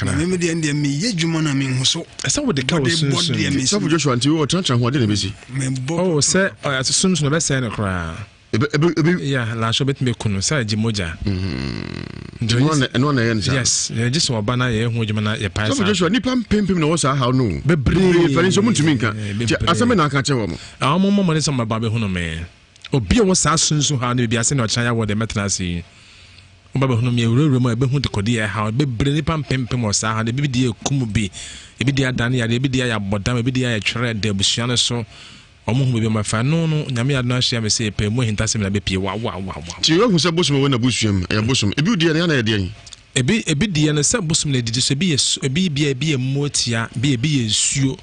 na me de ndi me ye ejuma na me huso esa wo de ka wo sunsun so Joshua nti wo trancha ho de na besi me bo oh se sunsun be se no kra yeah la so bet me kunu sa jimoja no na yen sa yes just wo bana ye hu ejuma na ye pa so Joshua ni pam na wo sa how no bebre fani so muntumi nka asame na aka che wo mo mo ne so ma ba be hu no me obi wo sa sunsun ha na bia se na o chan ya wo de metrasi o ba be hu no me ewure mo e be hu de kodi e ha bebre ni pam o sa ha de bi de ekumu bi e bi de adane ya de bi de ya bodam e bi de ya twere de busua ne so omo hu be ma fa no nyame ya no ahia me se pe mo hintasem na be pie wa ti wo hu se bosum we na busuam e bosum e bi de na ya de ebi de na se bosum na didi so bi bia motia bi ensuo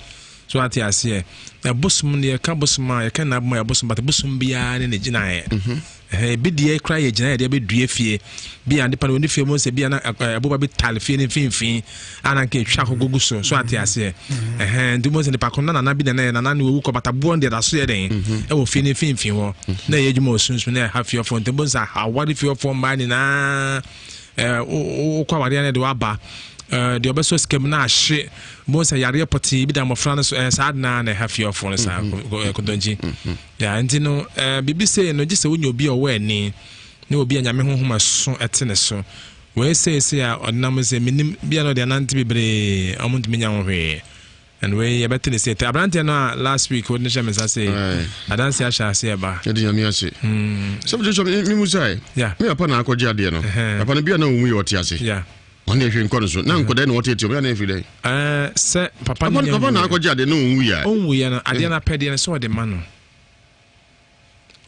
so ati ase e bosum ne ka bosum ya ka na mo ya bosum but bosum bia ne gina bi de kra ye gina ya de be due fie bia de pa no fie mo se bia na aboba be tal fie ne finfin ana ke twa kogugu so ati ase ndi mo se ne pa konna na bi na na ne wu ko bata bo de da so ye den e wo fie ne finfin ho na ye djuma osunsun na ha fie fo ntembo sa ha wari fie fo mani na o kwa wari na de wa ba the obeso scam na hye mo say yare poti bi da mofra no sad na na have your phone sa kodonji ya nti no bibi say no gise wonyo bi owo ani na obi anyame honhom aso etene so we say ya odnam say minim bia no de anante bibre amuntu menya hwe and we yabetene say abrante no last week we nisha me say adanse asha say ba e de nyame ase so mi musai ya me apa na akọje ade no apa na bia na onwu yoti ase ya one ehwe nko no so na nko de na wote etio na ehwe dai se papa na akọje ade no onwu ya na ade na pede na so de ma no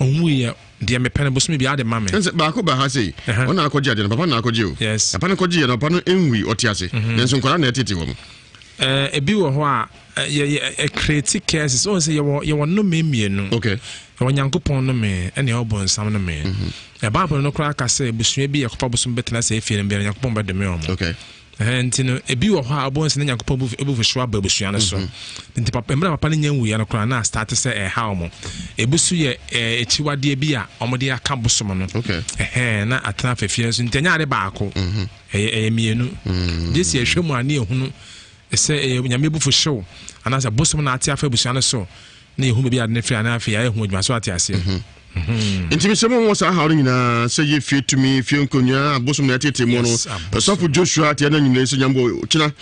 onwu ya de me pene bosumi bia de ma me ense ba ko ba ha sei ona akọje ade no papa na akọje o yes papa na akọje ya no papa no enwi oti ase nso nkora na etete wo ebi wo ho a ye create cases so say ye no memienu okay ye nyankopon no me ene obon sam no me e bible no kra ka say busua bi yakopa busum betena say efie no bi nyankopon bedeme omo okay ntino ebi wo ho a obon se nyankopon bu shwa ba busua no so nti papa emra papa ne nyanwu ya no kra na start say e ha omo ebusu ye echiwade bi a omode aka busum no okay na atena fefie so ntanya ade baako mienu desi ehwemu ani ehunu ese nyame bu fo show anasa busum na ate afa busua no so na ehunu bi ade ne fia na afia ehunu adwuma so ate ase Intimi semo mo sa hawo nyina se ye fie tumi fie nkonya abosom na tete mo no sofo Joshua te na nyina se nyambo kina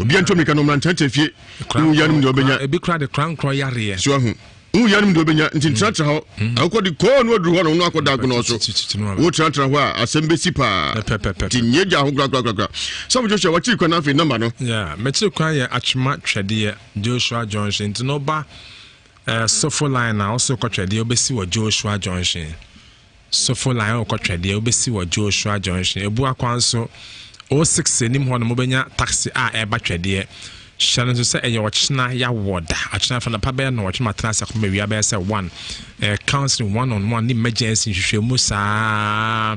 obi antomi ka no mran tete fie nu yanum de obenya ebi kra de kran kro yare so hu nu yanum de obenya ntintratra ho akodi ko no oduru ho no akoda agono so wo tratra ho a asembesi pa tinyeja ho gra sofo Joshua wachi kwa na fe number no yeah mechi kwa ya achima twede Joshua Johnson ntino ba Sofo line na also kotwede obesi wo Joshua Junction Sofo line o kotwede obesi wo Joshua Junction ebu akwanso 06 nim ho no mobenya taxi a eba twede shano so say eyo china ya woda achina fa na pa be no chima trans akoma wi aba say 1 counseling one on one ni emergency hwehwemu saa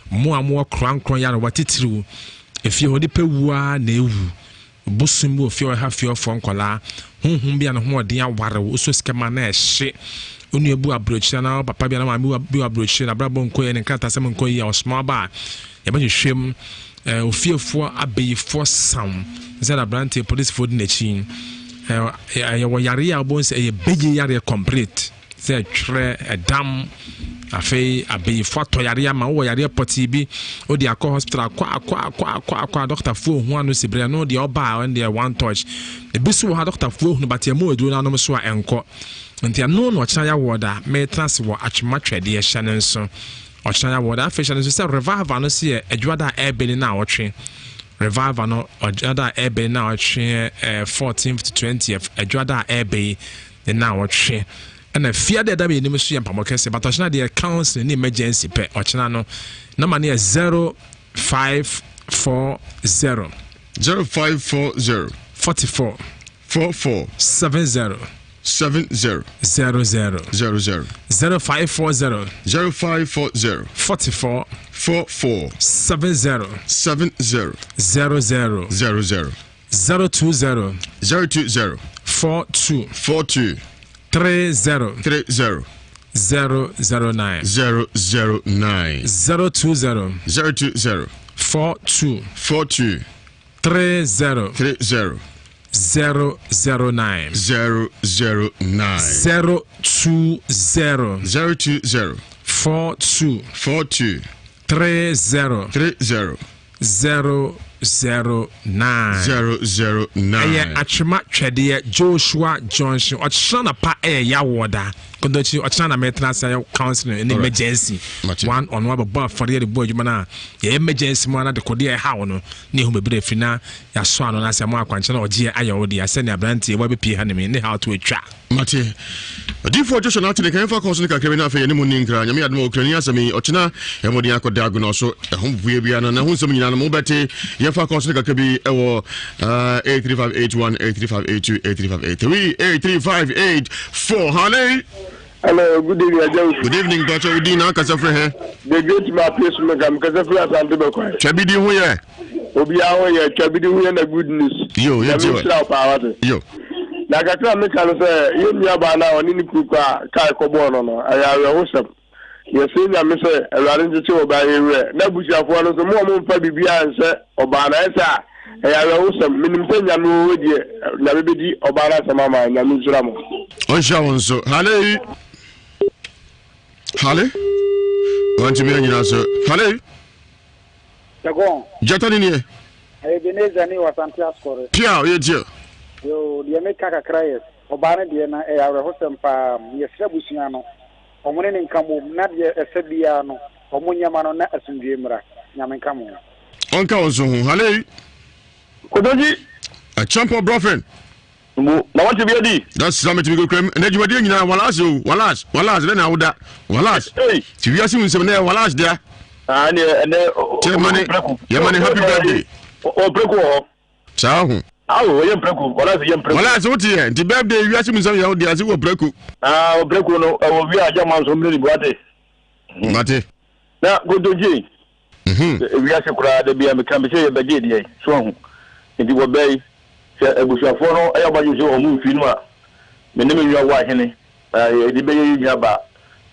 mo amo krankron ya no watitiru efie hodi pewua na ewu busumbu ofie o ha fie fo nkola hunhun bia no ho odin aware oso skema na ehye onu ebu abrochia na papa bia na ma bi abrochia na brabo nko ye ne kanta sem nko ye osma ba ye ba hwehwem ofiefo abeyifo sam ze na brante police for na chi ye wo yare ya bo se ye beje yare complete ze tre edam afei abeyifo to yare ma wo yare poti bi o di akọ hospital kwa doctor fo hu anu sibre no di oba on the one touch e bisu ha doctor fo hu batia mo edu na no so a enko ntia no chana ya woda me trans wo achima twede ye hye nso o chana ya woda afei hye nso se revive no se adwada ebeli na wotwe revive no adwada ebeli na wotwe 14th to 20th adwada ebeli na wotwe and a fear that be nim so yampa mokese but ochina the council ni emergency pe ochina no number near 0540 0540 44 44 70 00 0540 0540 44 44 70 00 020 42 30 009 020 42 30 009 42 30 009 009 achima twede Joshua Johnson ochana pa ya woda kondochi ochana metra say counseling in emergency one on one ba for the boy juma ya emergency mo na de kode e ha no ne hu bebre fina ya so ano na say mo akwanche na ogie aye wodi ya se ne abrantie wa be pie ha ne how to atwa mate Before Joshua na tele kan fa counseling ka kebe na fa yene mu ninkra nyame admo okrani asemi ochina e modi akoda agono so e ho bue bia na ho nsem nyina no mo bete ye fa counseling ka kebi e wo 83581 83582 83583 83584 Hello, good evening, Joe. Good evening, Dr. Udina Kasafre here. The great my place Megam Kasafre and the Boko. Chabidi Huye. Obia Huye, Chabidi Huye, the good news. Yo. Nakaka Mekan say, you Yabana or Nini Kuka, Kai Kobono, I have a wholesome. You're saying, I miss a arrange to by a Nabuja for one of the more Fabia and say, Obana, I have a wholesome, minimum Yamu, Nabidi, Obana, Samama, and Yamu. So, Halle? Want to be an answer? Halle? Jatani? Ebenezer ni wasantia score. Pia, yeje. Yo, die meka kakra yes. Obane die na e awrehosem pa yesra busua no. Omune ne nkamo na die esebia no. Omunyama no na asundie mra. Nyame nkamo. Onka onso hu. Halle? Kodoji. A champion brofriend. Na want to be a D. That's something to go crime. And then you were doing walas, then I would that. Walas. Ewiase Mu Nsem there, walas there. And money, happy birthday. Oh, break. Ciao. awo yɛ mprɛko wala sɛ yɛ mprɛko wala sɛ wote yɛ nti birthday Ewiase Mu Nsem yɛ wo de ase wɔ prɛko prɛko no ɛwɔ wi agya man so mmiri boate mate na godoje Ewiase kura da bia meka me sɛ yɛ bɛgye deɛ so ho nti wɔ bɛyi sɛ abusuafoɔ no ɛyɛ ba sɛ ɔmo mfi no a me ne me nwa wa hene ɛdi bɛyɛ yi ba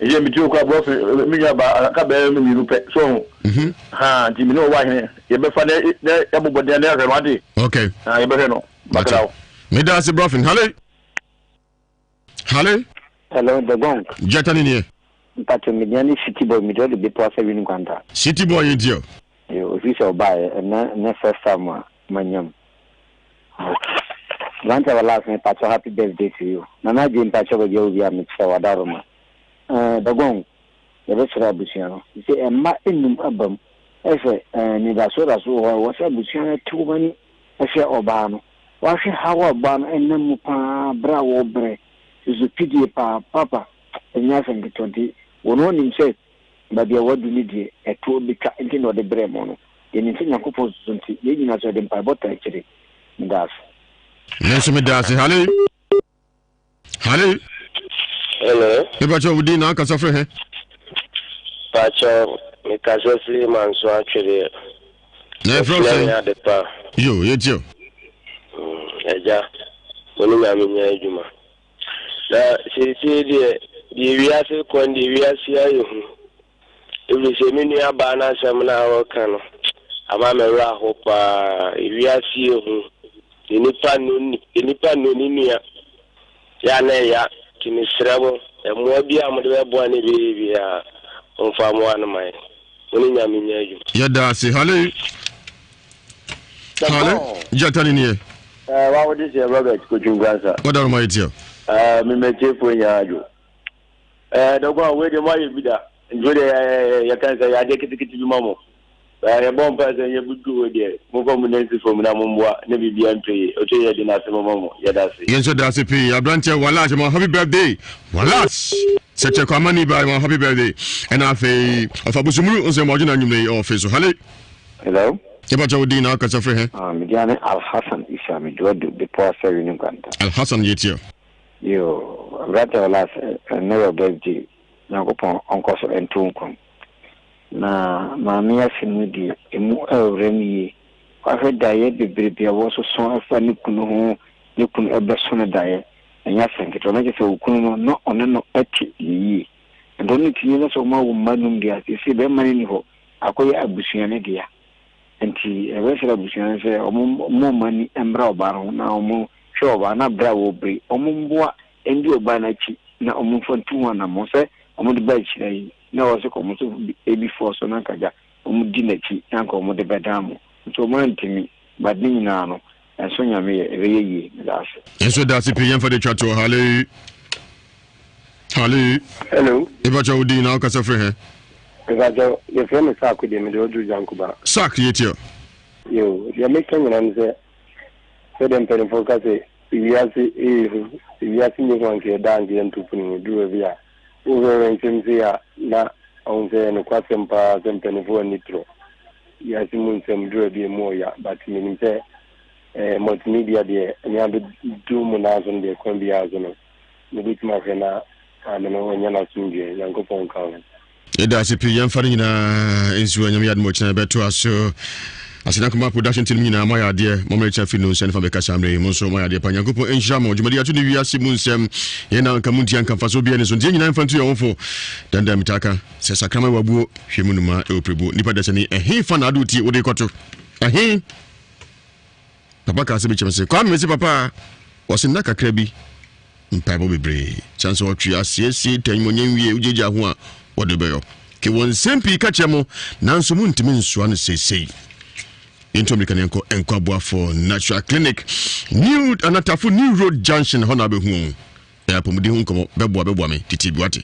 ɛyɛ mi ti okwa bɔ me nwa ba ka bɛyɛ me miru pɛ so ho ha nti me ne wa hene yɛ bɛfa ne yɛ bobɔ de ne ahwɛ no ade okay yɛ bɛhwɛ no bakraw me da se brofin hale the gong jatani ne mpacho mediani city boy mi do be to asa winu kwanta city boy yedio yo official buy na first time manyam Lanta wala me pacho happy birthday to you nana je mpacho go je obi am tse wadaroma the gong the best abusiano say emma enum abam efe ni da so wo se abusiano tuwani efe oba no wa hwe hawa ba no enam pa bra wo bre izu pidie pa papa enya sangi 20 wono nim se ba bia wadu ni die eto bi ka enti no de bre mo no ye ni nya ko post nti ye nyina so de mpa bota kire ndas nenso me das hale hello e ba cho wudi na ka so fre he pa cho me ka so fle man so akire na fro ya de pa yo ye tio eja woni na me nya adwuma na sisi de Ewiase kwandi Ewiase ayo ebi se me nua ba na asem na wo kan no ama me ra ho pa Ewiase hu nipa no ni nua ya na ya kini srebo mo bi am de bo ani bi ya onfa mo an mai woni nya me nya adwuma ya da se hale jatani ne wa wodi se Robert ko jungasa wadaro mai tio me meche fo nya ajo dogo we de mai bida njode ya kansa ya de kitikiti bi mamo ya bon pa se ya budu we de mo ko mun nsi fo mun amumwa ne bibia ntwe o to ya de na se mamo ya da se yenso da se pi abranche wala ma happy birthday wala se che kwa mani ba ma happy birthday and afi afabusumuru onse mo jina nyume office so hello Keba jawdi na ka safre he mediane Al Hassan Isa mi do de poa se winu kanta Al Hassan yetio yo rata wala never birthday na ko pon onko so entunkon na maami afinu di emu awremi kwa fe daye bebrebe wo so so afa ni kunu ho ni kunu ebeso na daye enya senkito na je kunu no ono no ati yi ndo ni tinye na so ma wo manum dia si be mani ni ho akoye abusuane dia enti ewesera abusuane se omo mani embra obaro na omo hwe oba na bra wo bri omo mboa endi oba na chi na omo fontu na mo se omo de ba chi yi na wo se ko mo so ebi for so na kaja omo di na chi na ko omo de bedamo so mo ntimi badin na no enso nyame ye ebe ye dase enso dase pe yemfa de twato hale hello eba chawdi na ka safre he eba jo ye feme sa ku de me do ju jankuba sak yetio yo ya me kan na nze se dem pe fo ka se Ewiase ni ko nke dangi entupuni duwe bia uwe nsemzia na onze no kwasempa sempeni fo nitro Ewiase Mu Nsem duwe bia moya but minimse multimedia de nyabe du mu na zo de ko bia zo no ne bituma fe na ameno wonya na sunje yango pon kan eda sipi yemfa nyina ensu anyam yad mo china beto aso asina kuma production team nyina ma ya de momre cha finu sen fa be ka samre mo so ma ya de panyankopo Nhyira mo jumadi atu ne Ewiase Mu Nsem ye na nka munti anka faso bia ne so de nyina mfantu ye wonfo danda mitaka se sakrama wabuo hwemu numa e oprebu nipa da sani fa na adu ti wo de koto papa ka se be chemse kwa me se papa wasinna kakra bi mpaibo bebre chance o twa asiesie tanmonye wie ujeja ho a wo de beyo ke won sempi ka chemo nanso mu ntimi nsoa no sesei into Americanenko enkwabua for natural clinic new anatafu new road junction honabe hu ya pomudi hu komo beboa me titibi wate